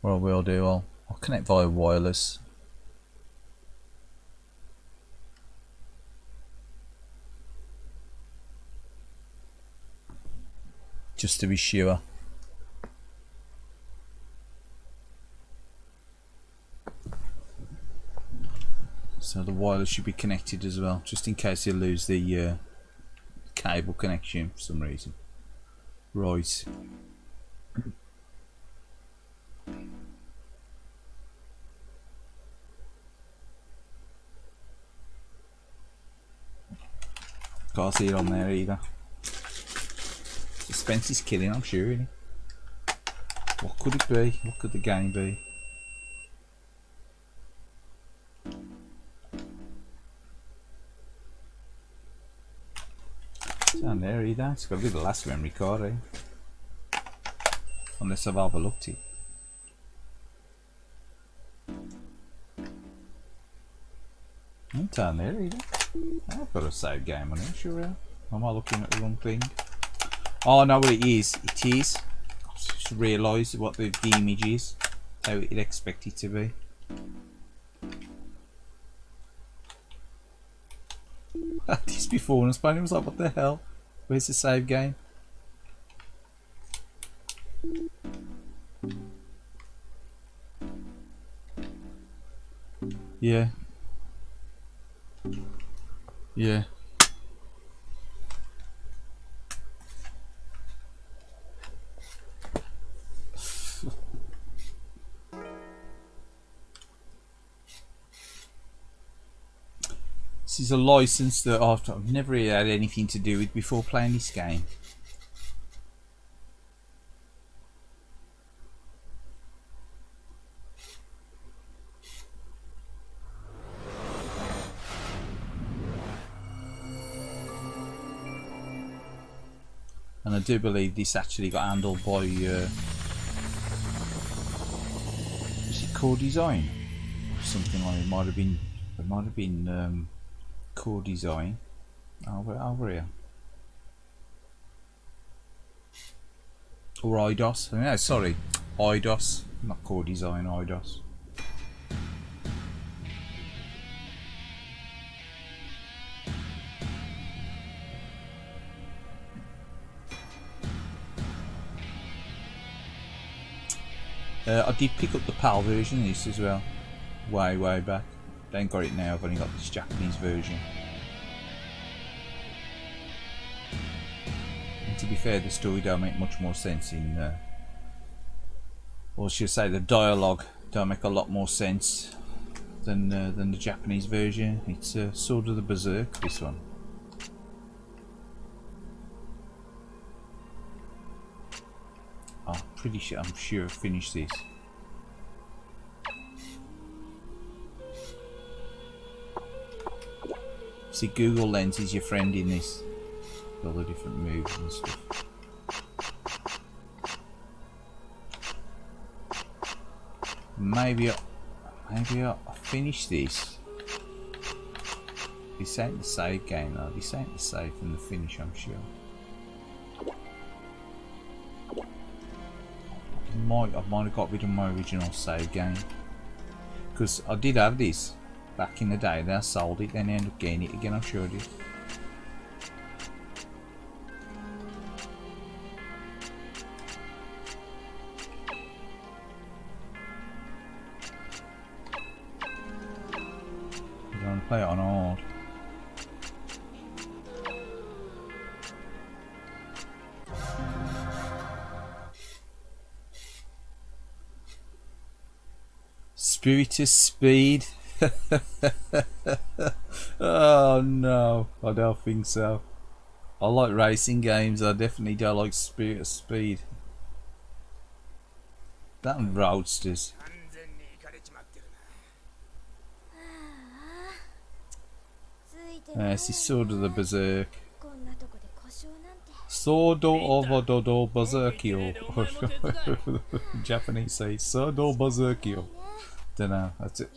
What I will do, I'll connect via wireless. Just to be sure. So the wireless should be connected as well, just in case you lose the cable connection for some reason. Right. Can't see it on there either. Suspense is killing, I'm sure, isn't it? What could it be? What could the game be? It's down there either. It's got to be the last memory card, eh? Unless I've overlooked it. Not down there either. I've got a save game on it, sure. Am I looking at the wrong thing? Oh, I know what it is. It is. I just realised what the image is. How you'd expect it to be. This before and I was playing, it was like, what the hell? Where's the save game? Yeah. Yeah. This is a license that I've never really had anything to do with before playing this game. And I do believe this actually got handled by is it Core Design? Something like it might have been Core Design. Over here. Or IDOS. No, sorry. IDOS. Not Core Design, IDOS. I did pick up the PAL version of this as well. Way back. Don't got it now, I've only got this Japanese version. And to be fair, the story don't make much more sense in or should I say the dialogue don't make a lot more sense than the Japanese version. It's sort of the Berserk, this one. I'm sure I've finished this. See, Google Lens is your friend in this. All the different moves and stuff. Maybe I'll finish this. This ain't the save game though. This ain't the save from the finish, I'm sure. I might have got rid of my original save game, because I did have this back in the day. Then I sold it, then I ended up getting it again. I'm sure I did. I don't play it on hard. Spiritus Speed. Oh no, I don't think so. I like racing games, I definitely don't like Spiritus Speed. That and Roadsters. This is sort of the Berserk. Sodo Ovododo Berserkio. Japanese say Sodo Berserkio. Dunno, that's it.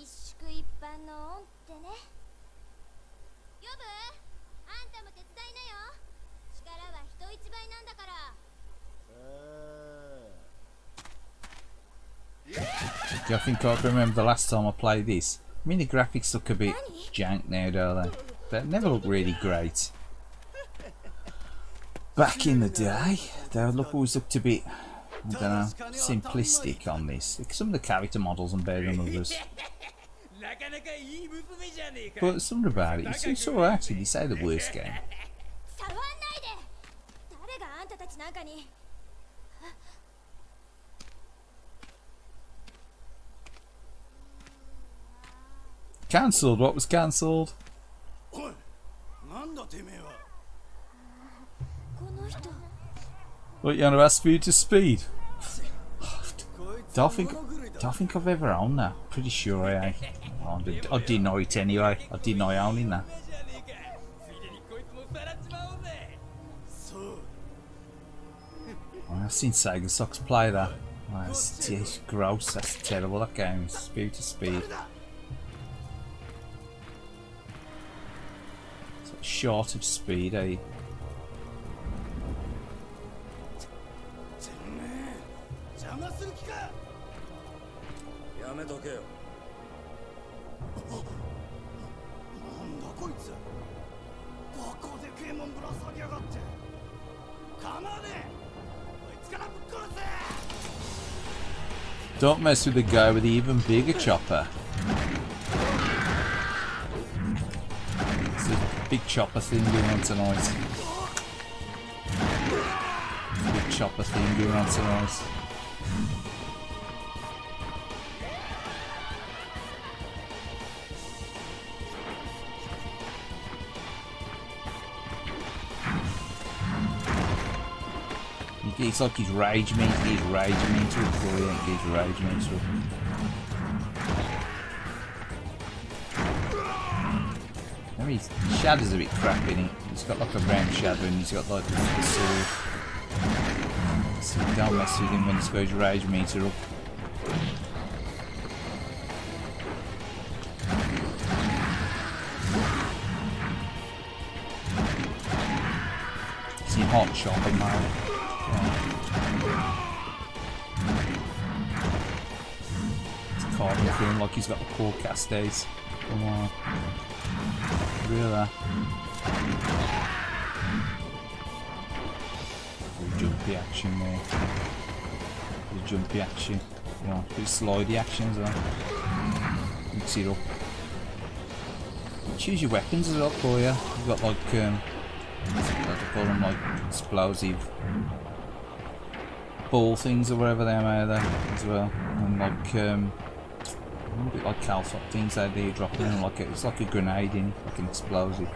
Do you think I remember the last time I played this? I mean, the graphics look a bit jank now, don't they? They never look really great. Back in the day, they always looked a bit, I don't know, simplistic on this. Some of the character models are better than others. But something about it, it's alright actually. You say the worst game. Cancelled? What was cancelled? What, you want to ask speed to speed? Don't think I've ever owned that. Pretty sure I I deny it anyway. I deny owning that. I've seen Sega Sox play that. Oh, it's gross. That's terrible. That game is speed to speed. It's like short of speed, eh? Don't mess with the guy with the even bigger chopper. It's a big chopper thing going on tonight. Big chopper thing going on tonight. It's like his rage meter, his rage meter, or he ain't his rage meter. I mean, his shadow's a bit crap in it. He's got like a round shadow and he's got like the sword. So don't mess with him when he's got his rage meter up. It's your hot chopper, man. It's carving through like he's got the poor cast days. Come on. Really? Very jumpy action there. Very jumpy action. You know, pretty slidey action as well. Mix it up. Choose your weapons as well for you. You've got like, what do you call them, like explosive ball things or whatever they are there as well, and like a bit like calfot things that they drop in, like it's like a grenade in, like an explosive.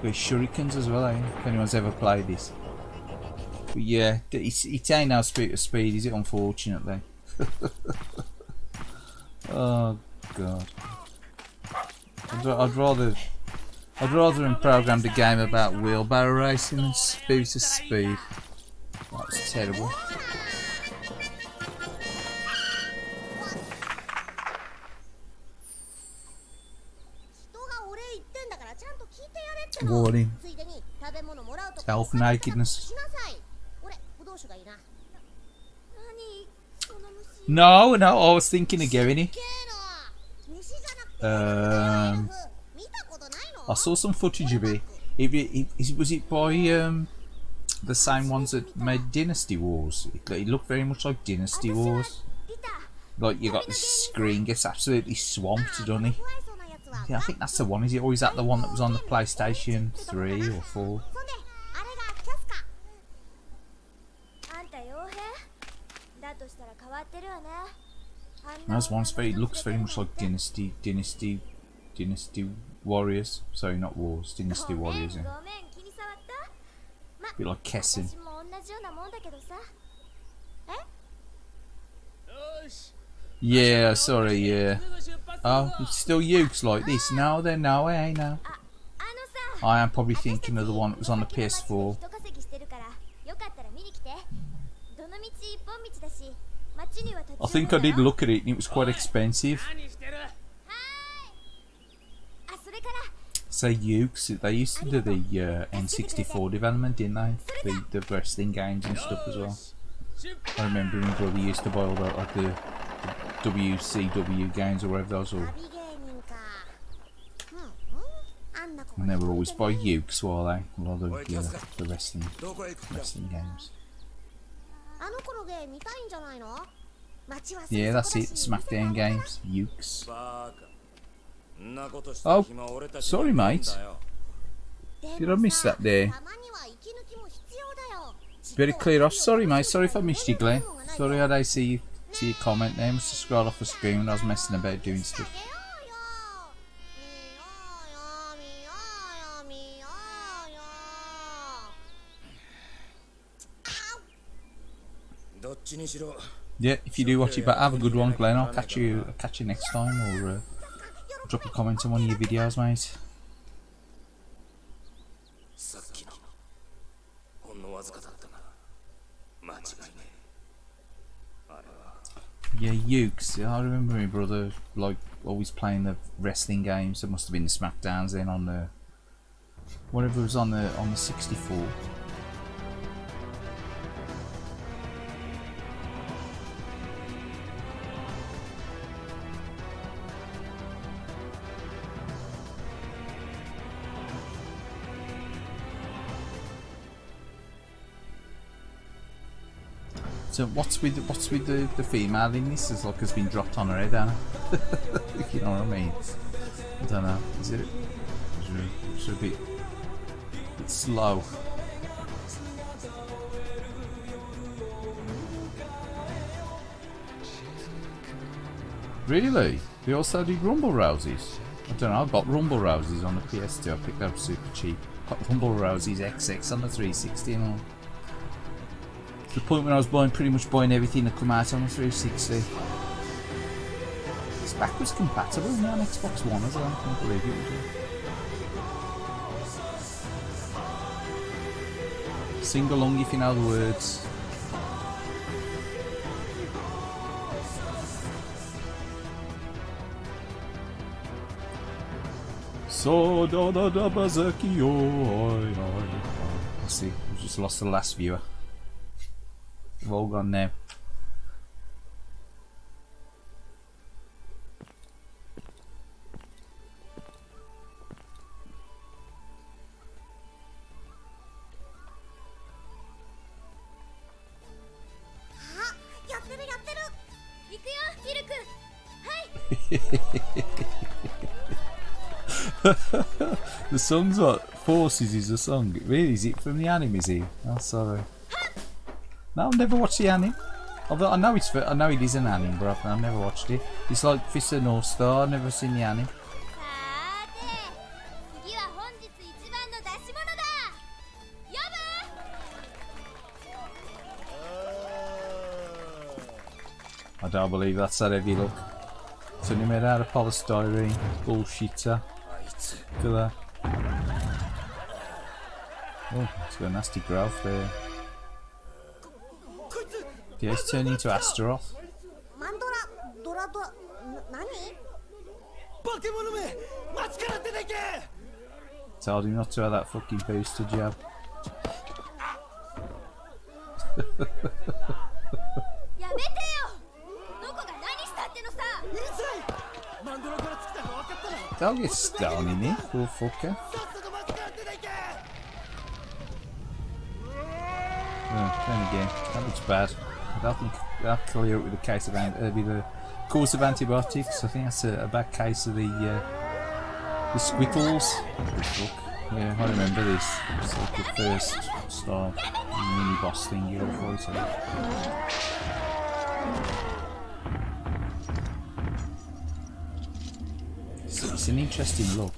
There's shurikens as well, eh? If anyone's ever played this. But yeah, it ain't no speed to speed, is it? Unfortunately. Oh god. I'd rather have programmed a game about wheelbarrow racing than speed to speed. That's terrible. Warning. Self nakedness. No, I was thinking of getting it. I saw some footage of it. Was it by the same ones that made Dynasty Wars? It looked very much like Dynasty Wars. Like you got the screen gets absolutely swamped, doesn't it? Yeah, I think that's the one. Is it? Or is that the one that was on the PlayStation 3 or 4? That's one. It looks very much like Dynasty Warriors. Sorry, not Wars. Dynasty Warriors. Yeah. A bit like Kessin. Yeah, sorry, yeah. Oh, it's still Ukes like this. No, then no, I ain't now. I am probably thinking of the one that was on the PS4. I think I did look at it and it was quite expensive. Say Ukes, they used to do the N64 development, didn't they? The wrestling games and stuff as well. I remember my brother used to buy all the WCW games or whatever those were. 旅芸人かあんな子 And they were always by Ukes, were they? A lot of the wrestling games. あの子の芸見たいんじゃないの街は Yeah, that's it. Smackdown games. Ukes. Oh, sorry, mate. Did I miss that there? Very clear off. Sorry, mate. Sorry if I missed you, Glenn. Sorry I didn't see your comment there. I must have scrolled off the screen when I was messing about doing stuff. Yeah, if you do watch it back, have a good one, Glenn. I'll catch you next time, or drop a comment on one of your videos, mate. Yeah, Ukes. I remember my brother like always playing the wrestling games. There must have been the Smackdowns then on the whatever was on the 64. So what's with the female in this? Is like has been dropped on her head, Anna. If you know what I mean. I don't know. Is it? It's a bit slow. Really? They also did Rumble Rouseys? I don't know. I got Rumble Rouseys on the PS2. I picked that up super cheap. Got Rumble Rouseys XX on the 360 and all. The point when I was pretty much buying everything that come out on the 360. It's backwards compatible now on Xbox One as well. I can't believe it. Sing along if you know the words. So da da da bazaki oi. Let's see, we just lost the last viewer. We've all gone now. The song's what? Forces is the song. Really? Is it from the anime? Is he? Oh, sorry. No, I've never watched the anime. Although I know it is an anime, but I've never watched it. It's like Fist of North Star. I've never seen the anime. I don't believe that's that heavy look. It's only made out of polystyrene. Bullshitter. Look at that. Oh, it's got a nasty growth there. Yeah, it's turning into Astaroth. Told him not to have that fucking booster jab. Don't get stoned in here, poor fucker. Then again, that looks bad. I don't think that'll clear it with a case of with a course of antibiotics. I think that's a bad case of the squittles. Yeah, I remember this. It's like the first star mini boss thing you go for. So it's an interesting look.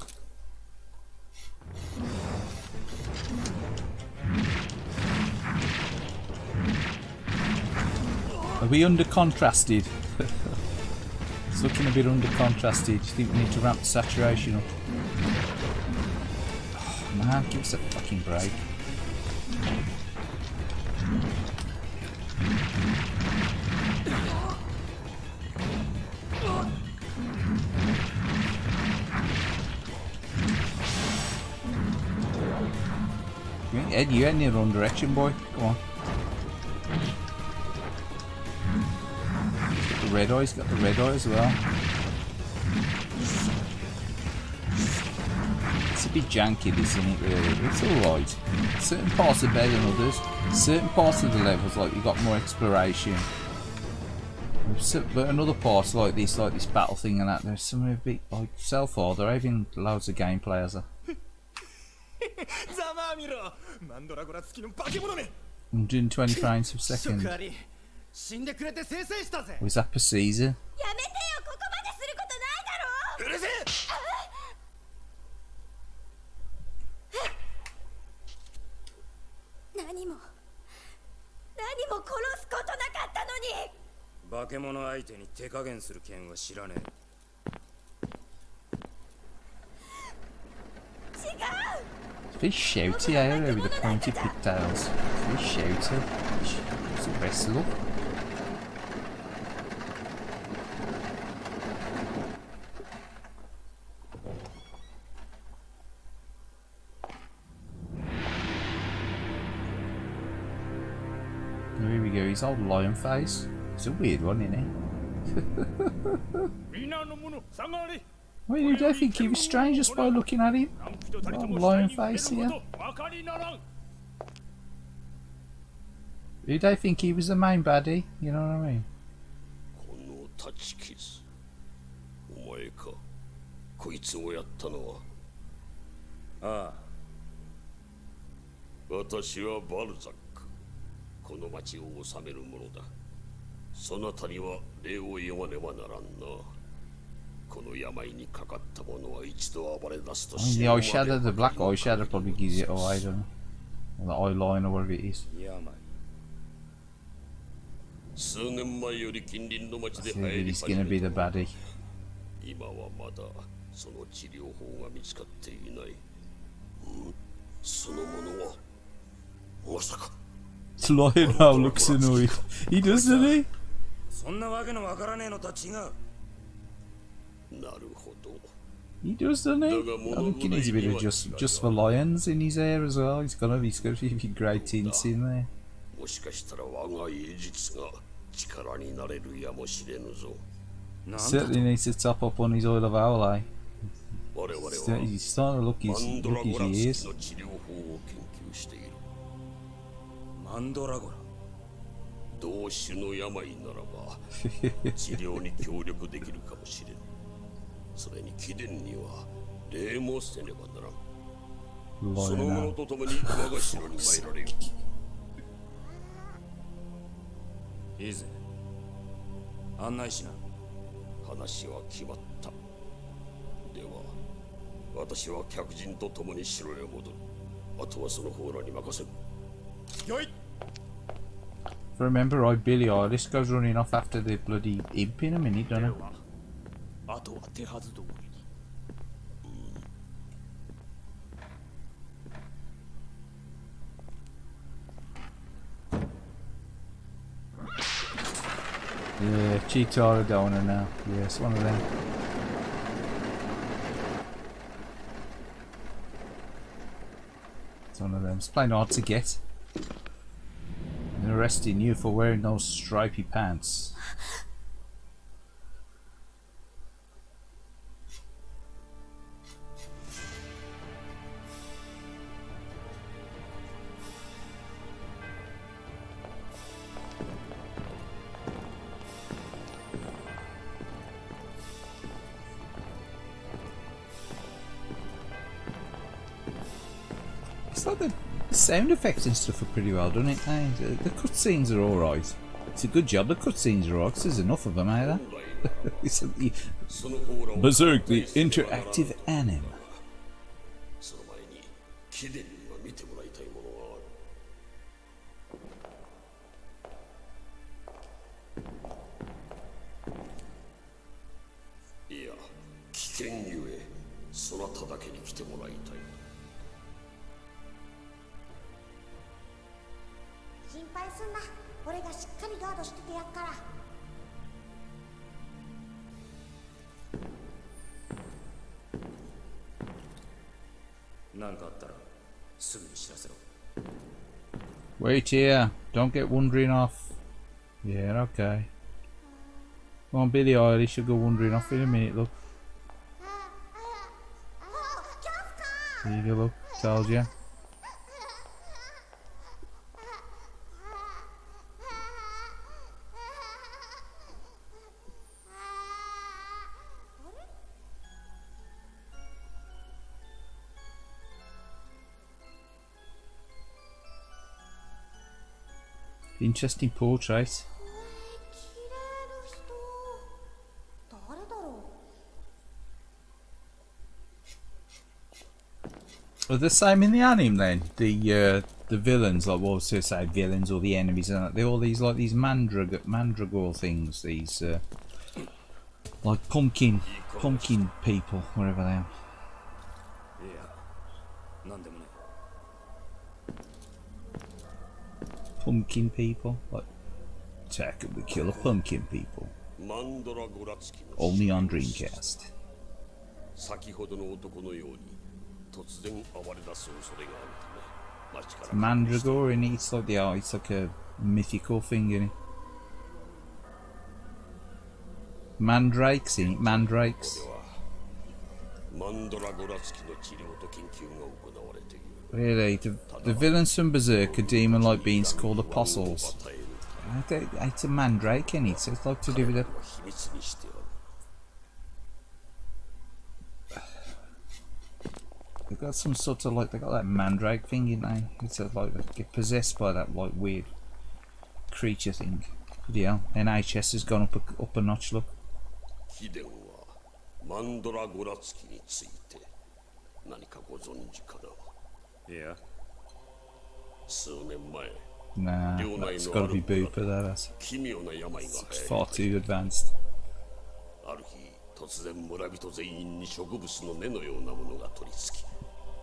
Are we under contrasted? It's looking a bit under contrasted. Do you think we need to ramp the saturation up? Oh, man, give us a fucking break. Ed, you ain't in the wrong direction, boy. Come on. red eye. He's got the red eye as well. It's a bit janky, isn't it, really? It's alright. Certain parts are better than others. Certain parts of the levels, like, you got more exploration. But another parts like this battle thing and that, there's some a bit, like, so far, they're having loads of gameplay as a... 120 frames per second. Was that per season? やめてよ、ここまですることないだろ。うるせえ。何も殺すことなかったのに。化け物相手に手加減する剣は知らねえ。違う。 It's very shouty area with the pointy pigtails. It's very shouty. It's aggressive. Here we go, his old lion face. It's a weird one, isn't it? Well, you don't think he was strange just by looking at him? Old lion face here. You don't think he was the main baddie? You know what I mean? この立ち傷、お前か。こいつをやったのは。ああ、私はバルザック。この町を治める者だ。そなたには礼を言わねばならんな。この病にかかった者は一度暴れ出すと The eye shadow, the black eye shadow probably gives it away, doesn't it? Or the eye line or whatever it is. 病。数年前より近隣の町で So 流行り he's 始 gonna め be the た。 baddie. 今はまだその治療法が見つかっていない。その者はまさか。 This lion now looks annoyed. He does, doesn't he? そんなわけのわからねえのとは違う。なるほど。 He does, doesn't he? I think he needs a bit of just for lions in his hair as well. He's got a few grey tints in there. もしかしたら我が英術が力になれるやもしれぬぞ。 Certainly needs to top up on his oil of owl, eh? 我々は He's starting to look マ his ンドラゴラ付 ears. きの治療法を研究している。マンドラゴラ。同種の病ならば治療に協力できるかもしれん。それに貴殿には礼もせねばならん。その Lion 者 now. と共に我が城に参られよ。いいぜ。案内しな。話は決まった。では、私は客人と共に城へ戻る。あとはその方らに任せる。よい。 If I remember right, Billie Eilish goes running off after the bloody imp in a minute, doesn't it? あとは手はず通りに。Yeah, Cheetah Donor now. Yeah, it's one of them. It's one of them. It's plain hard to get. They're arresting you for wearing those stripy pants. It's like the sound effects and stuff are pretty well done, ain't they? The cutscenes are alright. It's a good job the cutscenes are alright, 'cause there's enough of them, ain't there? It's the Berserk, the interactive anime. その前に貴殿には見てもらいたいものがある。いや、危険ゆえ、そなただけに来てもらいたい。心配すんな。俺がしっかりガードしててやっから。なんかあったらすぐに知らせろ。 Wait here. Don't get wandering off. Yeah, okay. Come on, Billie Eilish will go wandering off in a minute, look. There you go, look. Told you. Interesting portrait. 綺麗な人誰だろう Are the same in the anime then? The villains, like what was to say, villains or the enemies, and they're all these like these mandragore things. These like pumpkin people, wherever they are. いやなんでもない Pumpkin people, like attack of the killer pumpkin people. マンドラゴラツキの Only on Dreamcast. 先ほどの男のように突然暴れ出す恐れがあるため町から Mandragore, and it's like it's like a mythical thing, isn't it? Mandrakes, in it? Mandrakes. マンドラゴラツキの治療と研究が行われている Really, the villains from Berserk are demon-like beings called apostles. It's a mandrake, isn't it? So it's like to do with it. 秘密にしてある They've got some sort of like, they got that mandrake thing, in they? It's like they get possessed by that like weird creature thing. Yeah, NHS has gone up a notch, look. 秘伝はマンドラゴラツキについて何かご存知かな いや数年前 Nah, that's got to be Booper though. That's 奇妙な病が流行 far too advanced. ある日突然村人全員に植物の根のようなものが取り付き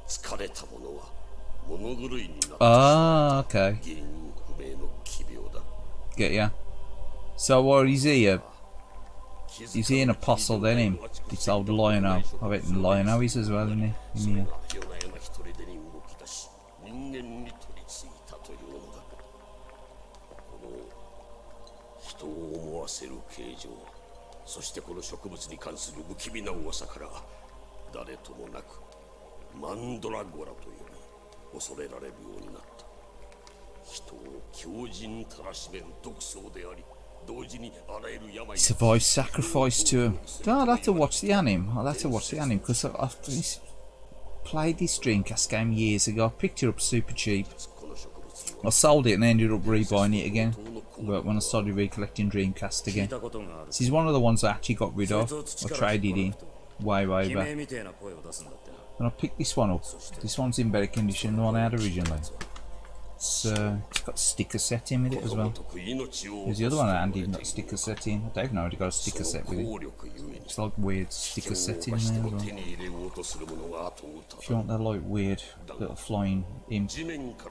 疲れた者は物狂いになってしまう Ah, okay. 原因不明の奇病だ Get ya. So what is he? Is he an apostle then, him? This old Lionel. I bet Lionel is as well, isn't he? In here. 夜な夜な一人でに動き出し人間に取り付いたというのだこの人を思わせる形状そしてこの植物に関する不気味な噂から誰ともなくマンドラゴラと呼び恐れられるようになった人を強靭たらしめる毒草であり Survive sacrifice to him. I'll have to watch the anime. I'll have to watch the anime because I've played this Dreamcast game years ago. I picked it up super cheap. I sold it and ended up rebuying it again. But when I started recollecting Dreamcast again, this is one of the ones I actually got rid of. I traded in way back. And I picked this one up. This one's in better condition than the one I had originally. It's got sticker set in with it as well. There's the other one that didn't got sticker set in. I don't know, it got a sticker set with it. It's like weird sticker set in there as well. If you want that like weird little flying imp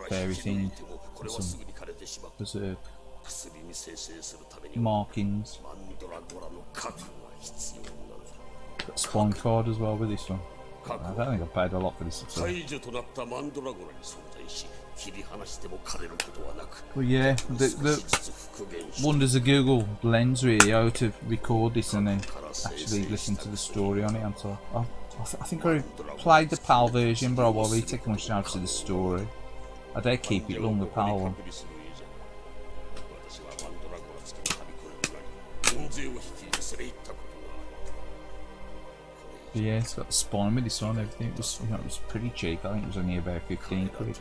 fairy thing, some berserk markings. Got a spawn card as well with this one. I don't think I paid a lot for this. Well, yeah, the wonders of Google Lens really, how to record this and then actually listen to the story on it on top. I think I played the PAL version, but I will really take much time to the story. I dare keep it long, the PAL one. But yeah, it's got the spawn with this one, everything. It was, it was pretty cheap. I think it was only about 15 quid.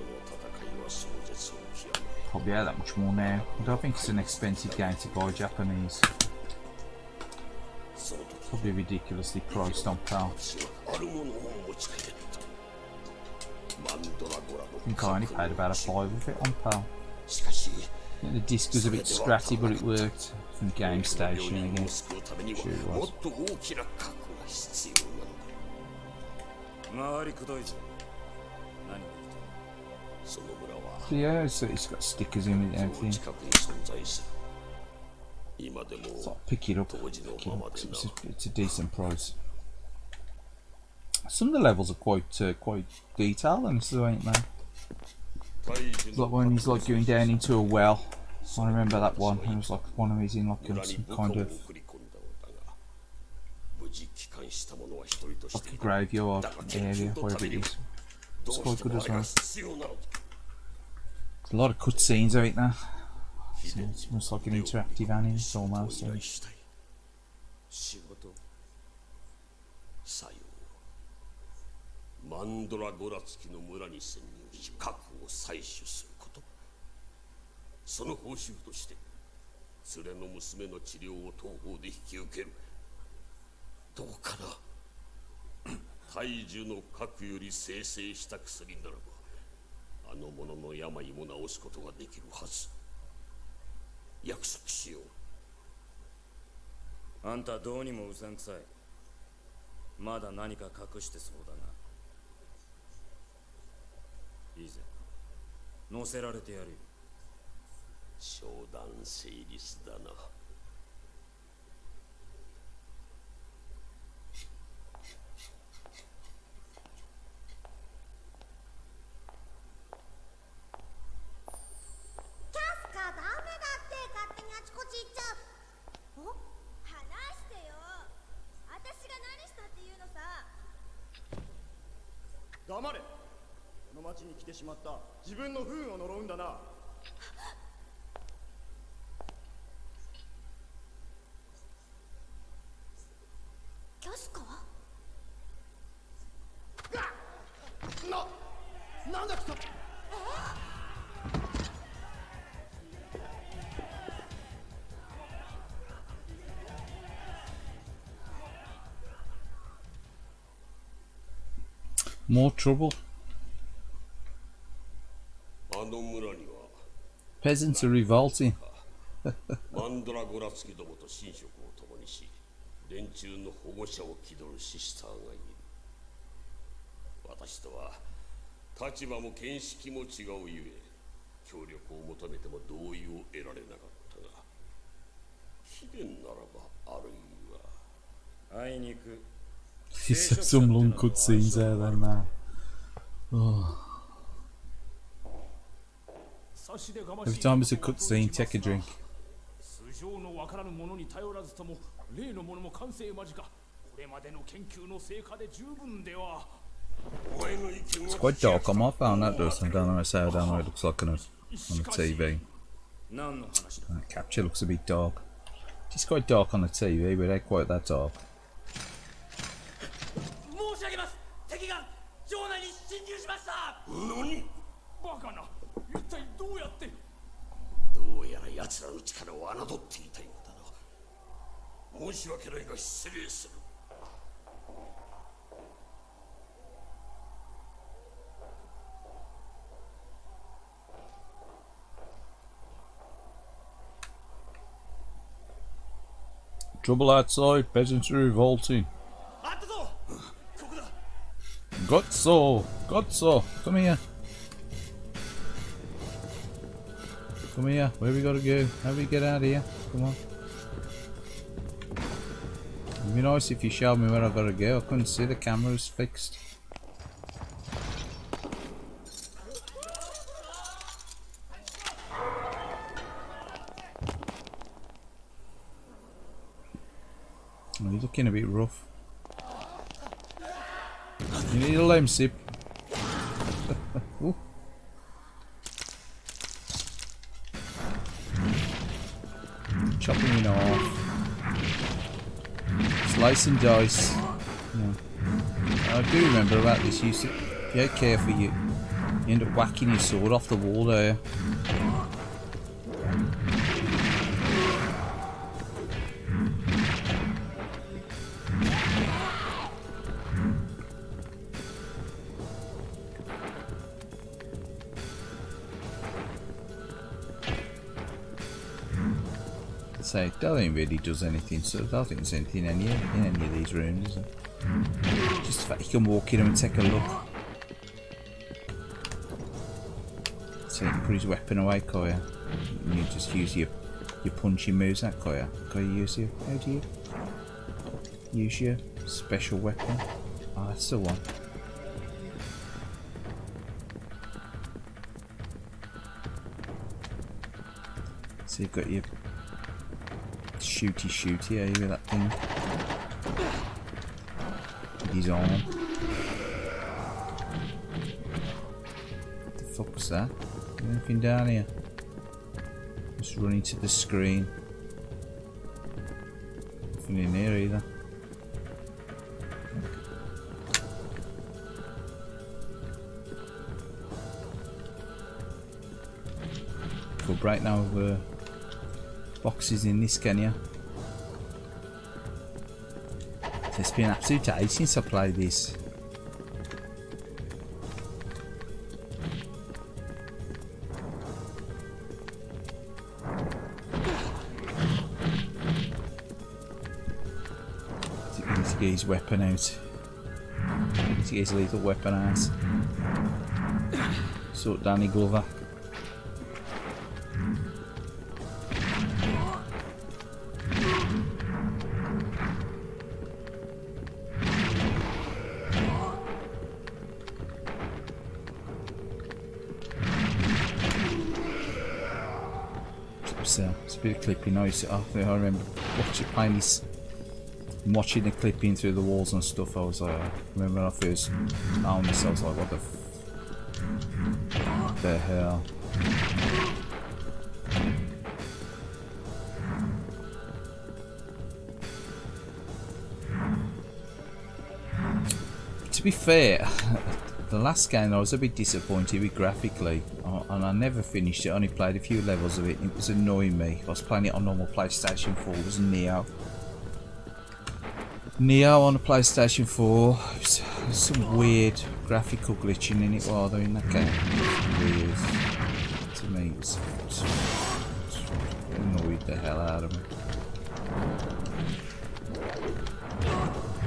Probably out that much more now. I don't think it's an expensive game to buy Japanese. Probably ridiculously priced on PAL. I think I only paid about a $5 of it on PAL. I think the disc was a bit scratchy, but it worked from Game Station again. I'm sure it was. So yeah, it's got stickers in it and everything. So pick it up. It's a decent price. Some of the levels are quite detailed, and so ain't they? Like when he's like going down into a well. I remember that one. It was like one of these in like some kind of した者は一人としている。 Graveyard だが研 area, 究のた wherever め it にも is. どう It's quite して good も as あれが well. 必要なのだ。 There's a lot of cutscenes out now. 秘 So 伝 it's の almost like an 腕を interactive anime 仕事を almost. 依 So. 頼したい。仕事さよう。マンドラゴラツキの村に潜入し核を採取すること。その報酬として連れの娘の治療を東方で引き受ける。どうかな。大樹の核より生成した薬ならばあの者の病も治すことができるはず。約束しよう。あんたどうにもうさんくさい。まだ何か隠してそうだな。いいぜ、乗せられてやるよ。商談成立だな。キャスカダメだって勝手にあちこち行っちゃう。お、話してよ。私が何したっていうのさ。黙れ。この町に来てしまった自分の不運を呪うんだな。キャスカ？なんだ貴様。More trouble. あの村には Peasants are revolting. マンドラゴラツキどもと寝食を共にし、連中の保護者を気取るシスターがいる。私とは立場も見識も違うゆえ、協力を求めても同意を得られなかったが、秘伝ならばあるいは。あいにく He's some long cutscenes there then, man. Oh. Every time it's a cutscene, take a drink. 素性のわからぬものに頼らずとも例のものも完成間近。これまでの研究の成果で十分では。 It's quite dark on my phone, that does. I don't know how down it looks like on the TV. 何の話だ。 That capture looks a bit dark. It's quite dark on the TV, but it ain't quite that dark. 申し上げます。敵が城内に侵入しました。何？バカな。一体どうやって？どうやら奴らの力を侮っていたようだな。申し訳ないが失礼する。Trouble outside, peasants are revolting. あったぞ。ここだ。 Gotso, come here. Come here, where we gotta go? How do we get out of here? Come on. It'd be nice if you showed me where I gotta go. I couldn't see, the camera was fixed. Oh, you're looking a bit rough. You need a lime sip. Ooh. Chopping it off. Slice and dice. Yeah. I do remember about this. You get careful, you end up whacking your sword off the wall there. Say, that ain't really does anything, so I don't think there's anything in any of these rooms, is there? Just the fact you can walk in them and take a look. So you can put his weapon away, Koya. And you just use your punching moves, that Koya. Koya, how do you use your special weapon? Oh, that's the one. So you've got your shooty here with that thing. his arm. What the fuck was that? Anything down here? Just running to the screen. Nothing in here either. Cool, break now boxes in this, can you? It's been absolute age since I played this. He needs to get his weapon out. He needs to get his lethal weapon out. Sort Danny Glover. It's a bit of clipping noise. I remember watching the clipping through the walls and stuff. I was like, I remember when I first found this, I was like, what the hell? To be fair, the last game I was a bit disappointed with graphically, and I never finished it. I only played a few levels of it, and it was annoying me. I was playing it on normal PlayStation 4. It was Neo on the PlayStation 4. There's some weird graphical glitching in it while they're in that game. It was weird. To me, it annoyed the hell out of me.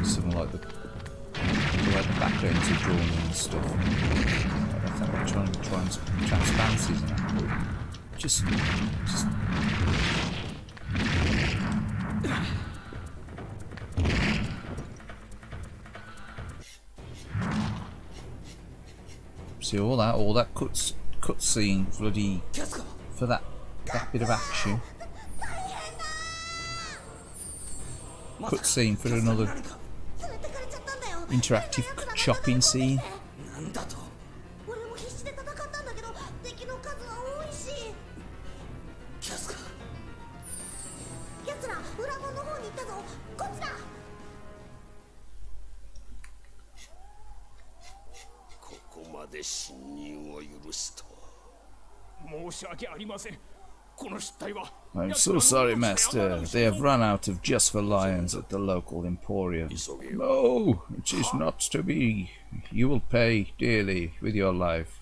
Something like the way the backgrounds are drawn and stuff. I think I'm trying to transparency, isn't it? Just see all that cut scene bloody for that bit of action. Cut scene for another interactive chopping scene. 俺も必死で戦ったんだけど敵の数は多いし。奴ら裏門の方に行ったぞ。こっちだ。ここまで侵入を許すとは。申し訳ありません。この失態は。I'm so sorry, Master. They have run out of just for lions at the local emporium. No, it is not to be. You will pay dearly with your life.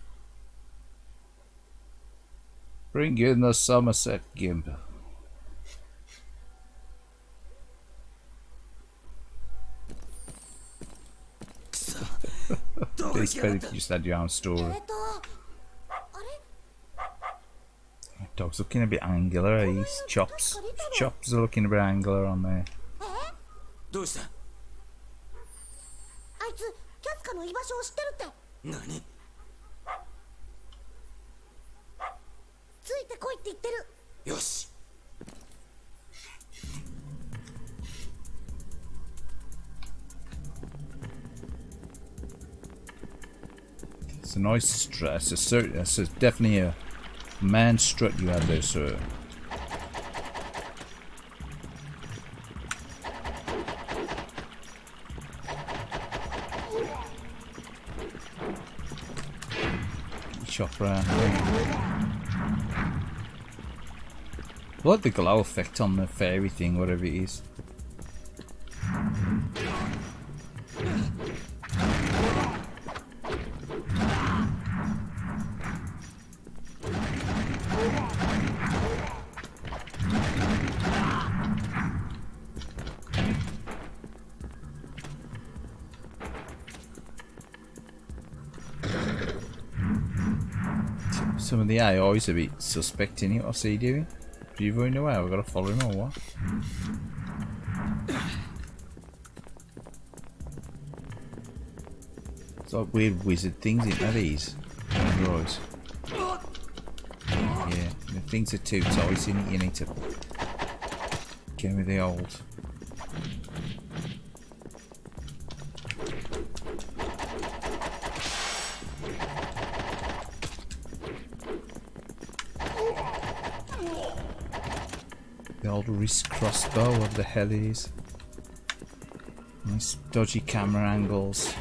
Bring in the Somerset Gimp. It's better if you just had your own story. Dog's looking a bit angular. His chops are looking a bit angular on there. どうした？あいつキャスカの居場所を知ってるって。何？ついてこいって言ってる。よし。It's a nice strut. It's definitely a man strut you have there, sir. Chop around. I like the glow effect on the fairy thing, whatever it is. Some of the AI is a bit suspecting it. What's he doing? Is he running away? We've got to follow him or what? It's like weird wizard things, isn't there, these? Right. Yeah, the things are too tight, in it. You need to get with the old. The old wrist crossbow, what the hell it is. Nice dodgy camera angles.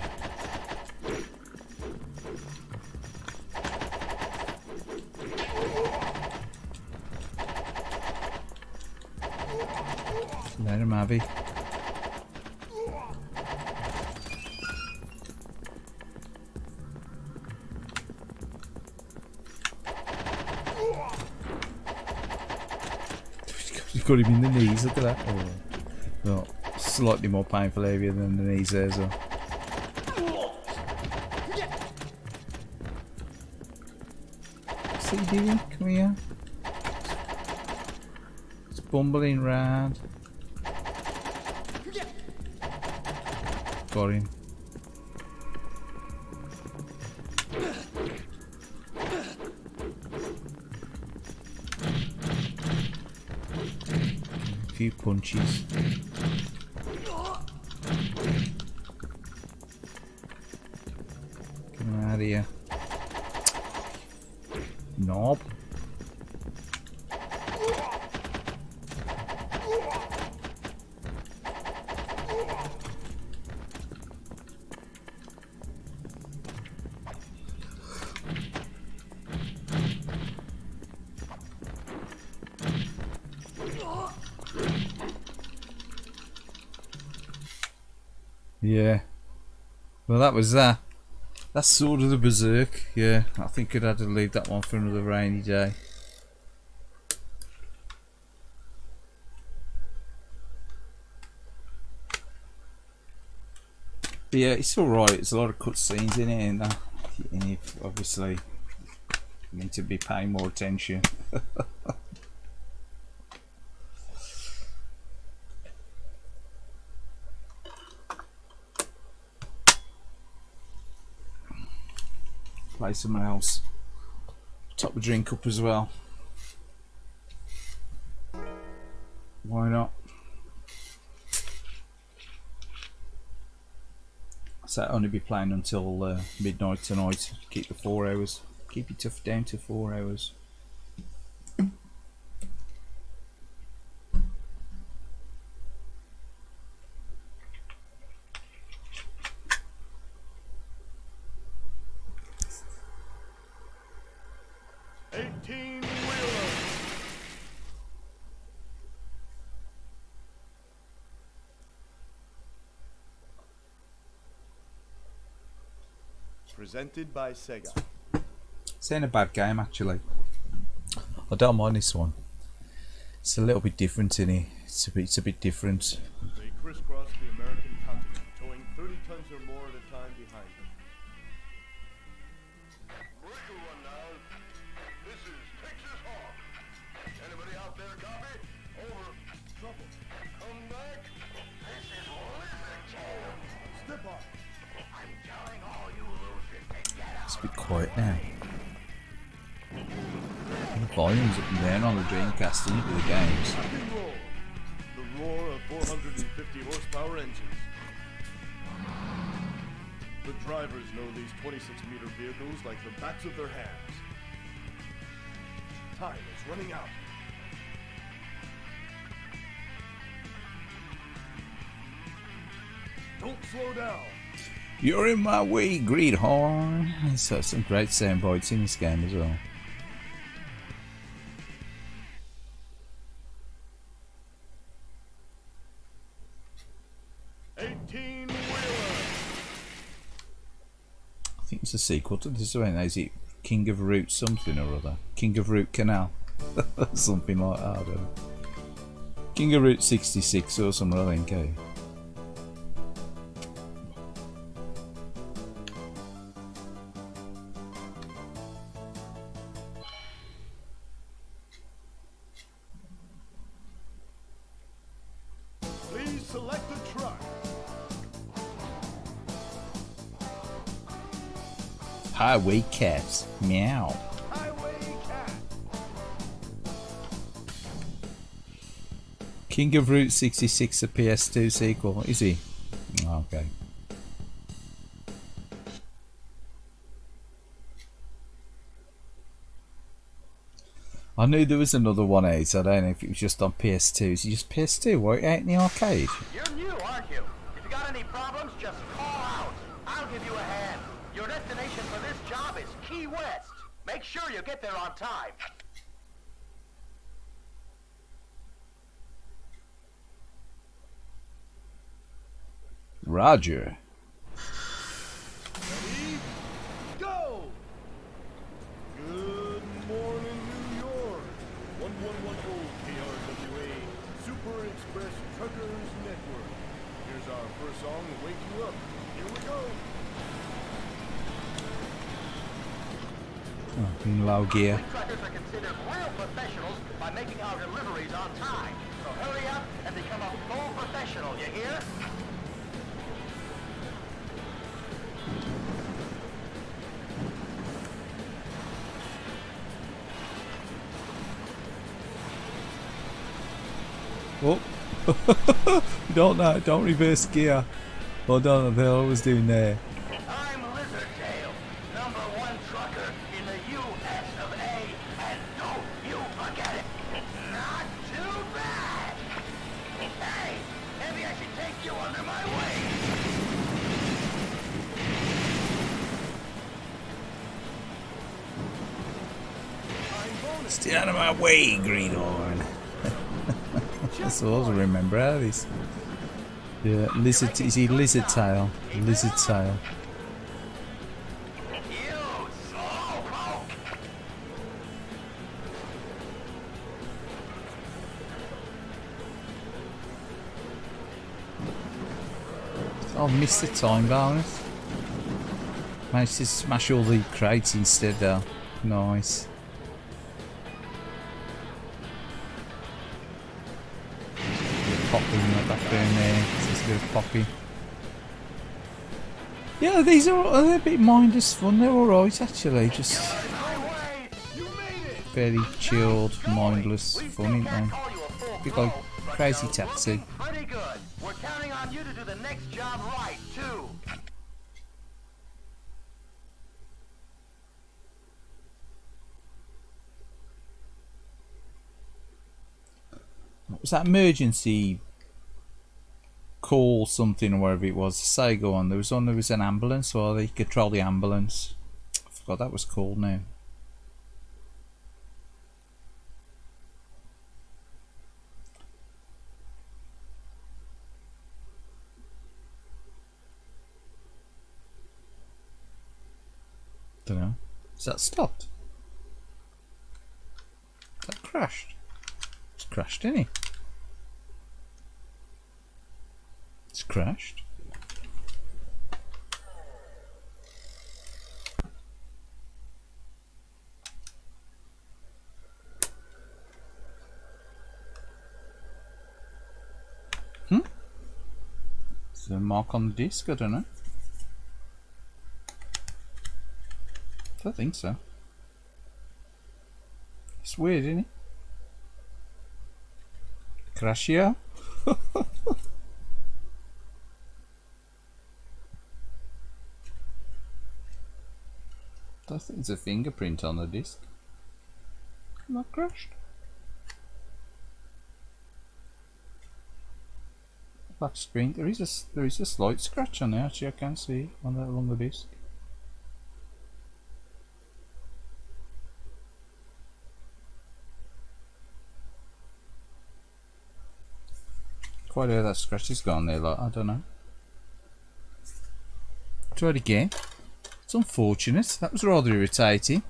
Let him have it. You've got him in the knees, look at that. Oh, no, slightly more painful area than the knees there, so. What's he doing? Come here. It's bumbling round. Got him. A few punches. Come out of here. Knob. Yeah. Well, that was that. That's sort of the berserk. Yeah, I think I'd have to leave that one for another rainy day. But yeah, it's alright. There's a lot of cutscenes in it, and that. And you obviously need to be paying more attention. Play someone else. Top the drink up as well. Why not? So I'll only be playing until midnight tonight. Keep the 4 hours. Keep it tough down to 4 hours. Presented by Sega. This ain't a bad game actually. I don't mind this one. It's a little bit different in it. It's a bit different. They crisscross the American continent, towing 30 tons or more at a time behind them. Commercial rundown. This is Texas Hawk. Anybody out there copy? Over. Trouble. Come back. This is Lizard Jam. Step up. I'm telling all you losers to get out. It's a bit quiet now. The volume's up and down on the Dreamcast into the games. Rock and roll. The roar of 450 horsepower engines. The drivers know these 26-meter vehicles like the backs of their hands. Time is running out. Don't slow down. You're in my way, Greedhorn. So some great sound bites in this game as well. I think it's a sequel to this one. Is it King of Route something or other? King of Route Canal? Something like that, I don't know. King of Route 66 or something, I think, eh? Please select the truck. Highway Cats. Meow. Highway Cat. King of Route 66, a PS2 sequel. Is he? Oh, okay. I knew there was another one out. I don't know if it was just on PS2. Is it just PS2? Were it out in the arcade? You're new, aren't you? If you got any problems, just call out. I'll give you a hand. Your destination for this job is Key West. Make sure you get there on time. Roger. Ready? Go! Good morning, New York. 1110 KRWA Super Express Truckers Network. Here's our first song to wake you up. Here we go. Oh, in low gear. We truckers are considered real professionals by making our deliveries on time. So hurry up and become a full professional, you hear? Oh. Don't reverse gear. Hold on, they're always doing there. I'm Lizardtail, #1 trucker in the U.S. of A. And don't you forget it. Not too bad. Hey, maybe I should take you under my wing. Stay out of my way, Greenhorn. That's all I remember out of this. Yeah, lizard. Is he lizard tail? Lizard tail. You slowpoke. Oh, missed the time bonus. Managed to smash all the crates instead though. Nice. Poppy in the background there. It's a bit of poppy. Yeah, these are they're a bit mindless fun. They're alright actually. Just fairly chilled, mindless fun, ain't they? A bit like Crazy Taxi. Pretty good. We're counting on you to do the next job right, too. What was that emergency call something or whatever it was? The Sega one. There was an ambulance, or they control the ambulance. I forgot what that was called now. Don't know. Is that stopped? That crashed. It's crashed, didn't it? It's crashed. Is there a mark on the disc? I don't know. I don't think so. It's weird, isn't it? Crashia? I think there's a fingerprint on the disc. Not crashed. Back screen. There is a slight scratch on there. Actually, I can see on that along the disc. Quite how that scratch is gone there. Like I don't know. Try it again. It's unfortunate. That was rather irritating.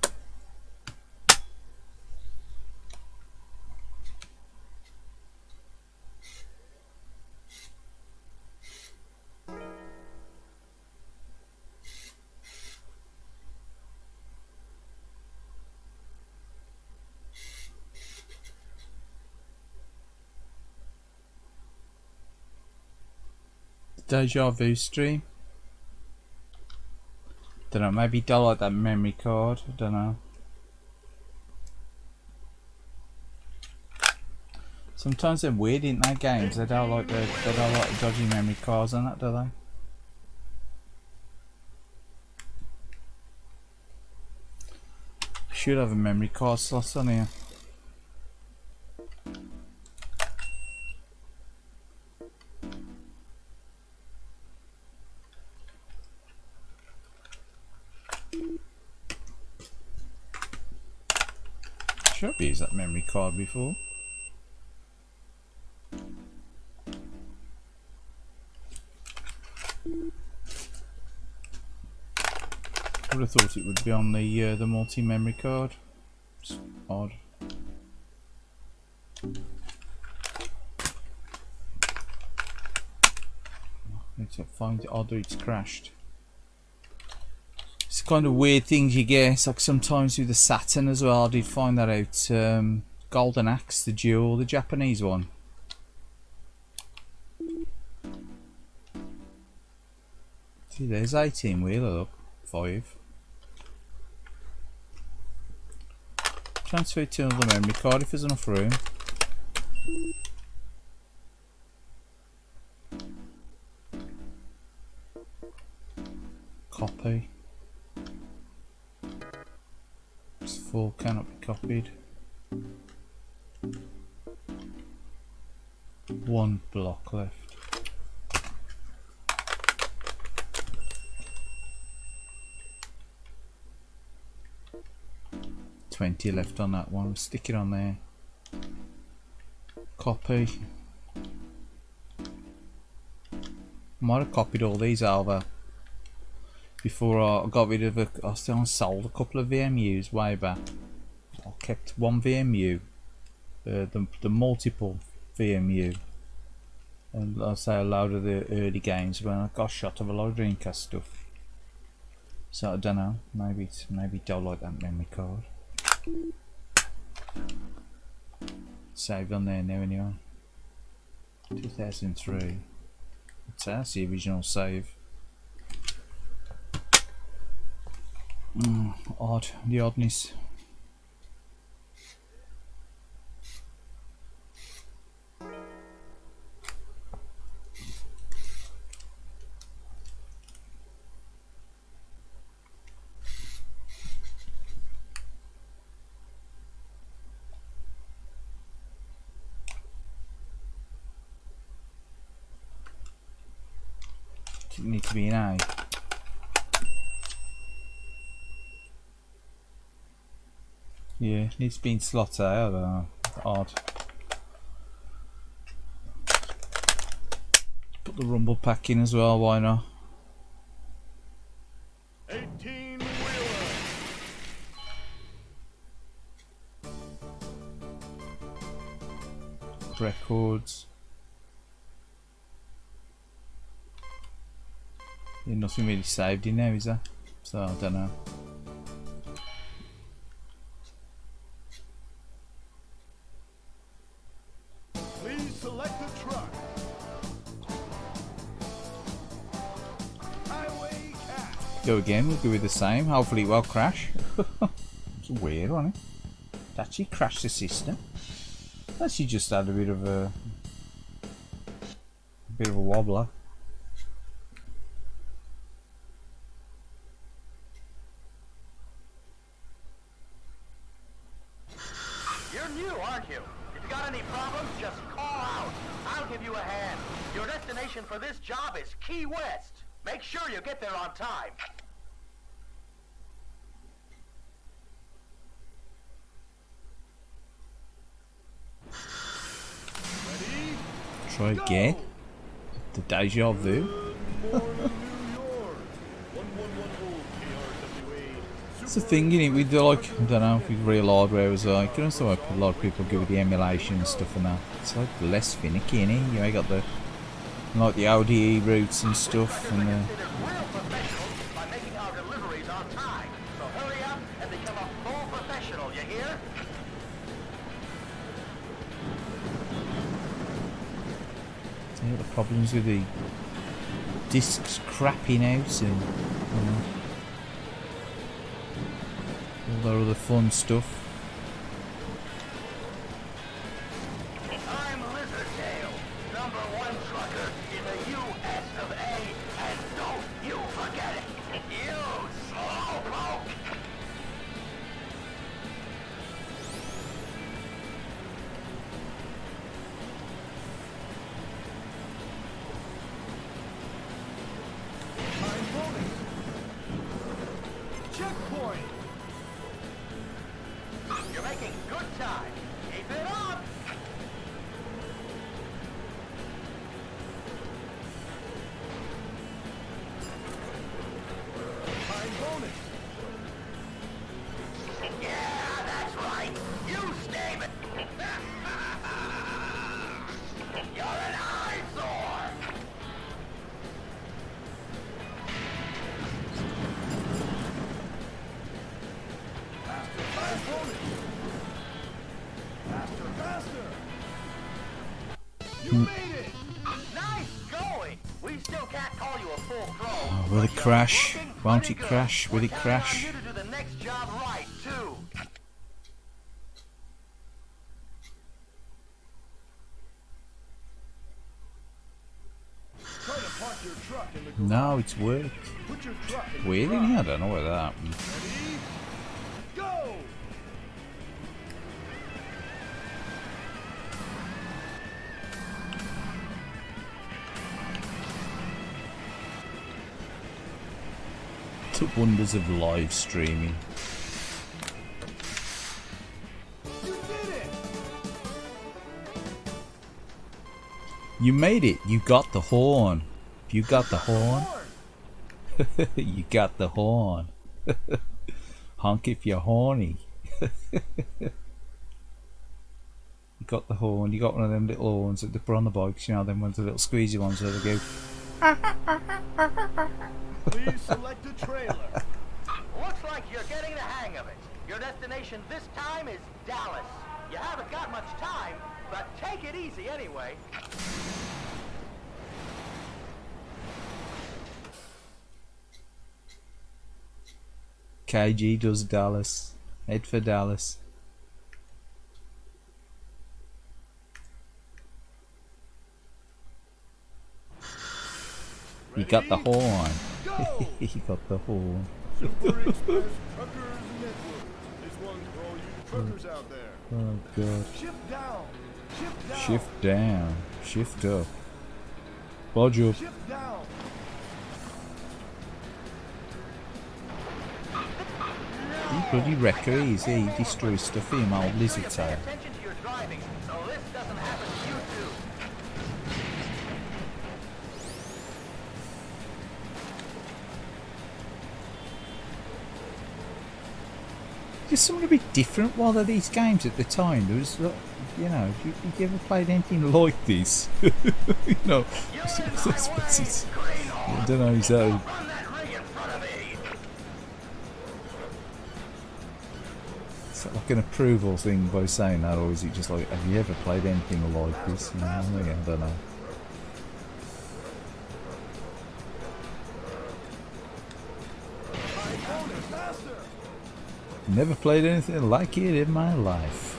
Deja vu stream. Don't know, maybe download that memory card. I don't know. Sometimes they're weird, ain't they, games? They don't like the dodgy memory cards and that, do they? Should have a memory card slot on here. sure I've used that memory card before. I would have thought it would be on the multi-memory card. It's odd. Need to find it odd that it's crashed. It's kind of weird things you get. It's like sometimes with the Saturn as well. I did find that out. Golden Axe, the dual, the Japanese one. See, there's 18 wheeler. Look, 5. Transfer it to another memory card if there's enough room. Copy. This full cannot be copied. One block left. $20 left on that one. Stick it on there. Copy. Might have copied all these over before I got rid of I still sold a couple of VMUs way back. I kept one VMU, the multiple VMU, and I say a load of the early games when I got shot of a lot of Dreamcast stuff. So I don't know. Maybe don't like that memory card. Saved on there now anyway. 2003. That's the original save. Odd, the oddness. Didn't need to be an A. Yeah, needs to be in slot A, I don't know. Odd. Put the rumble pack in as well, why not? 18-wheeler. Records. Yeah, nothing really saved in there, is there? So I don't know. Please select the truck. Highway cat. Go again, we'll go with the same. Hopefully it won't crash. It's weird, wasn't it? It actually crashed the system. Actually just had a bit of a wobbler. You're new, aren't you? If you got any problems, just call out. I'll give you a hand. Your destination for this job is Key West. Make sure you get there on time. Ready? Try again. The deja vu. Good morning, New York. 1110 KRWA. It's the thing, innit, with the, like, I don't know, with real hardware as well. You can also like a lot of people go with the emulation and stuff and that. It's like less finicky, innit? You know, you got the like the ODE routes and stuff, and Considered real professionals by making our deliveries on time. So hurry up and become a full professional, you hear? yeah, the problems with the discs crapping out and you know, all that other fun stuff. I'm Lizarddale, #1 trucker in the U.S. of A, and don't you forget it. You slowpoke! Time bonus. Checkpoint. making good time. Keep it up. Time bonus. Yeah, that's right. You stay. You're an eyesore. Time bonus. Faster, faster. You made it. Nice going. We still can't call you a full pro. Oh, will it crash? Won't it crash? Will it crash? You to do the next job right too. Try to park your truck in the garage. No, it's worked. Put your truck in the Weird, garage. isn't it? I don't know whether that happened. Ready? Go! The wonders of live streaming. You did it! You made it. You got the horn. You got the horn. You got the horn. Honk if you're horny. You got the horn. You got one of them little horns that they put on the bikes. You know, them ones, the little squeezy ones where they go. Please select a trailer. Looks like you're getting the hang of it. Your destination this time is Dallas. You haven't got much time, but take it easy anyway. KG does Dallas. Head for Dallas. You got the horn. Go! You got the horn. Super Express Truckers Network. This one's for all you truckers out there. Oh god. Shift down. Shift down. Shift down. Shift up. Bodge up. Shift down. He bloody wrecker is he? He destroys stuff in him, old lizard Pay tail. attention to your driving, so this doesn't happen to you too. Just something a bit different. While they're these games at the time, there was, you know, you ever played anything like this? You know, I don't know, so Run that ring in front of me. it's like an approval thing by saying that, or is it just like, have you ever played anything like this? You know, I don't know. Time bonus. Faster. Never played anything like it in my life.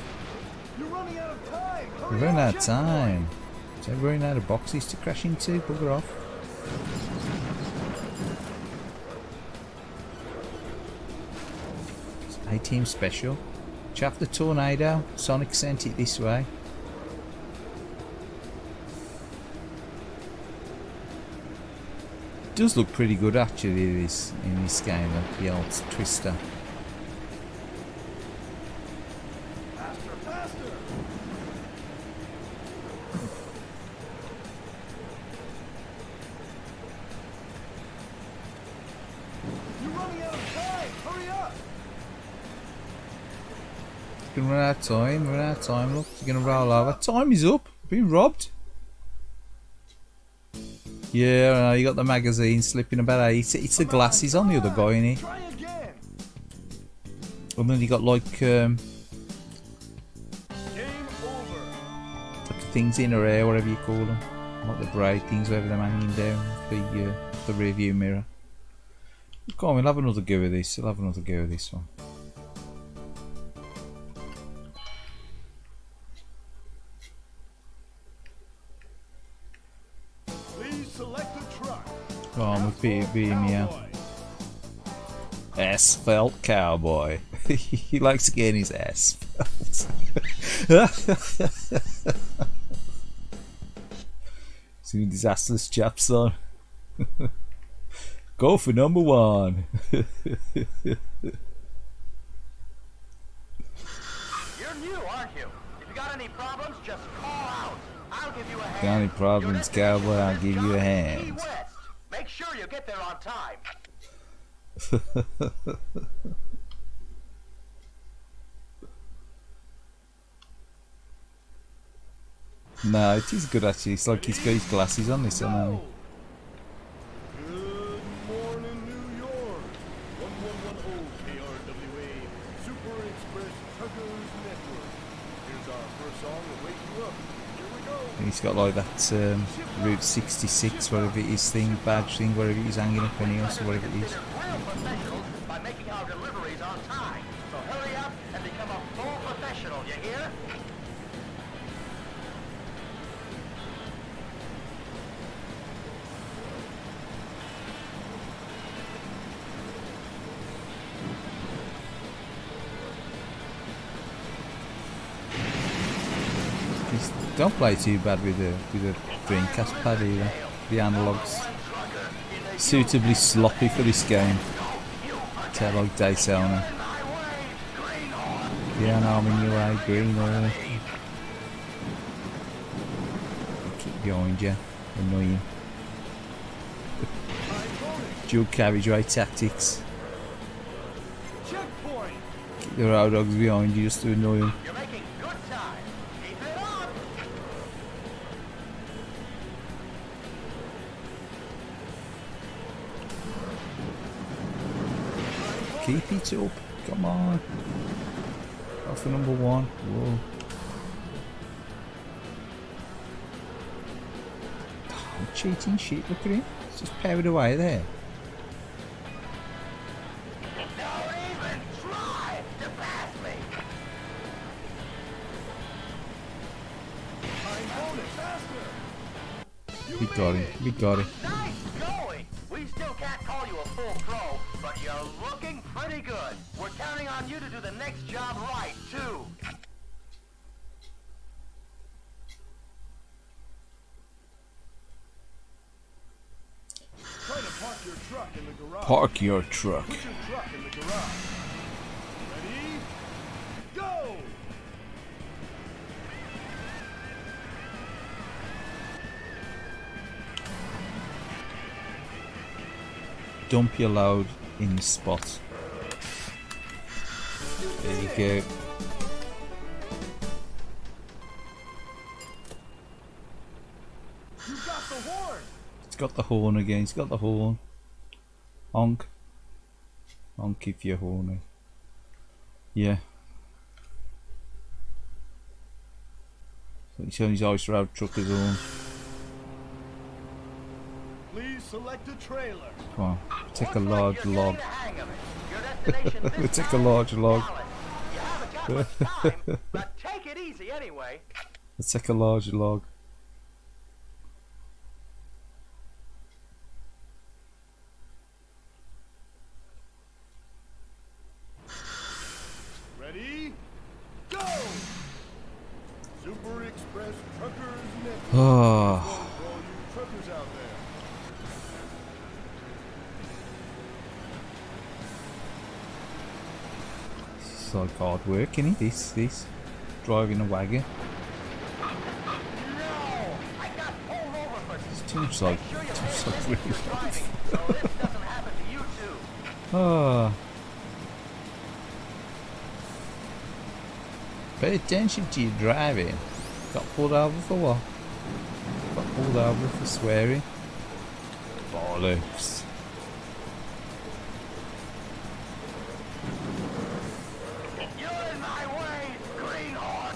You're running out of time. We're Hurry running up, out of shift time. Is everyone running out of boxes to crash into? Bugger off. It's A-Team Special. Chaff the tornado. Sonic sent it this way. It does look pretty good actually this in this game, the old Twister. Faster, faster. You're running out of time. Hurry up. You're gonna run out of time, run out of time, look, you're gonna roll over. Time is up, been robbed. Yeah, I know, you got the magazine slipping about 8. It's the glasses on the other guy, innit? Try again. And then you got like Game over. things in her hair, whatever you call them. Like the braid things, whatever they're hanging down the rear view mirror. Come on, we'll have another go at this. We'll have another go at this one. Please select a truck. Come on, we'll be in here. Cowboy. Asphalt cowboy. He likes getting his asphalt. See disastrous chaps on. Go for number 1. You're You're new, aren't you? If you got any problems, just call out. I'll give you a hand. Got any problems, cowboy? I'll give you a Key hand. West. Make sure you get there on time. No, it is good actually. It's like he's got his glasses on this one. Good morning, New York. 1110 KRWA Super Express Truckers Network. Here's our first song to wake you up. Here we go. He's got like that Route 66, whatever it is, thing, badge thing, whatever it is, hanging up on here, so whatever it is. Real professionals by making our deliveries on time. So hurry up and become a full professional, you hear? Don't play too bad with the Dreamcast pad either. The analogs suitably sloppy for this game. Tell like Daytona. Yeah, no, I'm in your way, green or keep behind you, annoying. Dual carriageway tactics. Keep the road dogs behind you just to annoy them. You're making good time. Keep it up. Keep it up, come on. Go for number one. Whoa. Oh, cheating shit, look at him. It's just powered away there. Don't even try to pass me. We got him, we got him. Nice going. We still can't call you a full pro, but you're looking pretty good. We're counting on you to do the next job right, too. Try to park your truck in the garage. Park your truck. Put your truck in the garage. Ready? Go! Dump your load in the spot. There you go. You got the horn! It's got the horn again, it's got the horn. Honk. Honk if you're horny. Yeah. So he's on his ice road trucker's horn. Please select a trailer. Come on, take a Looks like large you're log. getting the hang of it. Your destination this We'll take a time large is log. Dallas. You haven't got much time, but take it easy anyway. Let's take a large log. Ready? Go! Super Express Truckers Network. Oh, For all you truckers out there. it's like hard work, isn't it? This. Driving a wagon. No! I got pulled over for It's too much like, Make sure you too pay much like attention really to driving so this doesn't happen to you too. Oh. Pay attention to your driving. Got pulled over for what? Got pulled over for swearing. Bollocks. You're in my way, greenhorn.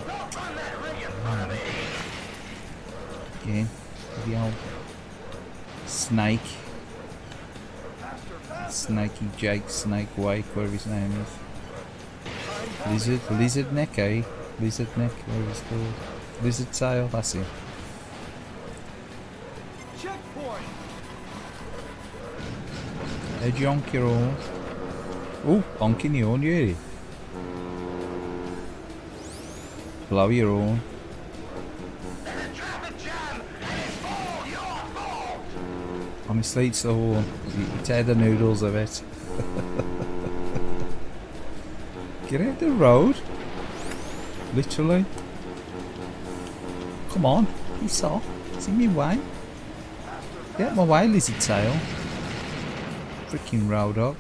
Don't run that rig in front of me. Again. The old snake. Snakey Jake, Snake Wake, whatever his name is. Lizard neck, eh? Lizard neck, whatever it's called. Lizard tail, that's it. Checkpoint! Hey, honk your horn. Oh, honking your horn, you hear it? Blow your horn. There's a traffic jam, and it's all your fault. Honestly, it's the horn. You tear the noodles of it. Get out the road. Literally. Come on, piss off. It's in my way. Get my way, lizard tail. Freaking road up.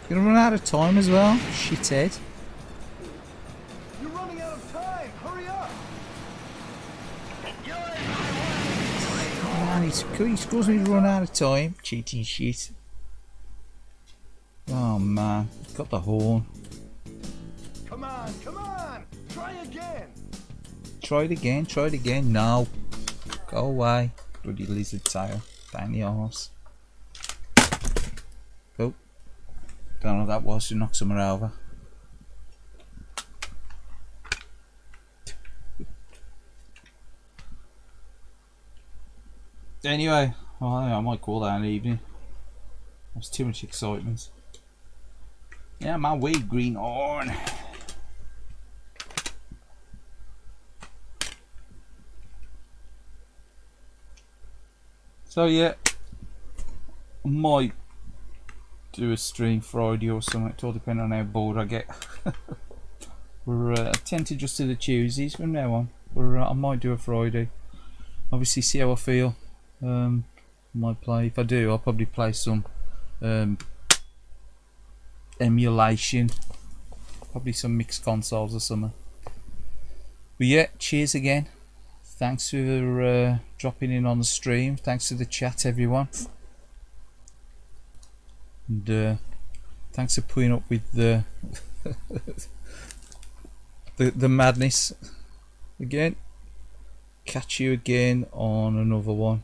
You're gonna run out of time as well, shithead. You're running out of time. Hurry up. Man, he's causing me to run out of time. Cheating shit. Oh man, got the horn. Come on, come on. Try again. Try it again. No. Go away. Bloody lizard tail. Down the arse. Oh. Don't know what that was to knock someone over. Anyway, I might call that an evening. There's too much excitement. Yeah, my weed green horn. So yeah, I might do a stream Friday or something. It all depends on how bored I get. I tend to just do the Tuesdays from now on. I might do a Friday. Obviously, see how I feel. Might play. If I do, I'll probably play some emulation. Probably some mixed consoles or something. But yeah, cheers again. Thanks for dropping in on the stream. Thanks to the chat, everyone. And thanks for putting up with the the madness again. Catch you again on another one.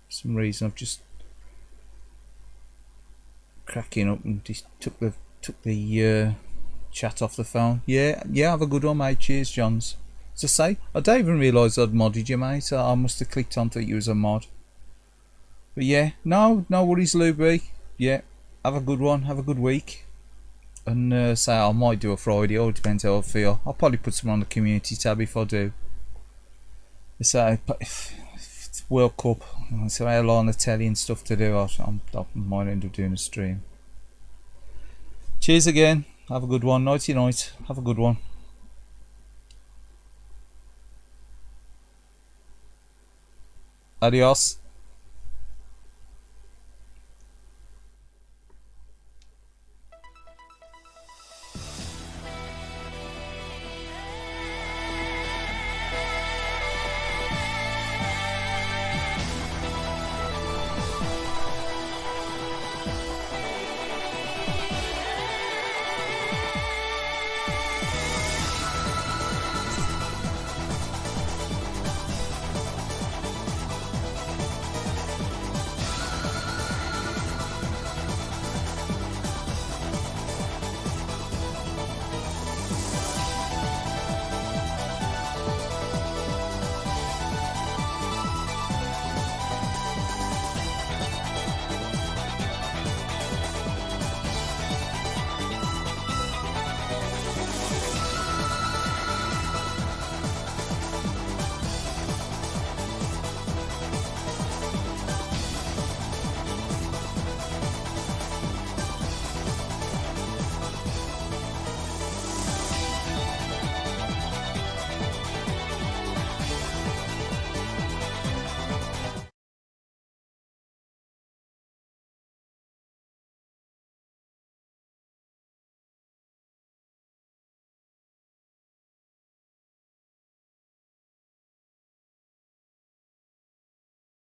For some reason I've just cracking up and just took the chat off the phone. Yeah, have a good one, mate. Cheers, Johns. As I say, I don't even realise I'd modded you, mate. I must have clicked on that you was a mod. But yeah, no worries, Luby. Yeah, have a good one. Have a good week. And say I might do a Friday. All depends how I feel. I'll probably put some on the community tab if I do. So if it's World Cup, so how long the telly and stuff to do, I might end up doing a stream. Cheers again. Have a good one. Nighty night. Have a good one. Adios.